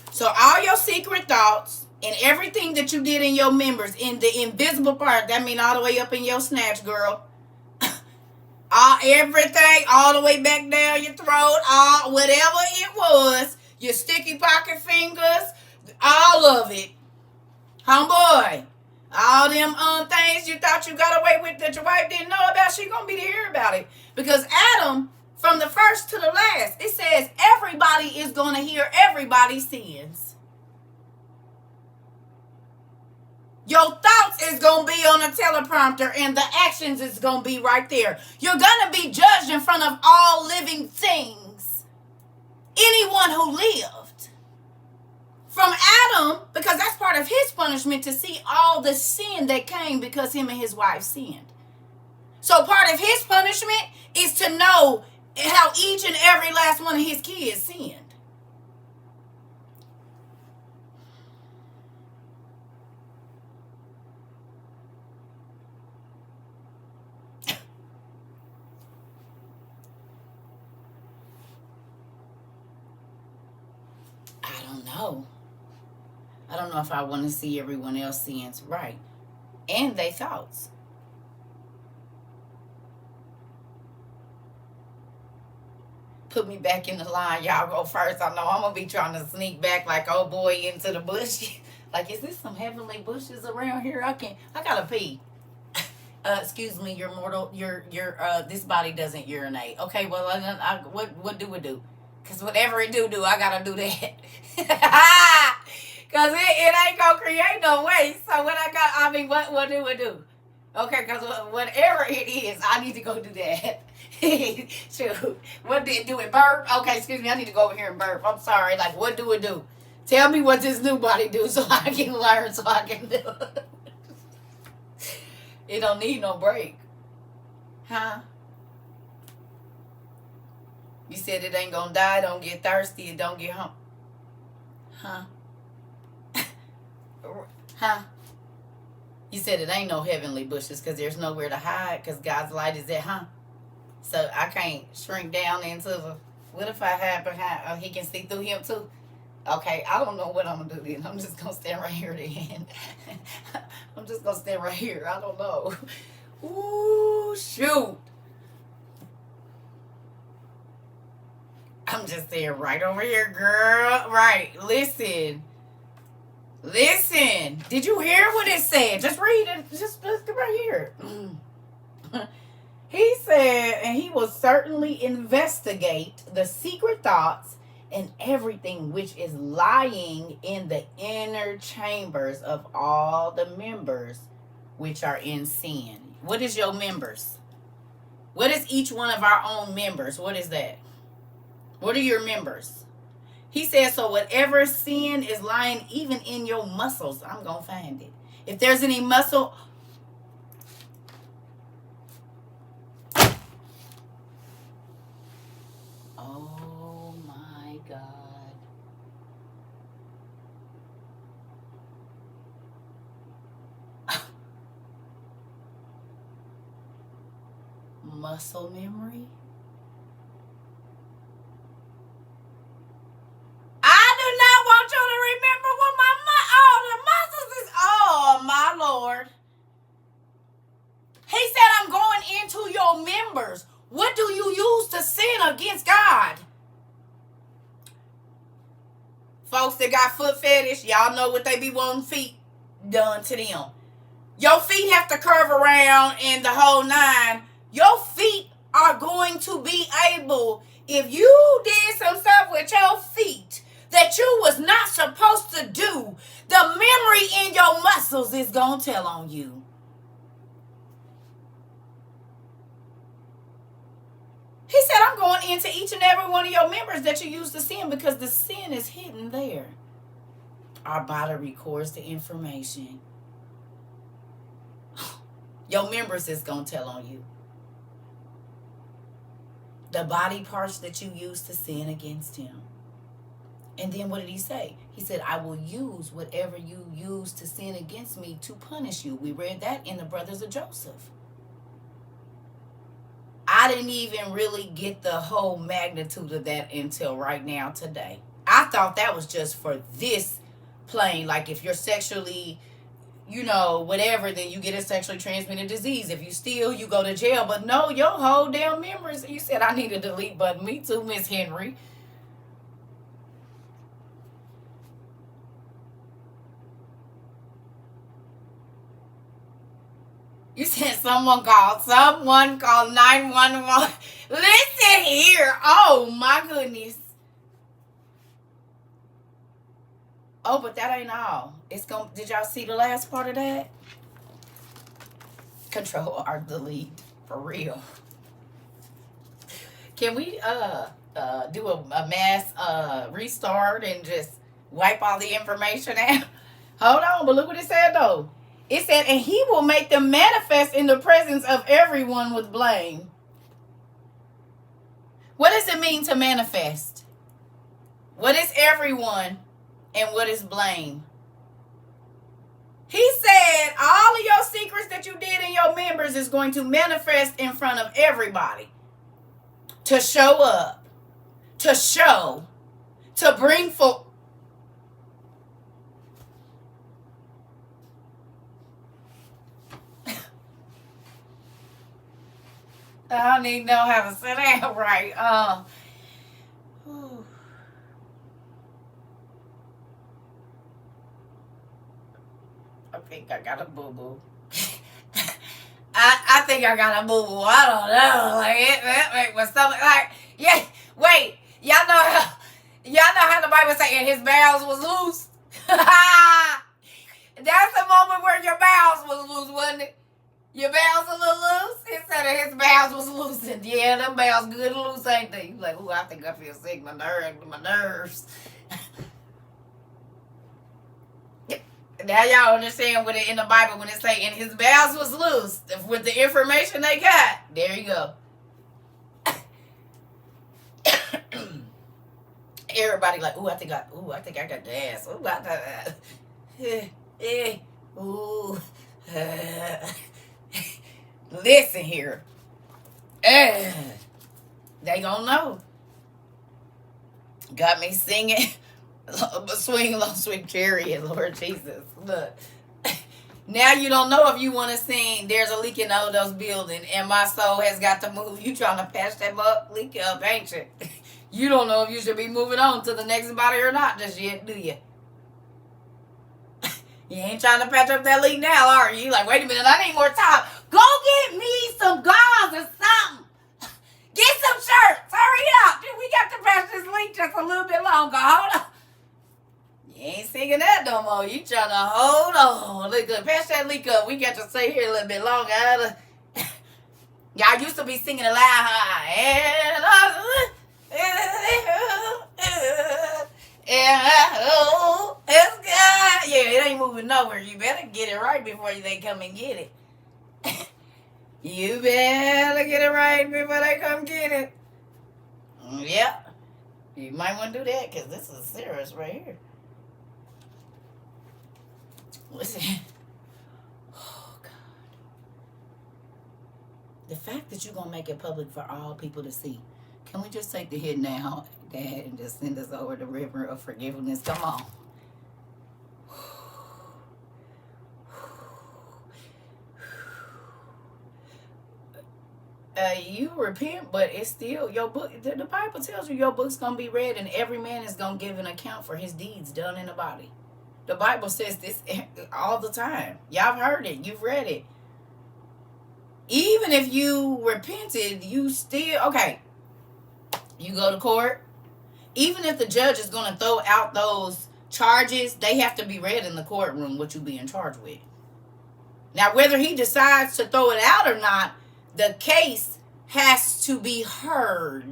So all your secret thoughts and everything that you did in your members, in the invisible part, that mean all the way up in your snatch, girl. Everything all the way back down your throat, whatever it was, your sticky pocket fingers, all of it. Homeboy, all them things you thought you got away with that your wife didn't know about, she gonna be to hear about it. Because Adam, from the first to the last, it says everybody is gonna hear everybody's sins. Your thoughts is going to be on a teleprompter and the actions is going to be right there. You're going to be judged in front of all living things. Anyone who lived. From Adam, because that's part of his punishment, to see all the sin that came because him and his wife sinned. So part of his punishment is to know how each and every last one of his kids sinned. know. I don't know if I want to see everyone else sins right. And they thoughts. Put me back in the line. Y'all go first. I know I'm going to be trying to sneak back like old boy into the bush. Like, is this some heavenly bushes around here? I got to pee. Excuse me, this body doesn't urinate. Okay, well, what do we do? Because whatever it do, I got to do that. Because it ain't going to create no waste. So what do we do? Okay, because whatever it is, I need to go do that. Shoot. Do it burp? Okay, excuse me, I need to go over here and burp. I'm sorry. Like, what do we do? Tell me what this new body do so I can learn so I can do it. It don't need no break. Huh? You said it ain't gonna die, don't get thirsty, and don't get hungry. Huh? Huh? You said it ain't no heavenly bushes because there's nowhere to hide because God's light is there, huh? So I can't shrink down into the... What if I hide behind... he can see through him too? Okay, I don't know what I'm going to do then. I'm just going to stand right here then. I'm just going to stand right here. I don't know. Ooh, shoot. I'm just staying right over here, girl. Right, listen. Listen. Did you hear what it said? Just read it. Just right here. He said, and he will certainly investigate the secret thoughts and everything which is lying in the inner chambers of all the members which are in sin. What is your members? What is each one of our own members? What is that? What are your members? He says, so whatever sin is lying even in your muscles, I'm going to find it. If there's any muscle... Oh my God. Muscle memory? Lord. He said, I'm going into your members. What do you use to sin against God? Folks that got foot fetish, y'all know what they be wanting feet done to them. Your feet have to curve around in the whole nine. Your feet are going to be able, if you did some stuff with your feet that you was not supposed to do, the memory in your muscles is going to tell on you. He said, I'm going into each and every one of your members that you used to sin because the sin is hidden there. Our body records the information. Your members is going to tell on you. The body parts that you used to sin against him. And then what did he say? He said, I will use whatever you use to sin against me to punish you. We read that in the Brothers of Joseph. I didn't even really get the whole magnitude of that until right now today. I thought that was just for this plane. Like if you're sexually, whatever, then you get a sexually transmitted disease. If you steal, you go to jail. But no, your whole damn memories. You said I need a delete button. Me too, Miss Henry. You said someone called 911. Listen here. Oh, my goodness. Oh, but that ain't all. Did y'all see the last part of that? Control or delete. For real. Can we do a mass restart and just wipe all the information out? Hold on, but look what it said, though. It said, and he will make them manifest in the presence of everyone with blame. What does it mean to manifest? What is everyone and what is blame? He said all of your secrets that you did in your members is going to manifest in front of everybody. To show up. To show. To bring forth. I don't even know how to sit down right. Whew. I think I got a boo-boo. I think I got a boo-boo. I don't know. Like, it make my stomach, like, yeah, wait. Y'all know how the Bible say, and his bowels was loose? That's the moment where your bowels was loose, wasn't it? Your bowels a little loose? He said that his bowels was loosened. Yeah, them bowels good and loose, ain't they? You like, ooh, I think I feel sick. My nerves. Now y'all understand what it in the Bible when it say, and his bowels was loose. With the information they got, there you go. Everybody like, ooh, I think I got the ass. Ooh, ooh. Listen here. They gonna know. Got me singing. Swing low, sweet chariot, Lord Jesus. Look. Now you don't know if you want to sing There's a Leak in Odo's Building and My Soul Has Got to Move. You trying to patch that leak up, ain't you? You don't know if you should be moving on to the next body or not just yet, do you? You ain't trying to patch up that leak now, are you? You like, wait a minute, I need more time. Go get me some gauze or something. Get some shirts. Hurry up. We got to patch this leak just a little bit longer. Hold on. You ain't singing that no more. You trying to hold on. Look, patch that leak up. We got to stay here a little bit longer. Y'all used to be singing it loud. Yeah, it ain't moving nowhere. You better get it right before they come and get it. You better get it right before they come get it. Yeah. You might want to do that because this is serious right here. Listen. Oh, God. The fact that you're going to make it public for all people to see. Can we just take the hit now, Dad, and just send us over the river of forgiveness? Come on. You repent, but it's still your book. The Bible tells you your book's going to be read and every man is going to give an account for his deeds done in the body. The Bible says this all the time. Y'all have heard it. You've read it. Even if you repented, you still, okay, you go to court. Even if the judge is going to throw out those charges, they have to be read in the courtroom what you being charged with. Now, whether he decides to throw it out or not, the case has to be heard.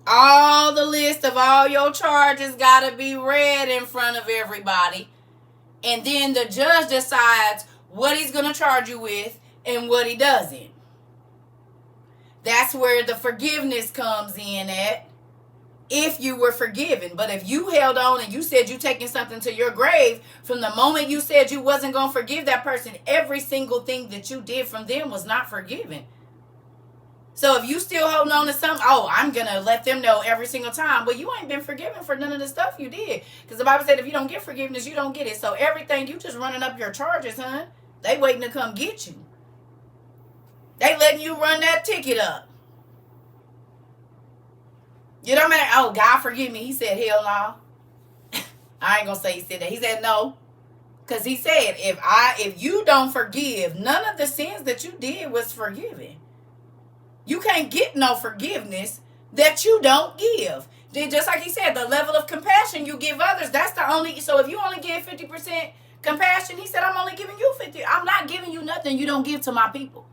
All the list of all your charges got to be read in front of everybody. And then the judge decides what he's going to charge you with and what he doesn't. That's where the forgiveness comes in at. If you were forgiven. But if you held on and you said you taking something to your grave, from the moment you said you wasn't going to forgive that person, every single thing that you did from them was not forgiven. So if you still holding on to something, oh, I'm going to let them know every single time. Well, you ain't been forgiven for none of the stuff you did. Because the Bible said if you don't get forgiveness, you don't get it. So everything, you just running up your charges, huh? They waiting to come get you. They letting you run that ticket up. You know what I mean? Oh, God forgive me. He said, hell no. I ain't going to say he said that. He said no. Because he said, if you don't forgive, none of the sins that you did was forgiven. You can't get no forgiveness that you don't give. Just like he said, the level of compassion you give others, that's the only, so if you only give 50% compassion, he said, I'm only giving you 50. I'm not giving you nothing you don't give to my people.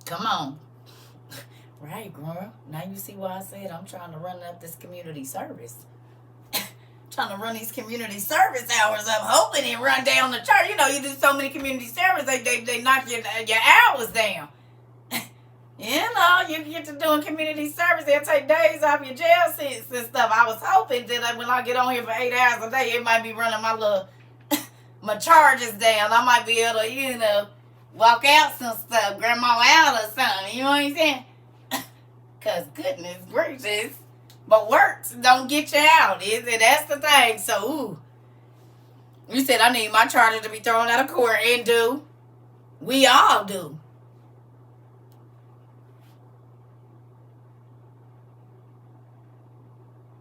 Come on. Right, girl. Now you see why I said I'm trying to run up this community service. Trying to run these community service hours up, hoping it run down the church. You know, you do so many community service, they knock your hours down. You know, you get to doing community service, they'll take days off your jail sentence and stuff. I was hoping that when I get on here for 8 hours a day, it might be running my little, my charges down. I might be able to, you know, walk out some stuff, grandma out or something. You know what I'm saying? Because goodness gracious. But works don't get you out, is it? That's the thing. So, ooh. You said I need my charger to be thrown out of court, and do. We all do.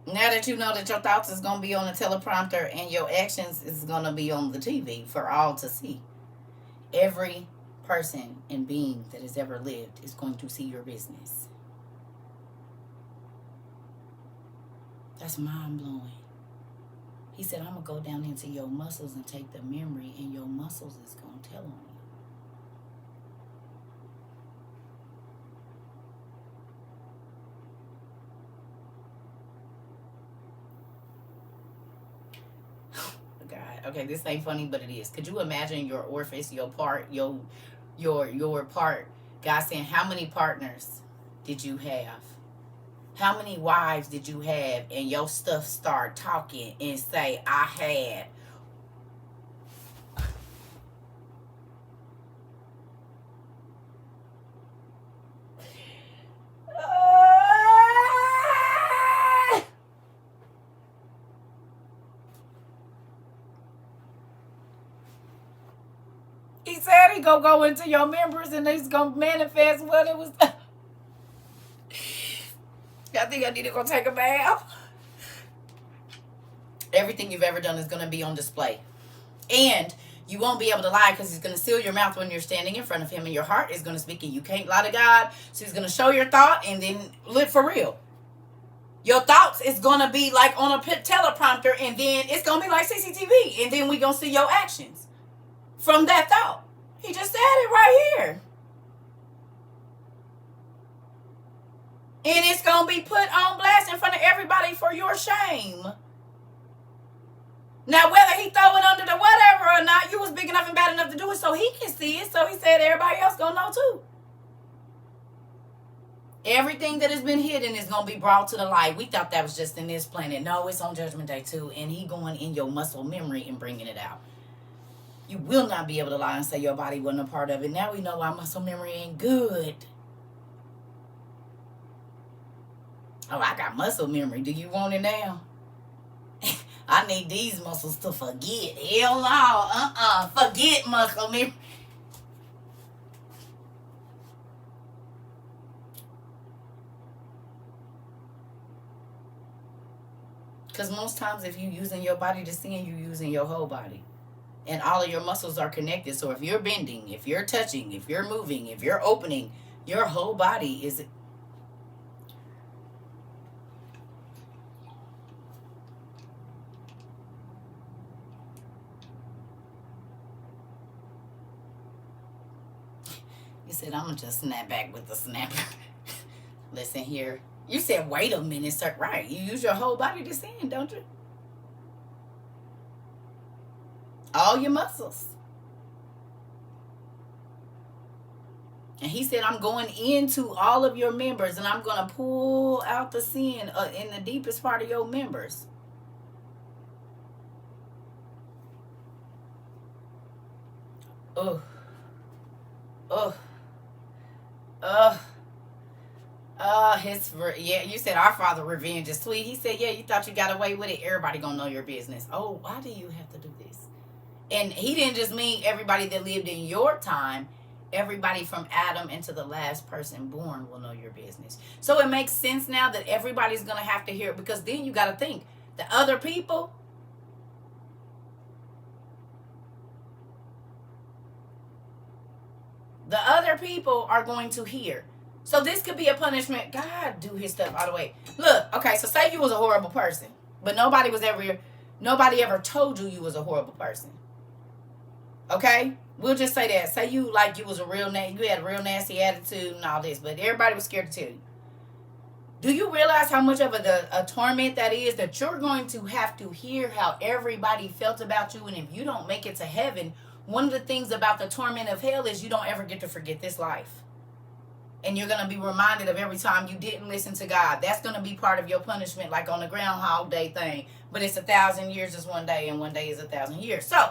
Now that you know that your thoughts is going to be on the teleprompter and your actions is going to be on the TV for all to see. Every person and being that has ever lived is going to see your business. That's mind-blowing. He said, I'm going to go down into your muscles and take the memory, and your muscles is going to tell on you. God. Okay, this ain't funny, but it is. Could you imagine your orifice, your part, your part? God saying, how many partners did you have? How many wives did you have? And your stuff start talking and say, I had. He said he gonna go into your members and he's gonna manifest what it was. I think I need to go take a bath. Everything you've ever done is going to be on display. And you won't be able to lie because he's going to seal your mouth when you're standing in front of him, and your heart is going to speak, and you can't lie to God. So he's going to show your thought and then live for real. Your thoughts is going to be like on a teleprompter, and then it's going to be like CCTV, and then we're going to see your actions from that thought. He just said it right here. And it's going to be put on blast in front of everybody for your shame. Now, whether he throw it under the whatever or not, you was big enough and bad enough to do it so he can see it. So he said everybody else going to know too. Everything that has been hidden is going to be brought to the light. We thought that was just in this planet. No, it's on Judgment Day too. And he going in your muscle memory and bringing it out. You will not be able to lie and say your body wasn't a part of it. Now we know why muscle memory ain't good. Oh, I got muscle memory. Do you want it now? I need these muscles to forget. Hell no. Forget muscle memory. Because most times if you're using your body to sin, you're using your whole body. And all of your muscles are connected. So if you're bending, if you're touching, if you're moving, if you're opening, your whole body is... You said, I'm going to just snap back with the snapper. Listen here. You said, wait a minute, sir. Right. You use your whole body to sin, don't you? All your muscles. And he said, I'm going into all of your members and I'm going to pull out the sin in the deepest part of your members. Oh. Oh. Yeah, you said our Father revenge is sweet. He said, yeah, you thought you got away with it. Everybody gonna know your business. Oh, why do you have to do this? And he didn't just mean everybody that lived in your time. Everybody from Adam into the last person born will know your business. So it makes sense now that everybody's gonna have to hear it, because then you got to think the other people. The other people are going to hear. So this could be a punishment. God do his stuff all the way. Look, okay, so say you was a horrible person, but nobody ever told you was a horrible person. Okay? We'll just say that. Say you like you was you had a real nasty attitude and all this, but everybody was scared to tell you. Do you realize how much of a torment that is, that you're going to have to hear how everybody felt about you? And if you don't make it to heaven, one of the things about the torment of hell is you don't ever get to forget this life. And you're going to be reminded of every time you didn't listen to God. That's going to be part of your punishment, like on the Groundhog Day thing. But it's 1,000 years is one day, and one day is 1,000 years. So,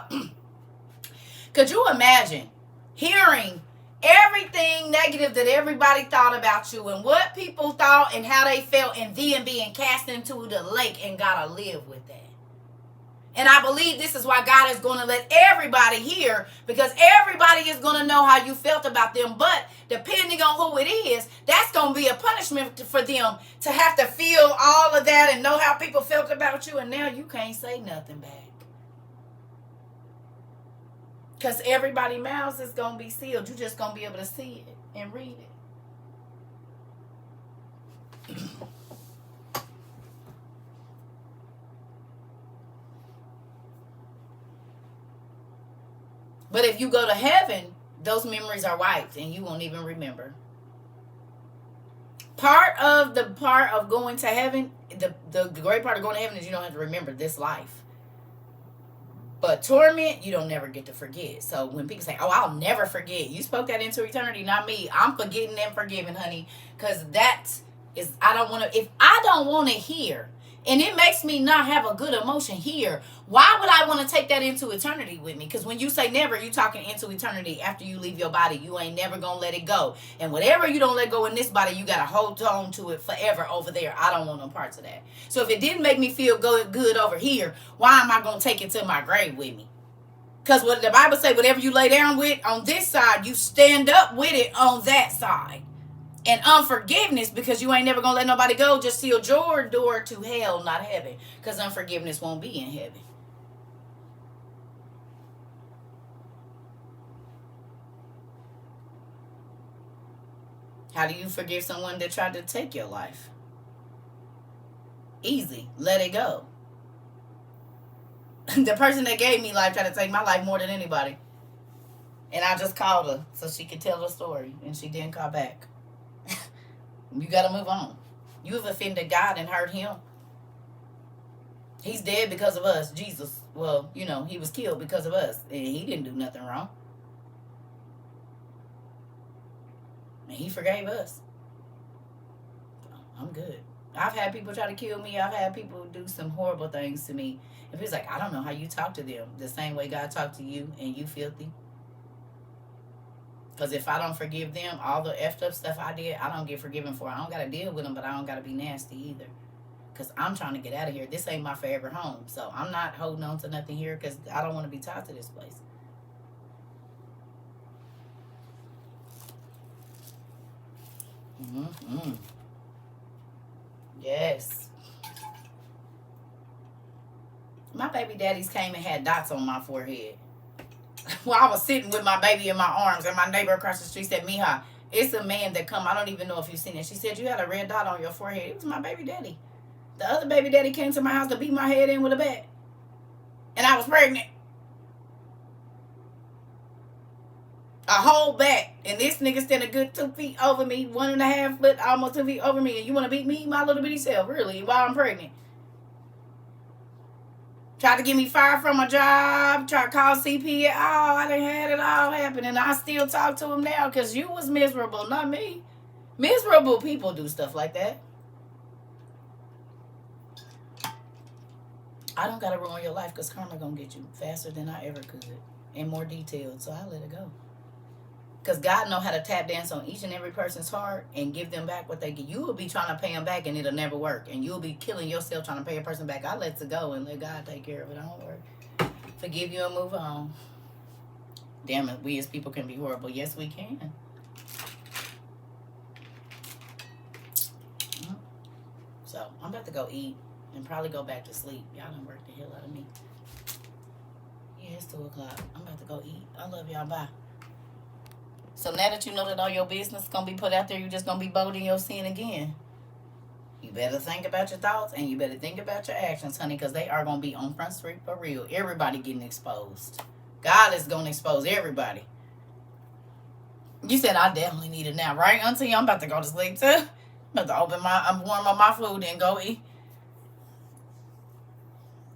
could you imagine hearing everything negative that everybody thought about you and what people thought and how they felt, and then being cast into the lake and gotta live with that. And I believe this is why God is going to let everybody hear, because everybody is going to know how you felt about them. But depending on who it is, that's going to be a punishment for them to have to feel all of that and know how people felt about you. And now you can't say nothing back. Because everybody's mouths is going to be sealed. You're just going to be able to see it and read it. But if you go to heaven, those memories are wiped and you won't even remember. Part of going to heaven, the great part of going to heaven is you don't have to remember this life. But torment, you don't never get to forget. So when people say, oh, I'll never forget, you spoke that into eternity, not me. I'm forgetting and forgiving, honey. Because that is, if I don't want to hear, and it makes me not have a good emotion here, why would I want to take that into eternity with me? Because when you say never, you're talking into eternity. After you leave your body, you ain't never going to let it go. And whatever you don't let go in this body, you got to hold on to it forever over there. I don't want no parts of that. So if it didn't make me feel good over here, why am I going to take it to my grave with me? Because what the Bible say, whatever you lay down with on this side, you stand up with it on that side. And unforgiveness, because you ain't never going to let nobody go, just sealed your door to hell, not heaven. Because unforgiveness won't be in heaven. How do you forgive someone that tried to take your life? Easy. Let it go. The person that gave me life tried to take my life more than anybody. And I just called her so she could tell the story. And she didn't call back. You got to move on. You have offended God and hurt him. He's dead because of us. Jesus, well, he was killed because of us. And he didn't do nothing wrong. And he forgave us. I'm good. I've had people try to kill me. I've had people do some horrible things to me. And it's like, I don't know how you talk to them the same way God talked to you, and you filthy. Because if I don't forgive them, all the effed up stuff I did, I don't get forgiven for. I don't got to deal with them, but I don't got to be nasty either. Because I'm trying to get out of here. This ain't my forever home. So I'm not holding on to nothing here because I don't want to be tied to this place. Mm-hmm. Yes. My baby daddies came and had dots on my forehead. Well, I was sitting with my baby in my arms, and my neighbor across the street said, Mija, it's a man that come. I don't even know if you've seen it. She said, you had a red dot on your forehead. It was my baby daddy. The other baby daddy came to my house to beat my head in with a bat. And I was pregnant. A whole bat. And this nigga standing a good 2 feet over me, 1.5 foot, almost 2 feet over me. And you want to beat me, my little bitty self, really, while I'm pregnant? Tried to get me fired from my job. Tried to call CPS. Oh, I done had it all happen. And I still talk to him now because you was miserable, not me. Miserable people do stuff like that. I don't got to ruin your life because karma going to get you faster than I ever could. And more detailed. So I let it go. Because God know how to tap dance on each and every person's heart and give them back what they get. You will be trying to pay them back and it'll never work. And you'll be killing yourself trying to pay a person back. I let it go and let God take care of it. I don't worry. Forgive you and move on. Damn it, we as people can be horrible. Yes, we can. So, I'm about to go eat and probably go back to sleep. Y'all done worked the hell out of me. Yeah, it's 2 o'clock. I'm about to go eat. I love y'all. Bye. So now that you know that all your business is going to be put out there, you're just going to be bold in your sin again. You better think about your thoughts and you better think about your actions, honey, because they are going to be on Front Street for real. Everybody getting exposed. God is going to expose everybody. You said I definitely need it now, right, Auntie? I'm about to go to sleep too. I'm about to warm up my food and go eat.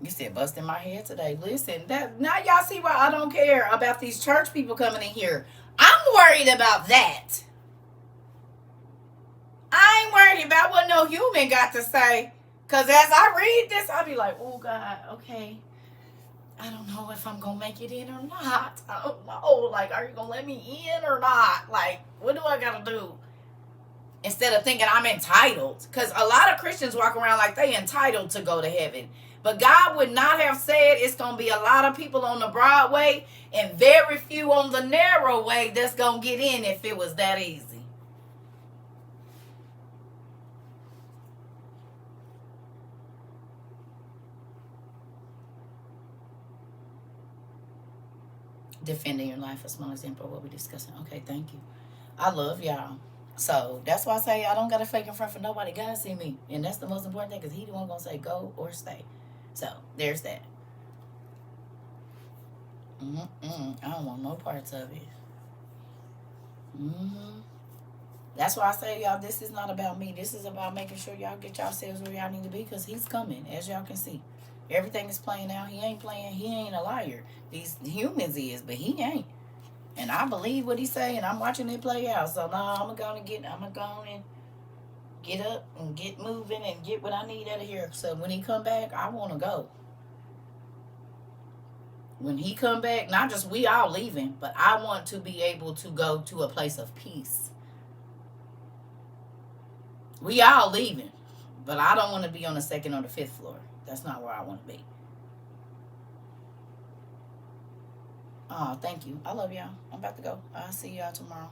You said busting my head today. Listen, now y'all see why I don't care about these church people coming in here. I'm worried about that. I ain't worried about what no human got to say. Because as I read this, I'll be like, oh, God, okay. I don't know if I'm going to make it in or not. I don't know. Like, are you going to let me in or not? Like, what do I got to do? Instead of thinking I'm entitled. Because a lot of Christians walk around like they entitled to go to heaven. But God would not have said it's going to be a lot of people on the broad way and very few on the narrow way that's going to get in if it was that easy. Defending your life, a small example of what we're discussing. Okay, thank you. I love y'all. So that's why I say I don't got to fake in front for nobody. God see me. And that's the most important thing because he the one going to say go or stay. So there's that. I don't want no parts of it. That's why I say, y'all, this is not about me. This is about making sure y'all get yourselves where y'all need to be because he's coming, as y'all can see. Everything is playing out. He ain't playing. He ain't a liar. These humans is, but he ain't. And I believe what he's saying. I'm watching it play out. So now I'm gonna get up and get moving and get what I need out of here. So when he come back, I want to go. When he come back, not just we all leaving, but I want to be able to go to a place of peace. We all leaving, but I don't want to be on the 2nd or the 5th floor. That's not where I want to be. Oh, thank you. I love y'all. I'm about to go. I'll see y'all tomorrow.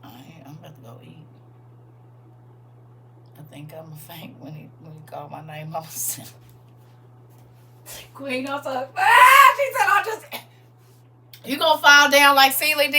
I'm about to go eat. I think I'm going to faint when he called my name. I was Queen, I was like, she said, you going to fall down like Celie did?